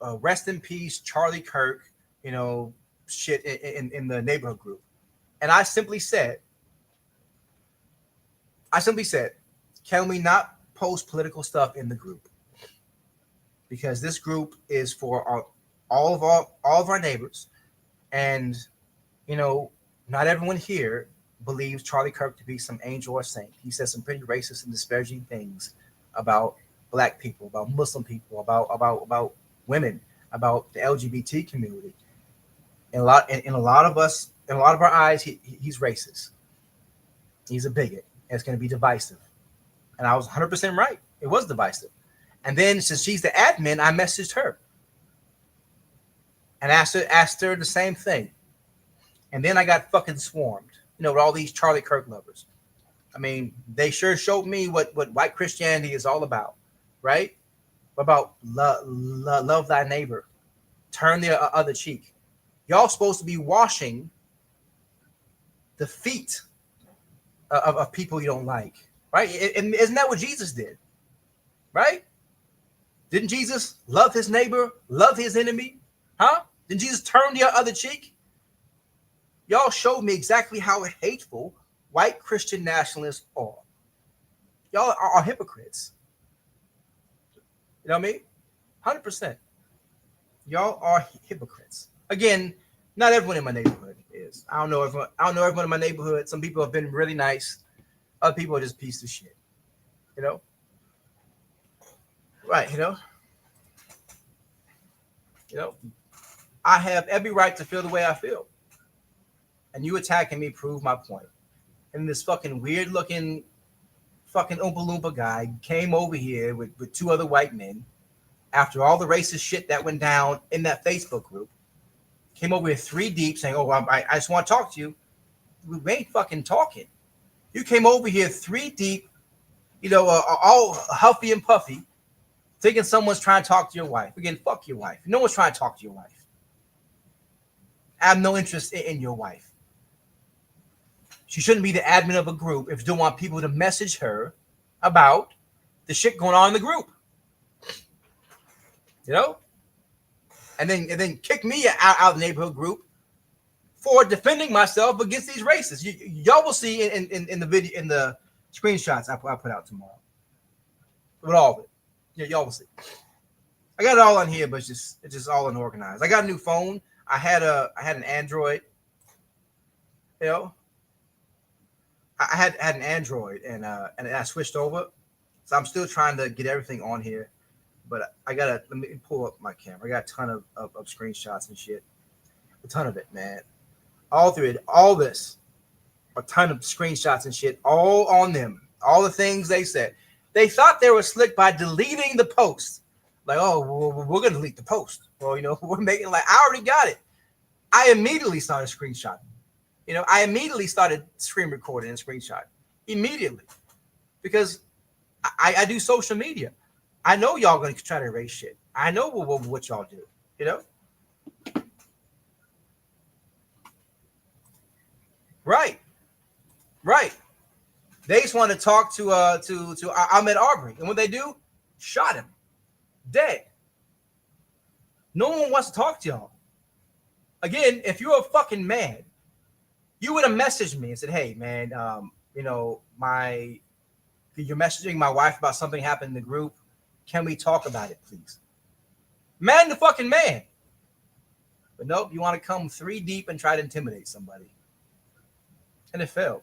rest in peace, Charlie Kirk. You know, shit in the neighborhood group. And I simply said, can we not post political stuff in the group? Because this group is for all of our neighbors. And, you know, not everyone here believes Charlie Kirk to be some angel or saint. He says some pretty racist and disparaging things about Black people, about Muslim people, about women, about the LGBT community. In a lot of our eyes, he's racist. He's a bigot. And it's going to be divisive. And I was 100% right. It was divisive. And then since she's the admin, I messaged her and asked her the same thing. And then I got fucking swarmed, you know, with all these Charlie Kirk lovers. I mean, they sure showed me what white Christianity is all about, right? About love thy neighbor, turn the other cheek. Y'all supposed to be washing the feet of people you don't like, right? And isn't that what Jesus did, right? Didn't Jesus love his neighbor, love his enemy? Huh? Didn't Jesus turn the other cheek? Y'all showed me exactly how hateful white Christian nationalists are. Y'all are hypocrites. You know what I mean? 100%. Y'all are hypocrites. Again, not everyone in my neighborhood is. I don't know everyone in my neighborhood. Some people have been really nice. Other people are just pieces of shit. You know? Right, you know? I have every right to feel the way I feel. And you attacking me prove my point. And this fucking weird looking fucking Oompa Loompa guy came over here with 2 other white men after all the racist shit that went down in that Facebook group. Came over here 3 deep saying, oh, I just want to talk to you. We ain't fucking talking. You came over here 3 deep, all huffy and puffy, thinking someone's trying to talk to your wife. Again, fuck your wife. No one's trying to talk to your wife. I have no interest in your wife. She shouldn't be the admin of a group if you don't want people to message her about the shit going on in the group. And then kick me out of the neighborhood group for defending myself against these racists. Y'all will see in the video, in the screenshots I put out tomorrow. With all of it. Yeah, y'all will see. I got it all on here, but it's just all unorganized. I got a new phone. I had an Android. I had an Android and I switched over. So I'm still trying to get everything on here. But let me pull up my camera. I got a ton of screenshots and shit. A ton of it, man. All through it, all this. A ton of screenshots and shit, all on them. All the things they said. They thought they were slick by deleting the post. Like, oh, we're going to delete the post. Well, we're making I already got it. I immediately started screenshotting. I immediately started screen recording and screenshot. Immediately. Because I do social media. I know y'all going to try to erase shit. I know what y'all do. Right. They just want to talk to Ahmaud Arbery. And what they do? Shot him. Dead. No one wants to talk to y'all. Again, if you're a fucking man, you would have messaged me and said, hey, man, you're messaging my wife about something happened in the group. Can we talk about it, please? Man the fucking man. But nope, you want to come 3 deep and try to intimidate somebody. And it failed.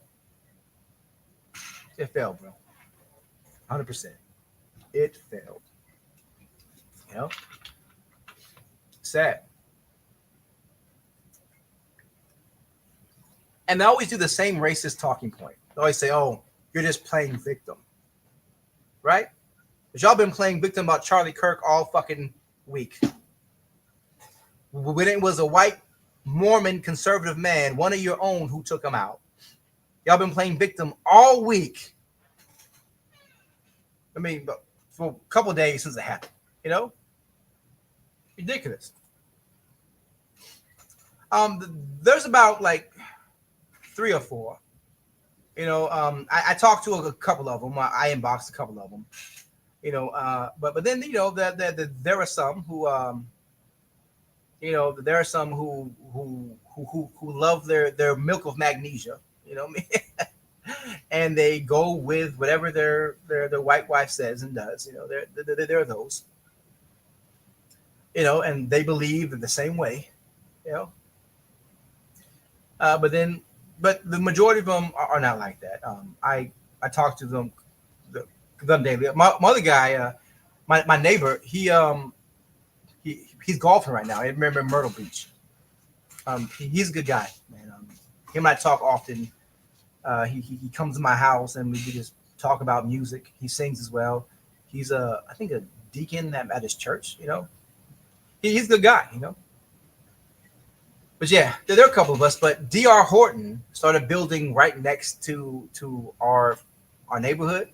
It failed, bro. 100%. It failed. Sad. And they always do the same racist talking point. They always say, oh, you're just playing victim. Right? But y'all been playing victim about Charlie Kirk all fucking week. When it was a white Mormon conservative man, one of your own, who took him out. Y'all been playing victim all week. I mean, for a couple of days since it happened. Ridiculous. There's about 3 or 4. I talked to a couple of them. I inboxed a couple of them. But then there are some who there are some who love their milk of magnesia. And they go with whatever their white wife says and does. There are those. And they believe in the same way. But the majority of them are not like that. I talk to them daily. My other guy, my neighbor, he's golfing right now. I remember in Myrtle Beach. He's a good guy, man. Him and I talk often. He comes to my house and we just talk about music. He sings as well. He's I think a deacon at his church. He's a good guy. But yeah, there are a couple of us. But D.R. Horton started building right next to our neighborhood,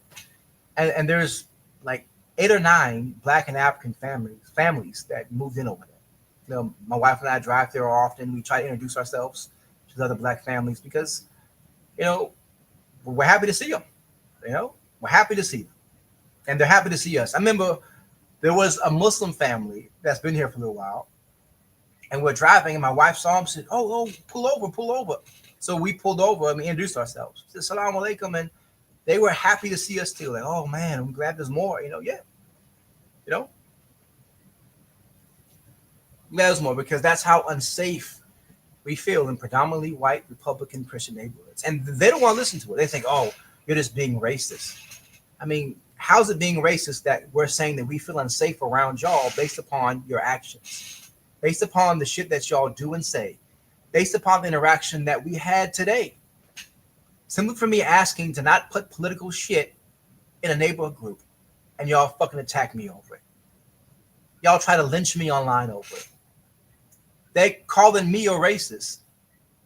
and there's 8 or 9 Black and African families that moved in over there. My wife and I drive there often. We try to introduce ourselves to the other Black families because, we're happy to see them. We're happy to see them, and they're happy to see us. I remember there was a Muslim family that's been here for a little while. And we're driving, and my wife saw him and said, oh, pull over. So we pulled over and we introduced ourselves. Said, Salaam alaikum. And they were happy to see us too. Oh, man, I'm glad there's more. Yeah. Glad there's more because that's how unsafe we feel in predominantly white Republican Christian neighborhoods. And they don't want to listen to it. They think, oh, you're just being racist. I mean, how's it being racist that we're saying that we feel unsafe around y'all based upon your actions? based upon the shit that y'all do and say, based upon the interaction that we had today. Simply for me asking to not put political shit in a neighborhood group, and y'all fucking attack me over it. Y'all try to lynch me online over it. They calling me a racist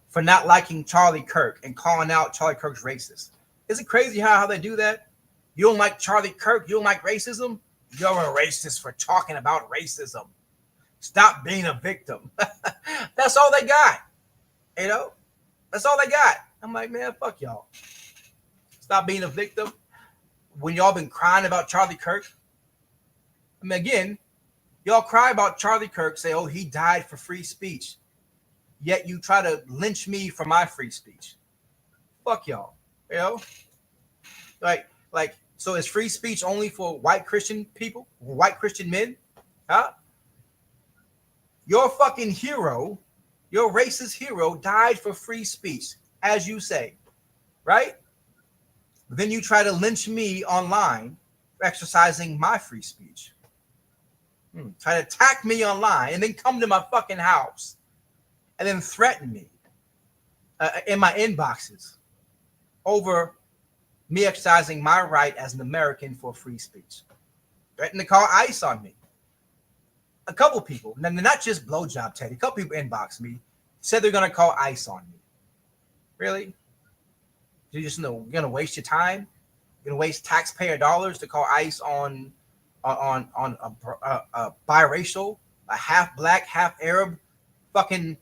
for not liking Charlie Kirk and calling out Charlie Kirk's racist. Is it crazy how they do that? You don't like Charlie Kirk? You don't like racism? You're a racist for talking about racism. Stop being a victim. That's all they got. You know? That's all they got. I'm like, man, fuck y'all. Stop being a victim. When y'all been crying about Charlie Kirk. I mean, again, y'all cry about Charlie Kirk, say, oh, he died for free speech. Yet you try to lynch me for my free speech. Fuck y'all. You know? Like, so is free speech only for white Christian people? White Christian men? Huh? Your fucking hero, your racist hero died for free speech, as you say. Right? Then you try to lynch me online for exercising my free speech. Try to attack me online and then come to my fucking house and then threaten me in my inboxes over me exercising my right as an American for free speech. Threaten to call ICE on me. A couple people, not just blowjob Teddy, a couple people inboxed me, said they're going to call ICE on me. Really? You just know you're going to waste your time? You're going to waste taxpayer dollars to call ICE on a biracial, a half black, half Arab fucking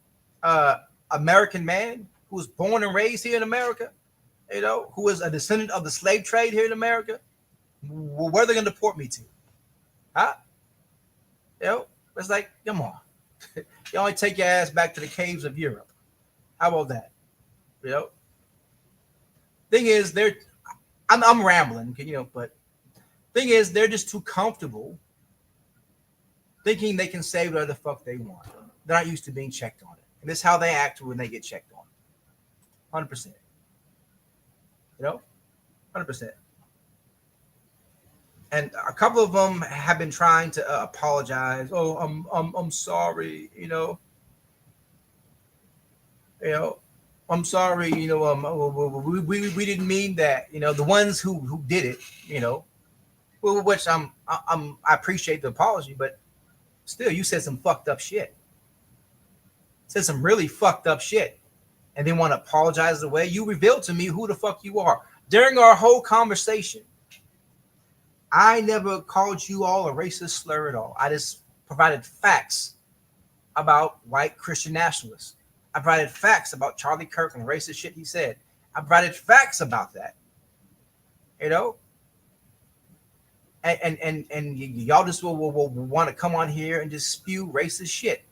American man who was born and raised here in America, you know, who is a descendant of the slave trade here in America? Where are they going to deport me to? Huh? You know, it's like, come on. You only take your ass back to the caves of Europe. How about that? You know? Thing is, I'm rambling, you know, but thing is, they're just too comfortable thinking they can say whatever the fuck they want. They're not used to being checked on it. And this is how they act when they get checked on. 100%. You know? 100%. And a couple of them have been trying to apologize. Oh, I'm sorry, you know. You know, I'm sorry, you know, we didn't mean that. You know, the ones who did it, you know, which I appreciate the apology, but still, you said some fucked up shit. Said some really fucked up shit, and they want to apologize away. You revealed to me who the fuck you are during our whole conversation. I never called you all a racist slur at all. I just provided facts about white Christian nationalists. I provided facts about Charlie Kirk and racist shit he said. I provided facts about that. You know? And y'all just will want to come on here and just spew racist shit.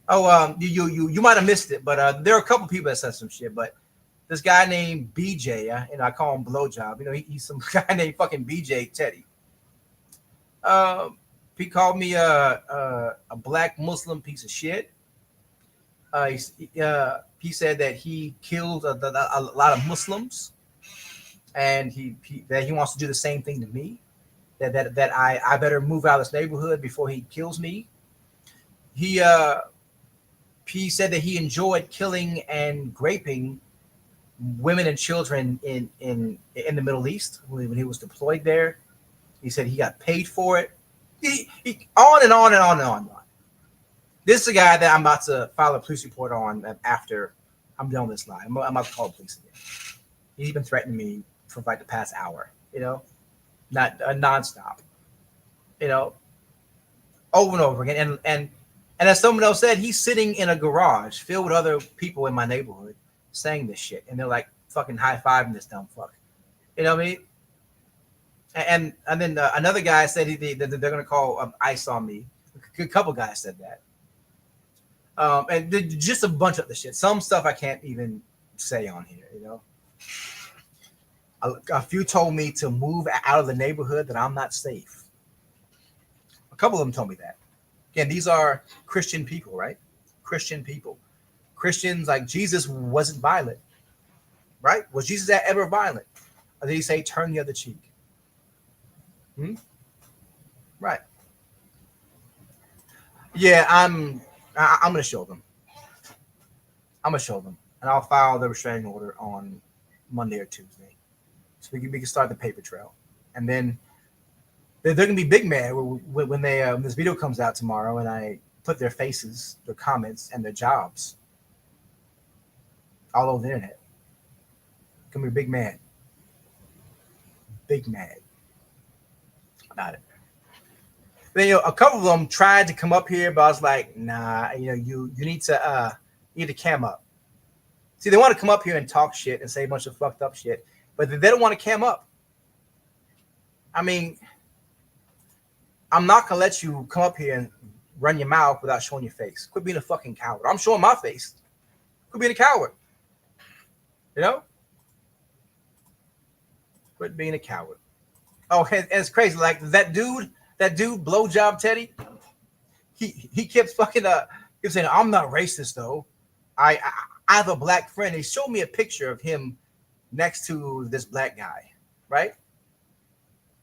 Oh, you might have missed it, but there are a couple people that said some shit. But this guy named BJ, and I call him Blowjob. You know, he's some guy named fucking BJ Teddy. He called me a black Muslim piece of shit. He said that he killed a lot of Muslims, and that he wants to do the same thing to me. That I better move out of this neighborhood before he kills me. He said that he enjoyed killing and raping women and children in the Middle East when he was deployed there. He said he got paid for it. He on and on and on and on and on. This is a guy that I'm about to file a police report on after I'm done with this lie. I'm about to call the police again. He's been threatening me for like the past hour, you know, not nonstop, you know, over and over again. And as someone else said, he's sitting in a garage filled with other people in my neighborhood saying this shit, and they're like fucking high-fiving this dumb fuck. You know what I mean? And then another guy said they're going to call ICE on me. A couple guys said that. And just a bunch of the shit. Some stuff I can't even say on here, you know. A few told me to move out of the neighborhood, that I'm not safe. A couple of them told me that. Again, these are Christian people, right? Christian people. Christians, like Jesus wasn't violent, right? Was Jesus ever violent? Or did he say, turn the other cheek? Right. Yeah, I'm I'm gonna show them. I'm gonna show them, and I'll file the restraining order on Monday or Tuesday, so we can start the paper trail, and then they're gonna be big mad when they this video comes out tomorrow, and I put their faces, their comments, and their jobs all over the internet. Gonna be big mad about it. Then a couple of them tried to come up here, but I was like, nah, you need to cam up. See, they want to come up here and talk shit and say a bunch of fucked up shit, but they don't want to cam up. I mean, I'm not gonna let you come up here and run your mouth without showing your face. Quit being a fucking coward. I'm showing my face. Quit being a coward. Quit being a coward. Oh, and it's crazy. Like that dude, blowjob Teddy. He kept fucking he was saying, I'm not racist though. I have a black friend. He showed me a picture of him next to this black guy, right?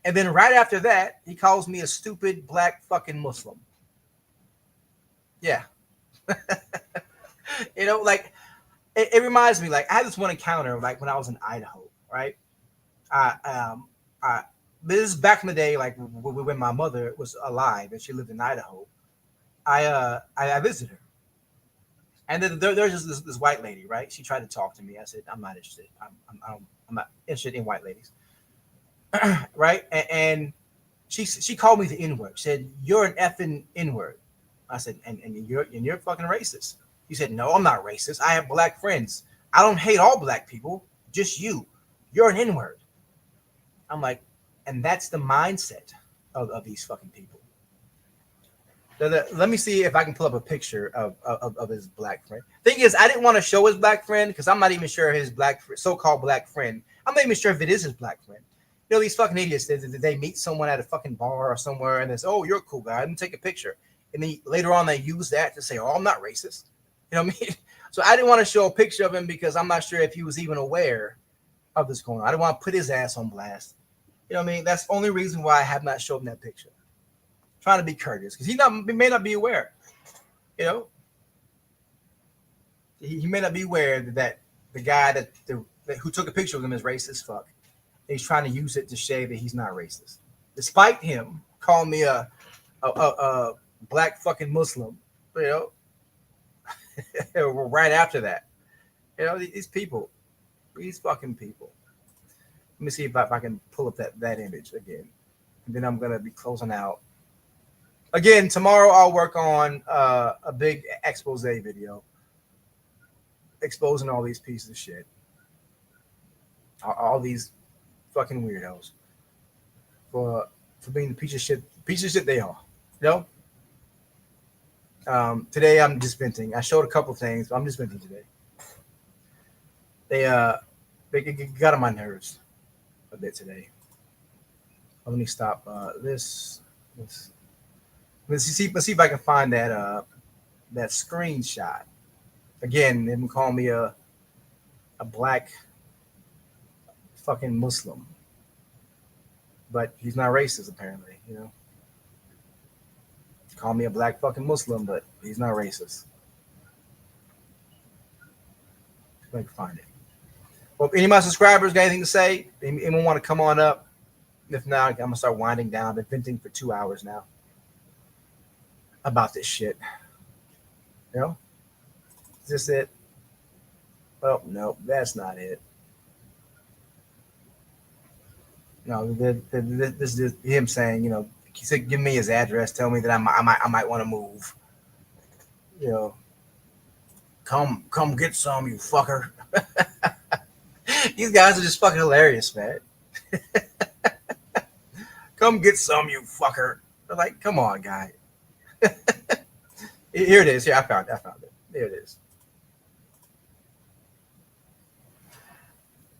And then right after that, he calls me a stupid black fucking Muslim. Yeah. Like it reminds me, like I had this one encounter like when I was in Idaho, right? This is back in the day, like when my mother was alive and she lived in Idaho. I visited her, and then there's this white lady, right? She tried to talk to me. I said, I'm not interested. I'm not interested in white ladies, right? And she called me the N-word. She said, you're an effing N-word. I said, and you're fucking racist. He said, no, I'm not racist. I have black friends. I don't hate all black people, just you. You're an N-word. I'm like, and that's the mindset of these fucking people. Let me see if I can pull up a picture of his black friend. Thing is, I didn't want to show his black friend because I'm not even sure his so-called black friend. I'm not even sure if it is his black friend. These fucking idiots, they meet someone at a fucking bar or somewhere and they say, oh, you're a cool guy. Let me take a picture. And then later on, they use that to say, oh, I'm not racist. You know what I mean? So I didn't want to show a picture of him because I'm not sure if he was even aware of this going on. I didn't want to put his ass on blast. You know what I mean? That's the only reason why I have not shown him that picture. Trying to be courteous because he may not be aware. He may not be aware that the guy who took a picture of him is racist. Fuck. He's trying to use it to say that he's not racist, despite him calling me a black fucking Muslim. Right after that, these people, these fucking people. Let me see if I can pull up that image again, and then I'm gonna be closing out. Again, tomorrow I'll work on a big expose video, exposing all these pieces of shit, all these fucking weirdos for being the piece of shit they are. Today I'm just venting. I showed a couple things, but I'm just venting today. They got on my nerves a bit today. Let me stop this. Let's see if I can find that screenshot. Again, they call me a black fucking Muslim, but he's not racist apparently. Call me a black fucking Muslim, but he's not racist. If I can find it. Well, if any of my subscribers got anything to say, anyone want to come on up? If not, I'm gonna start winding down. I've been venting for 2 hours now about this shit. Is this it? Oh no, that's not it. No, this is him saying, he said, give me his address, tell me that I might want to move. Come get some, you fucker. These guys are just fucking hilarious, man. Come get some, you fucker. They're like, come on, guy. Here it is. Here, I found it. There it is.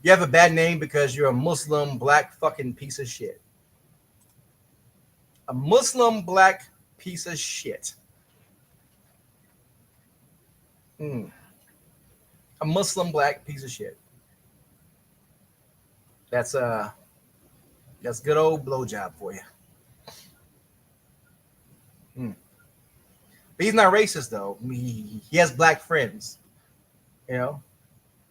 You have a bad name because you're a Muslim black fucking piece of shit. A Muslim black piece of shit. A Muslim black piece of shit. That's good old blowjob for you. But he's not racist though. He has black friends. You know,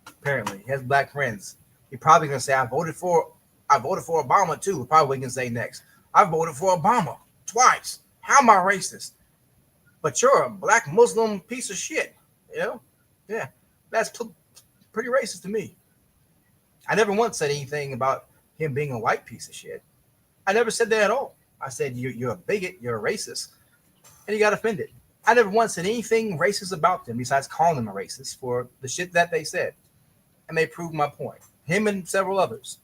apparently he has black friends. He probably gonna say, I voted for Obama too. Probably can say next, I voted for Obama twice. How am I racist? But you're a black Muslim piece of shit. You know? Yeah, that's pretty racist to me. I never once said anything about him being a white piece of shit. I never said that at all. I said, you're a bigot, you're a racist, and he got offended. I never once said anything racist about them besides calling them a racist for the shit that they said. And they proved my point. Him and several others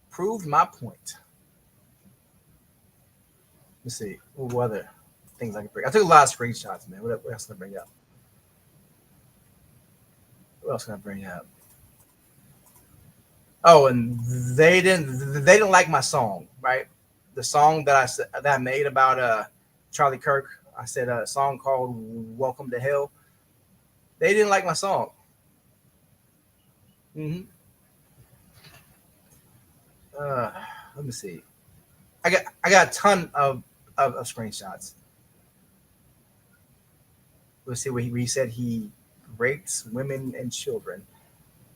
proved my point. Let's see. What other things I can bring? I took a lot of screenshots, man. What else can I bring up? What else can I bring up? Oh, and they didn't like my song, right? The song that I made about Charlie Kirk. I said a song called "Welcome to Hell." They didn't like my song. Mm-hmm. Let me see. I got a ton of screenshots. Let's see where he said he raped women and children.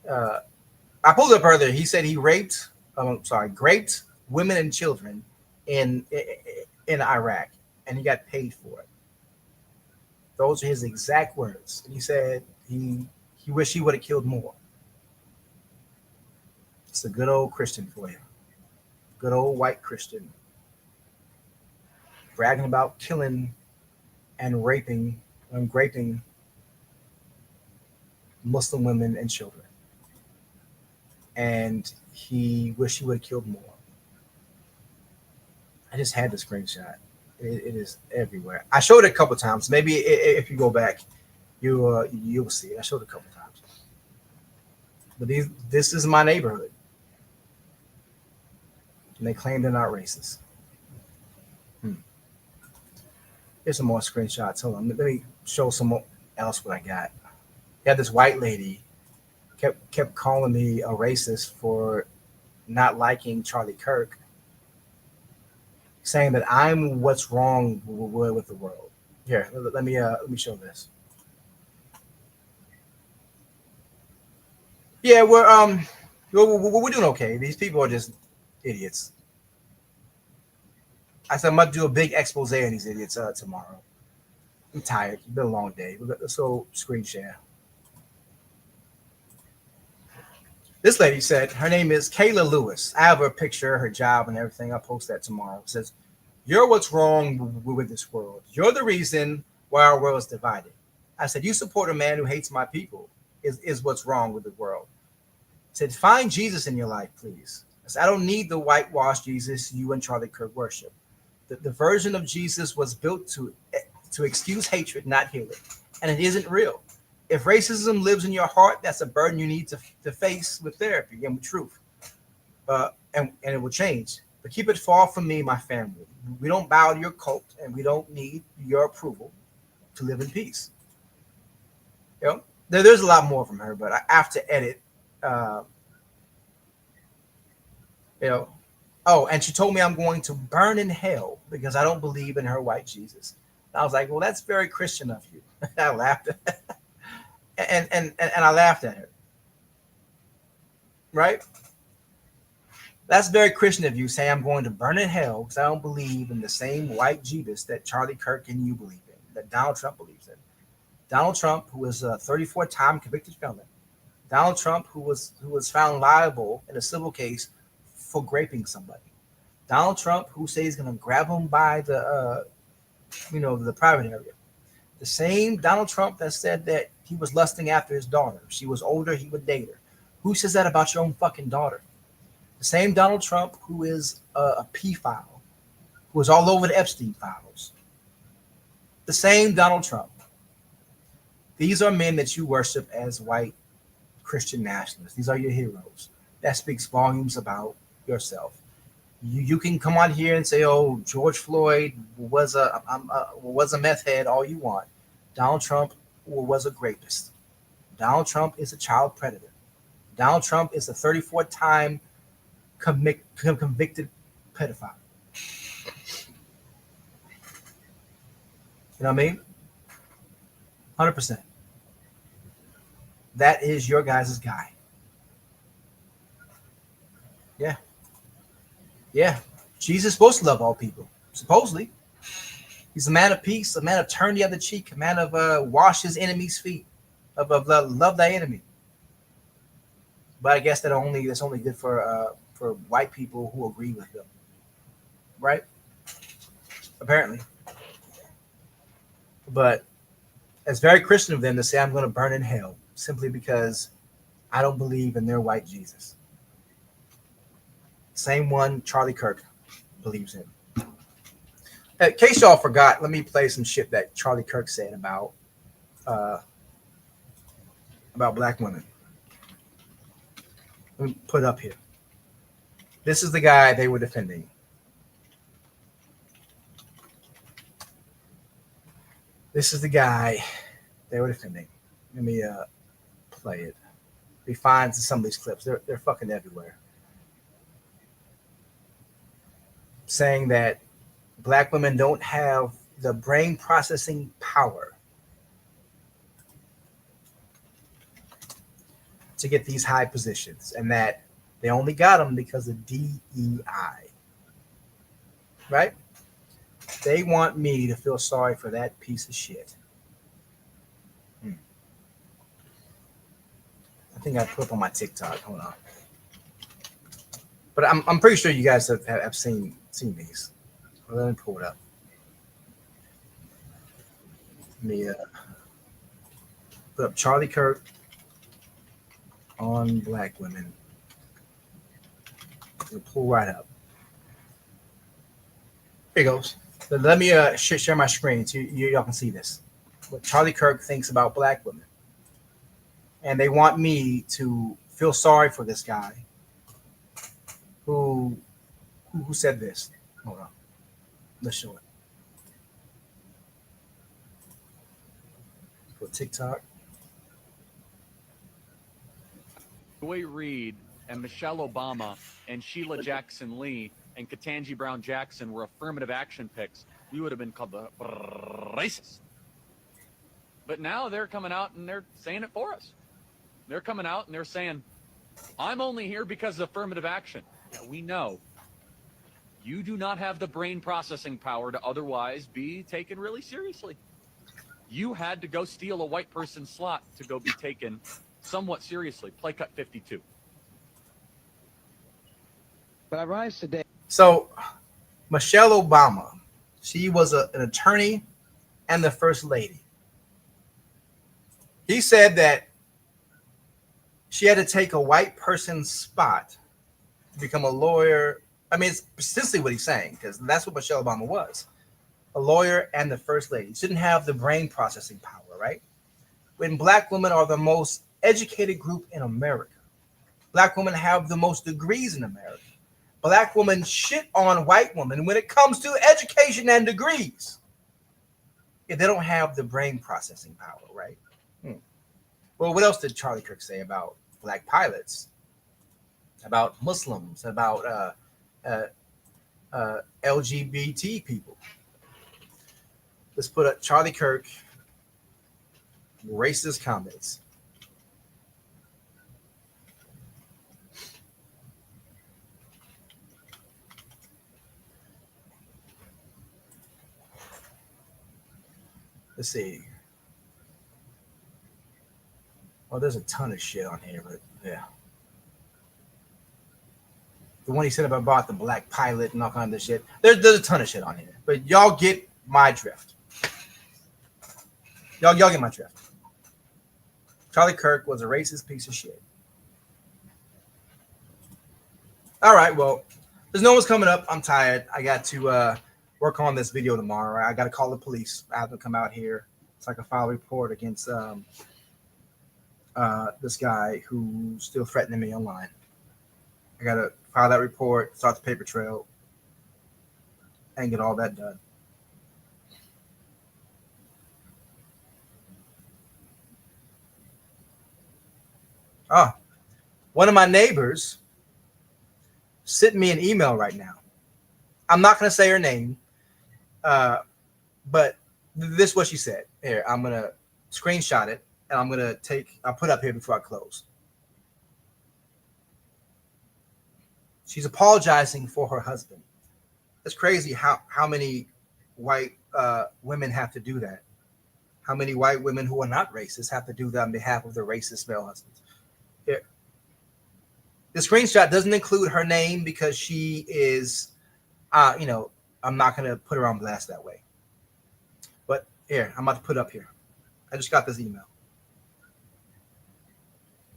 I pulled it up earlier. He said he raped women and children in Iraq, and he got paid for it. Those are his exact words. And he said he wished he would have killed more. It's a good old Christian for you. Good old white Christian. Bragging about killing and raping Muslim women and children. And he wished he would have killed more. I just had the screenshot. It is everywhere. I showed it a couple times. Maybe if you go back, you'll see it. I showed it a couple times. But this is my neighborhood. And they claim they're not racist. Here's some more screenshots. Hold on. Let me show some else what I got. You had this white lady kept calling me a racist for not liking Charlie Kirk, saying that I'm what's wrong with the world. Here, let me show this. Yeah, we're doing okay. These people are just idiots. I said I'm about to do a big expose on these idiots tomorrow. I'm tired. It's been a long day. Let's go screen share. This lady said her name is Kayla Lewis. I have her picture, her job, and everything. I'll post that tomorrow. It says, "You're what's wrong with this world. You're the reason why our world is divided." I said, "You support a man who hates my people is what's wrong with the world." I said, "Find Jesus in your life, please." I said, "I don't need the whitewashed Jesus you and Charlie Kirk worship. The version of Jesus was built to excuse hatred, not heal it. And it isn't real. If racism lives in your heart, that's a burden you need to face with therapy and with truth. And it will change. But keep it far from me, my family. We don't bow to your cult, and we don't need your approval to live in peace." You know, there's a lot more from her, but I have to edit. Oh, and she told me I'm going to burn in hell because I don't believe in her white Jesus. And I was like, well, that's very Christian of you. I laughed. And I laughed at her. Right? That's very Christian of you, say I'm going to burn in hell because I don't believe in the same white Jesus that Charlie Kirk and you believe in, that Donald Trump believes in. Donald Trump, who is a 34-time convicted felon. Donald Trump, who was found liable in a civil case for graping somebody. Donald Trump, who says he's going to grab him by the private area. The same Donald Trump that said that he was lusting after his daughter. If she was older, he would date her. Who says that about your own fucking daughter? The same Donald Trump who is a pedophile, who is all over the Epstein files. The same Donald Trump. These are men that you worship as white Christian nationalists. These are your heroes. That speaks volumes about yourself. You can come on here and say, "Oh, George Floyd was a meth head," all you want. Donald Trump was a rapist. Donald Trump is a child predator. Donald Trump is a 34-time convicted pedophile. You know what I mean? 100%. That is your guys' guy. Yeah. Yeah. Jesus is supposed to love all people, supposedly. He's a man of peace, a man of turn the other cheek, a man of wash his enemy's feet, of love thy enemy. But I guess that's only good for white people who agree with them, right? Apparently. But it's very Christian of them to say I'm going to burn in hell simply because I don't believe in their white Jesus. Same one Charlie Kirk believes in. In case y'all forgot, let me play some shit that Charlie Kirk said about black women. Let me put it up here. This is the guy they were defending. This is the guy they were defending. Let me play it. He finds some of these clips. They're fucking everywhere. Saying that black women don't have the brain processing power to get these high positions, and that they only got them because of DEI. Right? They want me to feel sorry for that piece of shit. I think I put up on my TikTok. Hold on. But I'm pretty sure you guys have seen these. Well, let me pull it up. Let me put up Charlie Kirk on black women. It'll pull right up. Here it goes. So let me share my screen so y'all can see this. What Charlie Kirk thinks about black women. And they want me to feel sorry for this guy who said this. Hold on. Let's show it. For TikTok. Joy Reid and Michelle Obama and Sheila Jackson Lee and Ketanji Brown Jackson were affirmative action picks, we would have been called the racist. But now they're coming out and they're saying it for us. They're coming out and they're saying, I'm only here because of affirmative action. Yeah, we know you do not have the brain processing power to otherwise be taken really seriously. You had to go steal a white person's slot to go be taken somewhat seriously. Play cut 52. But I rise today. So, Michelle Obama, she was an attorney and the first lady. He said that she had to take a white person's spot to become a lawyer. I mean, it's precisely what he's saying, because that's what Michelle Obama was. A lawyer and the first lady. She didn't have the brain processing power, right? When black women are the most educated group in America. Black women have the most degrees in America. Black women shit on white women when it comes to education and degrees. If they don't have the brain processing power, right? Well, what else did Charlie Kirk say about black pilots? About Muslims? About LGBT people? Let's put up Charlie Kirk racist comments. Let's see. Oh, there's a ton of shit on here, but yeah. The one he said about the black pilot and all kinds of shit. There's a ton of shit on here, but y'all get my drift. Y'all get my drift. Charlie Kirk was a racist piece of shit. All right, well, there's no one's coming up. I'm tired. I got to work on this video tomorrow. I got to call the police. I have to come out here so I can file a report against this guy who's still threatening me online. I got to file that report, start the paper trail, and get all that done. One of my neighbors sent me an email right now. I'm not going to say her name, but This is what she said. Here, I'm gonna screenshot it and I'll put up here before I close. She's apologizing for her husband. It's crazy how many white women have to do that. How many white women who are not racist have to do that on behalf of their racist male husbands. Here. The screenshot doesn't include her name because she is, I'm not going to put her on blast that way. But here, I'm about to put up here. I just got this email.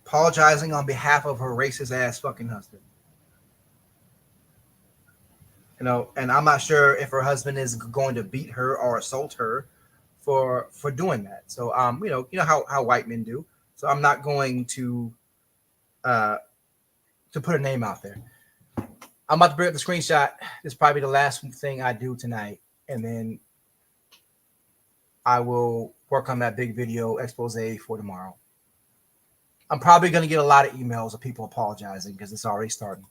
Apologizing on behalf of her racist ass fucking husband. And I'm not sure if her husband is going to beat her or assault her for doing that. So, you know how white men do. So I'm not going to put a name out there. I'm about to bring up the screenshot. This is probably the last thing I do tonight. And then I will work on that big video expose for tomorrow. I'm probably going to get a lot of emails of people apologizing because it's already starting.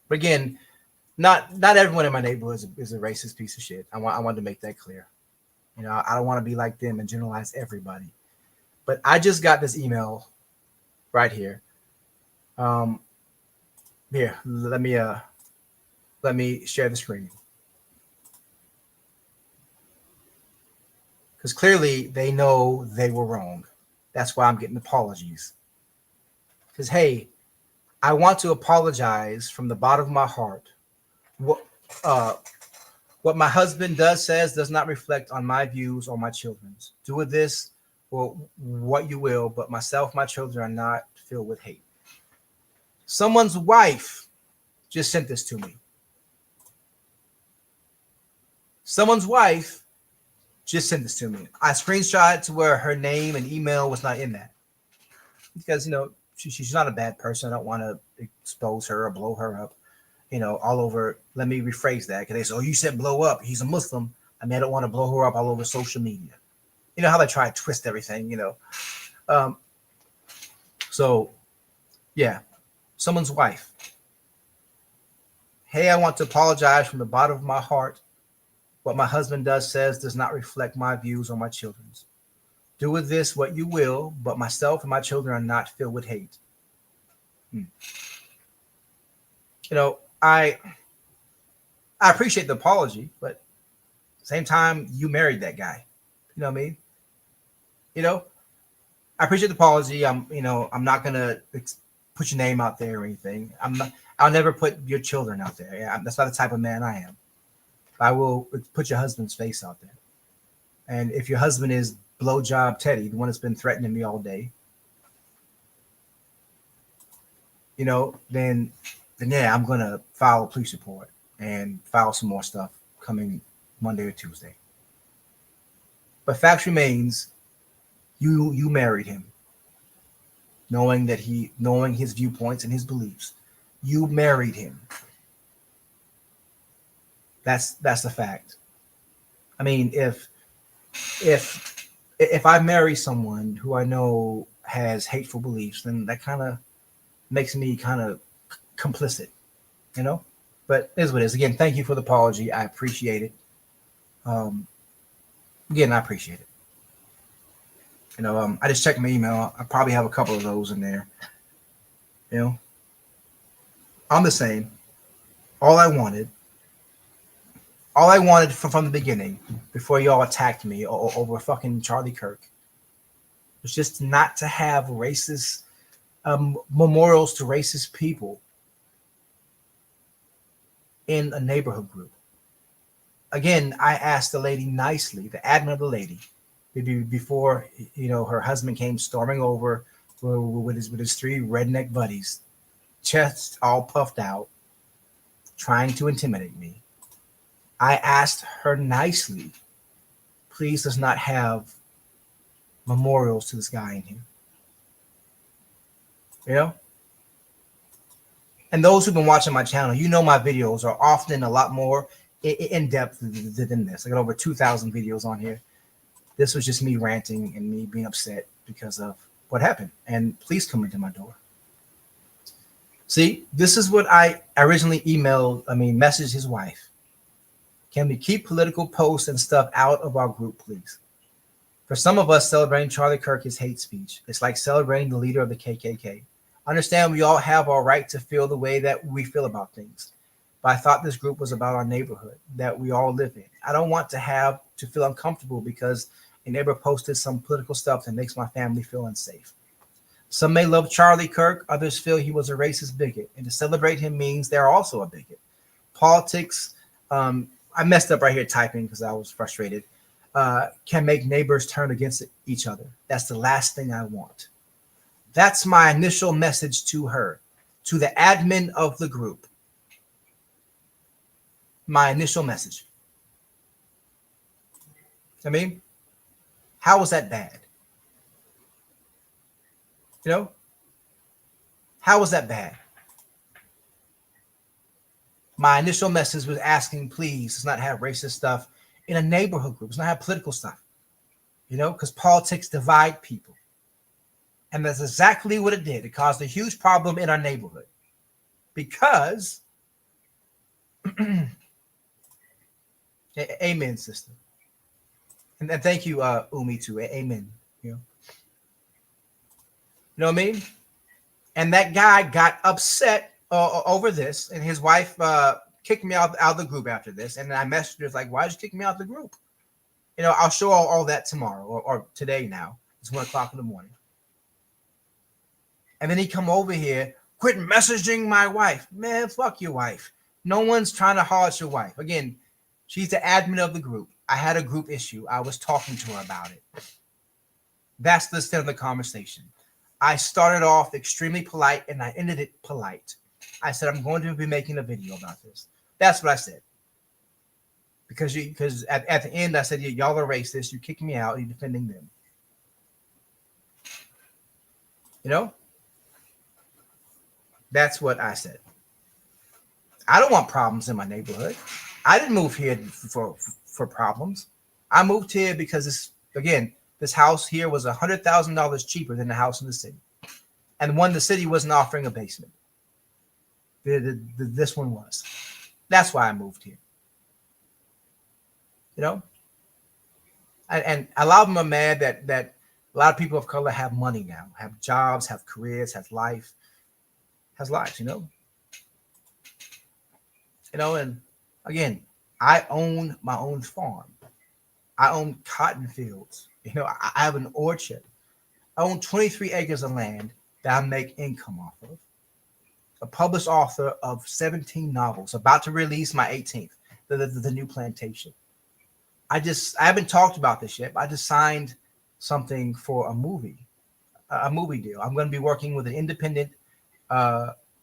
But again, not everyone in my neighborhood is a racist piece of shit. I wanted to make that clear. I don't want to be like them and generalize everybody. But I just got this email right here. Here, let me share the screen. Because clearly they know they were wrong. That's why I'm getting apologies. Because, hey, I want to apologize from the bottom of my heart. What my husband says does not reflect on my views or my children's. Do with this or what you will, but myself, my children are not filled with hate. Someone's wife just sent this to me. Someone's wife just sent this to me. I screenshot to where her name and email was not in that. Because, she's not a bad person. I don't want to expose her or blow her up, all over. Let me rephrase that. Because they say, you said blow up. He's a Muslim. I mean, I don't want to blow her up all over social media. You know how they try to twist everything, So, yeah, someone's wife. Hey, I want to apologize from the bottom of my heart. What my husband says does not reflect my views or my children's. Do with this what you will, but myself and my children are not filled with hate. I appreciate the apology, but at the same time, you married that guy. You know what I mean? I appreciate the apology. I'm not gonna put your name out there or anything. I'll never put your children out there. Yeah, that's not the type of man I am. I will put your husband's face out there. And if your husband is blowjob Teddy, the one that's been threatening me all day, then yeah, I'm gonna file a police report and file some more stuff coming Monday or Tuesday. But fact remains, you married him, knowing his viewpoints and his beliefs. You married him. That's the fact. I mean, if I marry someone who I know has hateful beliefs, then that kind of makes me kind of complicit, But it is what it is. Again, thank you for the apology. I appreciate it. Again, I appreciate it. I just checked my email. I probably have a couple of those in there. I'm the same. All I wanted from the beginning, before y'all attacked me over fucking Charlie Kirk, was just not to have racist memorials to racist people in a neighborhood group. Again, I asked the lady nicely, the admin of the lady, before her husband came storming over with his three redneck buddies, chest all puffed out, trying to intimidate me. I asked her nicely, please let's not have memorials to this guy in here. And those who've been watching my channel, my videos are often a lot more in depth than this. I got over 2,000 videos on here. This was just me ranting and me being upset because of what happened. And please come into my door. See, this is what I originally messaged his wife. Can we keep political posts and stuff out of our group, please? For some of us, celebrating Charlie Kirk is hate speech. It's like celebrating the leader of the KKK. Understand we all have our right to feel the way that we feel about things. But I thought this group was about our neighborhood that we all live in. I don't want to have to feel uncomfortable because a neighbor posted some political stuff that makes my family feel unsafe. Some may love Charlie Kirk, others feel he was a racist bigot, and to celebrate him means they're also a bigot. Politics, I messed up right here typing because I was frustrated, can make neighbors turn against each other. That's the last thing I want. That's my initial message to her, to the admin of the group. My initial message. I mean, how was that bad? You know, how was that bad? My initial message was asking, please, let's not have racist stuff in a neighborhood group. Let's not have political stuff, you know, because politics divide people. And that's exactly what it did. It caused a huge problem in our neighborhood because, amen, sister. And thank you, Umi, too. Amen. You know what I mean? And that guy got upset over this, and his wife kicked me out of the group after this. And I messaged her like, "Why did you kick me out of the group?" You know, I'll show all that tomorrow or today. Now it's 1 o'clock in the morning. And then he come over here, quit messaging my wife. Man, fuck your wife. No one's trying to harsh your wife. Again, she's the admin of the group. I had a group issue. I was talking to her about it. That's the extent of the conversation. I started off extremely polite and I ended it polite. I said, I'm going to be making a video about this. That's what I said. Because at the end, I said, y'all are racist. You're kicking me out. You're defending them. You know? That's what I said. I don't want problems in my neighborhood. I didn't move here for problems. I moved here because this house here was $100,000 cheaper than the house in the city. And one, the city wasn't offering a basement. This one was. That's why I moved here. You know? And a lot of them are mad that a lot of people of color have money now, have jobs, have careers, has lives, you know? You know, and again, I own my own farm. I own cotton fields. You know, I have an orchard. I own 23 acres of land that I make income off of. A published author of 17 novels, about to release my 18th, the new plantation. I haven't talked about this yet, but I just signed something for a movie deal. I'm going to be working with an independent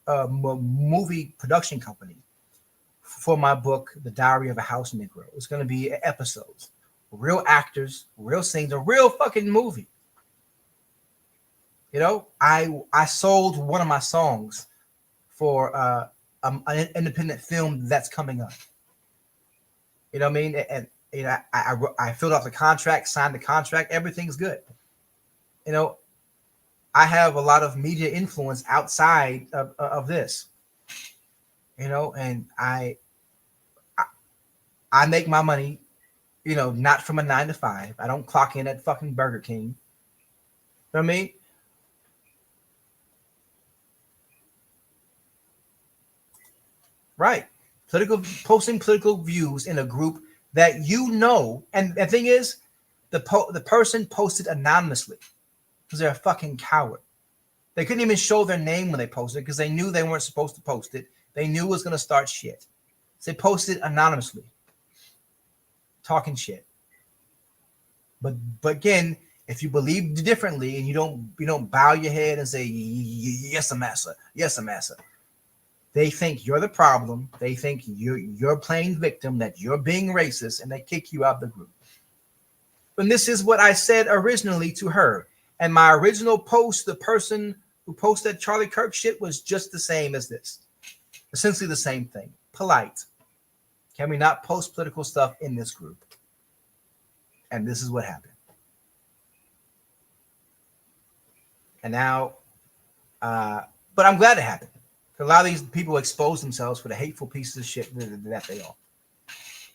movie production company for my book, The Diary of a House Negro. It's going to be episodes, real actors, real scenes, a real fucking movie. You know, I sold one of my songs for an independent film that's coming up. You know what I mean? And you know, I filled out the contract, signed the contract. Everything's good. You know, I have a lot of media influence outside of this. You know, and I make my money, you know, not from a 9 to 5. I don't clock in at fucking Burger King. You know what I mean? Right. Posting political views in a group that you know. And the thing is, the person posted anonymously because they're a fucking coward. They couldn't even show their name when they posted because they knew they weren't supposed to post it. They knew it was going to start shit. So they posted anonymously, talking shit. But again, if you believe differently and you don't bow your head and say yes, massa, yes, massa, they think you're the problem. They think you're playing victim, that you're being racist, and they kick you out of the group. And this is what I said originally to her. And my original post, the person who posted Charlie Kirk shit was just the same as this. Essentially the same thing. Polite. Can we not post political stuff in this group? And this is what happened. And now, but I'm glad it happened. A lot of these people expose themselves for the hateful pieces of shit that they are.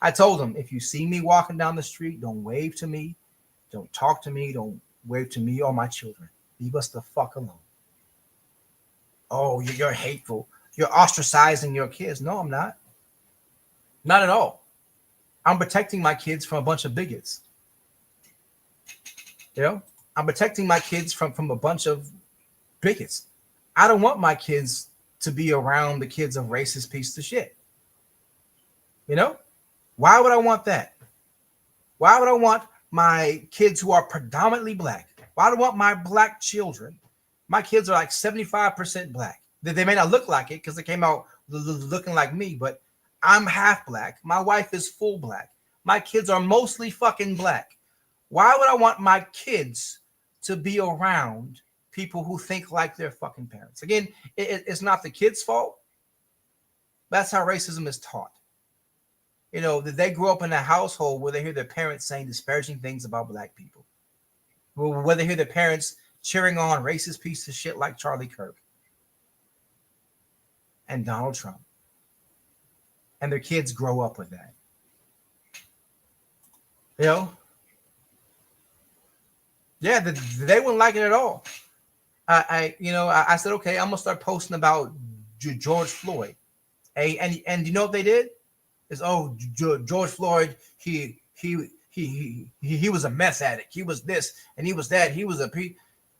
I told him, if you see me walking down the street, don't wave to me, don't talk to me, don't wave to me or my children. Leave us the fuck alone. Oh, you're hateful. You're ostracizing your kids. No, I'm not. Not at all. I'm protecting my kids from a bunch of bigots. You know, I'm protecting my kids from a bunch of bigots. I don't want my kids to be around the kids of racist pieces of shit. You know, why would I want that? Why would I want my kids who are predominantly black? Why do I want my black children? My kids are like 75% black. They may not look like it because they came out looking like me, but I'm half black. My wife is full black. My kids are mostly fucking black. Why would I want my kids to be around people who think like their fucking parents? Again, it's not the kids' fault. That's how racism is taught. You know, that they grew up in a household where they hear their parents saying disparaging things about black people. Where they hear their parents cheering on racist pieces of shit like Charlie Kirk and Donald Trump. And their kids grow up with that. You know? Yeah, they wouldn't like it at all. I said, okay, I'm gonna start posting about George Floyd. And you know what they did? Is George Floyd, he was a meth addict. He was this and he was that. He was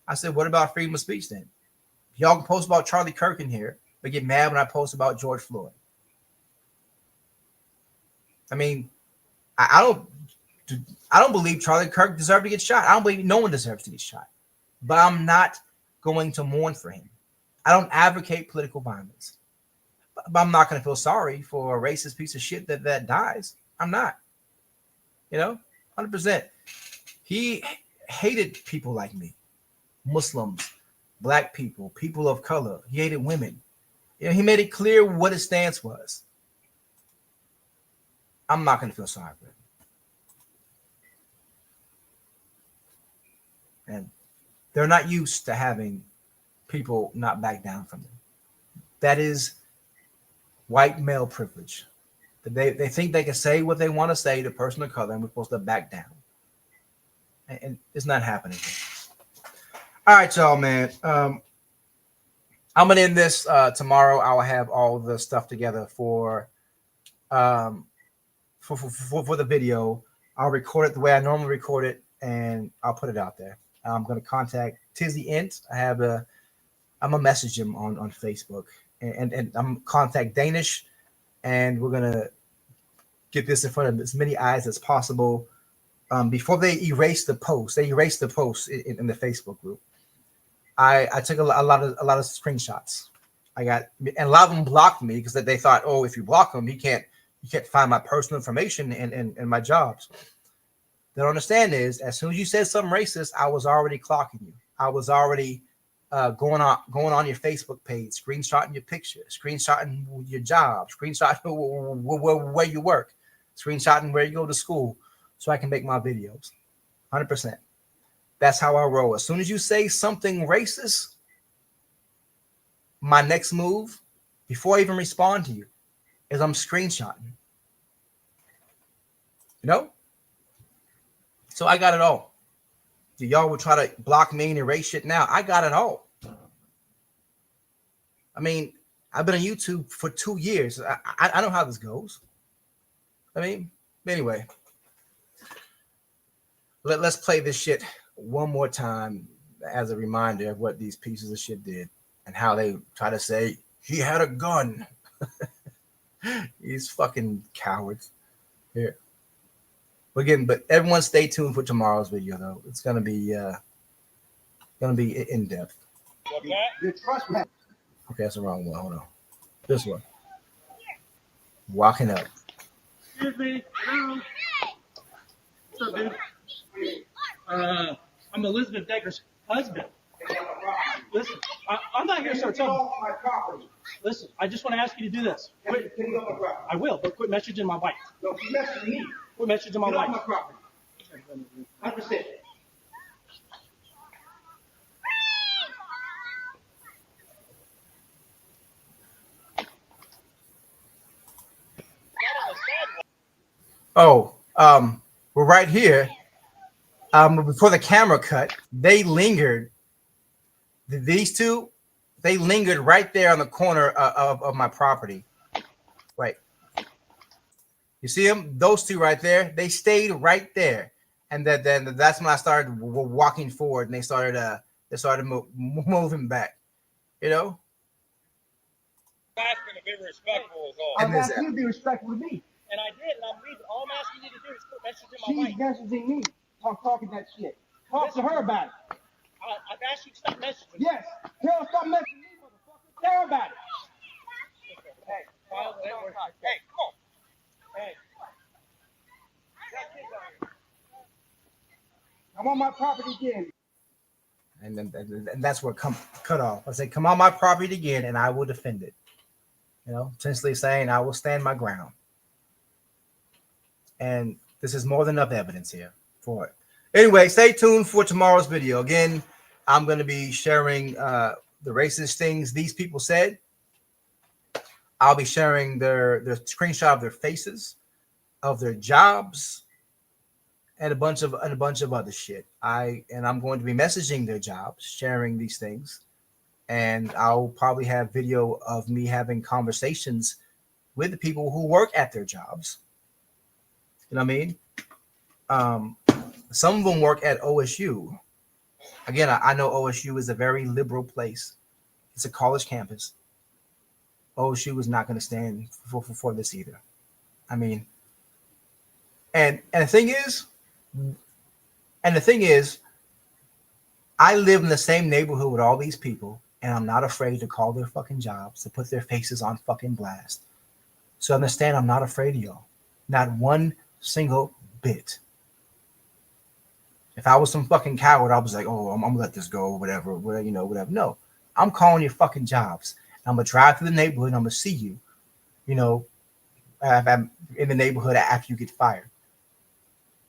I said, what about freedom of speech then? Y'all can post about Charlie Kirk in here, but get mad when I post about George Floyd. I mean, I don't believe Charlie Kirk deserved to get shot. I don't believe no one deserves to get shot. But I'm not going to mourn for him. I don't advocate political violence. But I'm not going to feel sorry for a racist piece of shit that dies. I'm not. You know, 100%. He hated people like me, Muslims, black people, people of color. He hated women. You know, he made it clear what his stance was. I'm not going to feel sorry for him. And they're not used to having people not back down from them. That is white male privilege. They think they can say what they want to say to person of color, and we're supposed to back down. And it's not happening. All right, y'all, man. I'm gonna end this tomorrow. I'll have all the stuff together for the video. I'll record it the way I normally record it, and I'll put it out there. I'm gonna contact Tizzy Ent. I'm gonna message him on Facebook, and I'm contact Danish, and we're gonna get this in front of as many eyes as possible before they erase the post. They erased the post in the Facebook group. I took a lot of screenshots. And a lot of them blocked me because they thought, oh, if you block them, you can't find my personal information and my jobs. They don't understand is as soon as you said something racist, I was already clocking you. I was already going on your Facebook page, screenshotting your picture, screenshotting your job, screenshotting where you work, screenshotting where you go to school, so I can make my videos. 100%. That's how I roll. As soon as you say something racist, my next move, before I even respond to you, is I'm screenshotting. You know? So I got it all. So y'all would try to block me and erase shit now. I got it all. I mean, I've been on YouTube for 2 years. I know how this goes. I mean, anyway. Let's play this shit one more time as a reminder of what these pieces of shit did and how they try to say he had a gun. These fucking cowards. Here. But everyone stay tuned for tomorrow's video though. It's gonna be in depth. What's that? Your trespass. Okay, that's the wrong one. Hold on. This one. Walking up. Excuse me. Hello. What's up, dude? I'm Elizabeth Decker's husband. Listen, I'm not here, sir. Tell me. My property. Listen, I just want to ask you to do this. Quit. Get off my property. I will, but quit messaging my wife. No, you messaging me. Quit messaging my Get off wife. my property. 100%. Oh, we're right here. Before the camera cut, they lingered. These two, they lingered right there on the corner of my property. Right. You see them? Those two right there. They stayed right there, and then that's when I started walking forward, and they started moving back. You know. I'm asking to be respectful is all. I'm asking you to be respectful to me. And I did, and I'm reading. All I'm asking you to do is put message in my She's mic. messaging me. Talking that shit. Talk to her about it. I've asked you to stop messaging. Yes. Tell her stop messaging me, motherfucker. Tell her about it. Hey, Kyle, hey, come on. Hey. I'm on my property again. And then and that's where cut off. I say, come on my property again, and I will defend it. You know, essentially saying I will stand my ground. And this is more than enough evidence here for it. Anyway, stay tuned for tomorrow's video. Again, I'm going to be sharing the racist things these people said. I'll be sharing their screenshot of their faces, of their jobs, and a bunch of other shit. I'm going to be messaging their jobs, sharing these things, and I'll probably have video of me having conversations with the people who work at their jobs. You know what I mean? Some of them work at OSU. Again, I know OSU is a very liberal place. It's a college campus. OSU is not going to stand for this either. I mean, and the thing is, I live in the same neighborhood with all these people, and I'm not afraid to call their fucking jobs, to put their faces on fucking blast. So understand, I'm not afraid of y'all. Not one single bit. If I was some fucking coward, I was like, oh, I'm gonna let this go, whatever, you know, whatever. No, I'm calling your fucking jobs. I'm gonna drive through the neighborhood and I'm gonna see you, you know, I'm in the neighborhood after you get fired.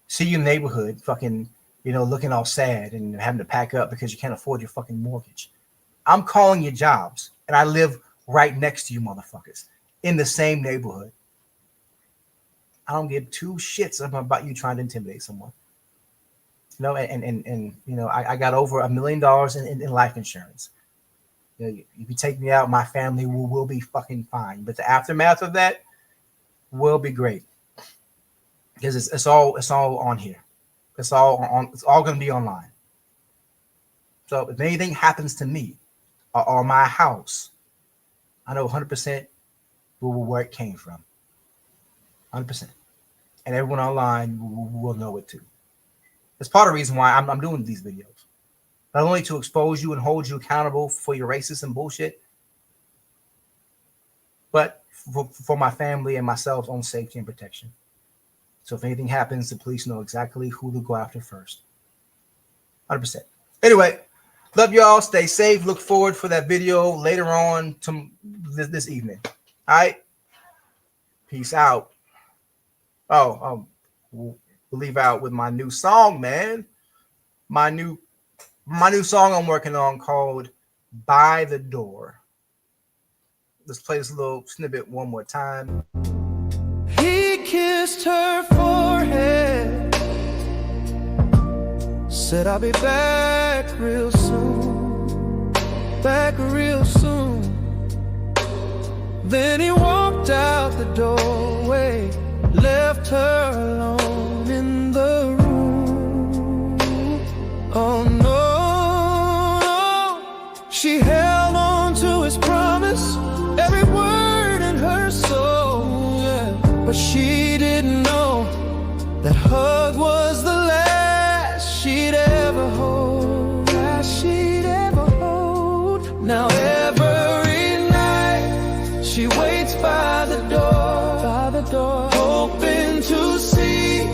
See you in the neighborhood, fucking, you know, looking all sad and having to pack up because you can't afford your fucking mortgage. I'm calling your jobs, and I live right next to you motherfuckers in the same neighborhood. I don't give two shits about you trying to intimidate someone. You know, and you know, I got over $1 million in life insurance. You know, if you take me out, my family will be fucking fine. But the aftermath of that will be great. Because it's all on here. It's all going to be online. So if anything happens to me or my house, I know 100% where it came from. 100%. And everyone online will know it too. That's part of the reason why I'm doing these videos. Not only to expose you and hold you accountable for your racism bullshit, but for my family and myself's own safety and protection. So if anything happens, the police know exactly who to go after first. 100%. Anyway, love y'all. Stay safe. Look forward for that video later on to this evening. All right. Peace out. Oh, we'll leave out with my new song, man. My new song I'm working on called By the Door. Let's play this little snippet one more time. He kissed her forehead, said I'll be back real soon, back real soon. Then he walked out the doorway, left her alone in the room. Oh no, she held on to his promise, every word in her soul, yeah. But she didn't know that hug was the last she'd ever hold, Now every night she waits by the door, hoping to see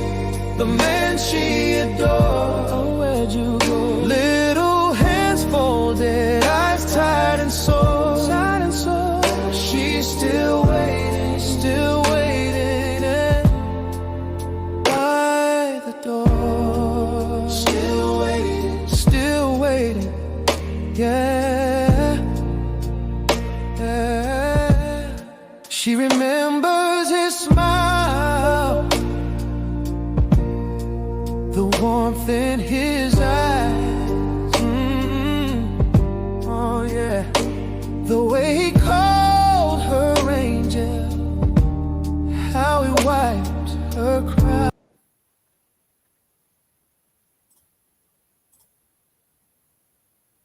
the man she adores. Oh, where'd you go? Little hands folded, eyes tired and sore. She's still waiting, by the door. Still waiting, yeah. She remembers his smile warmth in his eyes. Oh yeah, the way he called her angel, how he wiped her cry.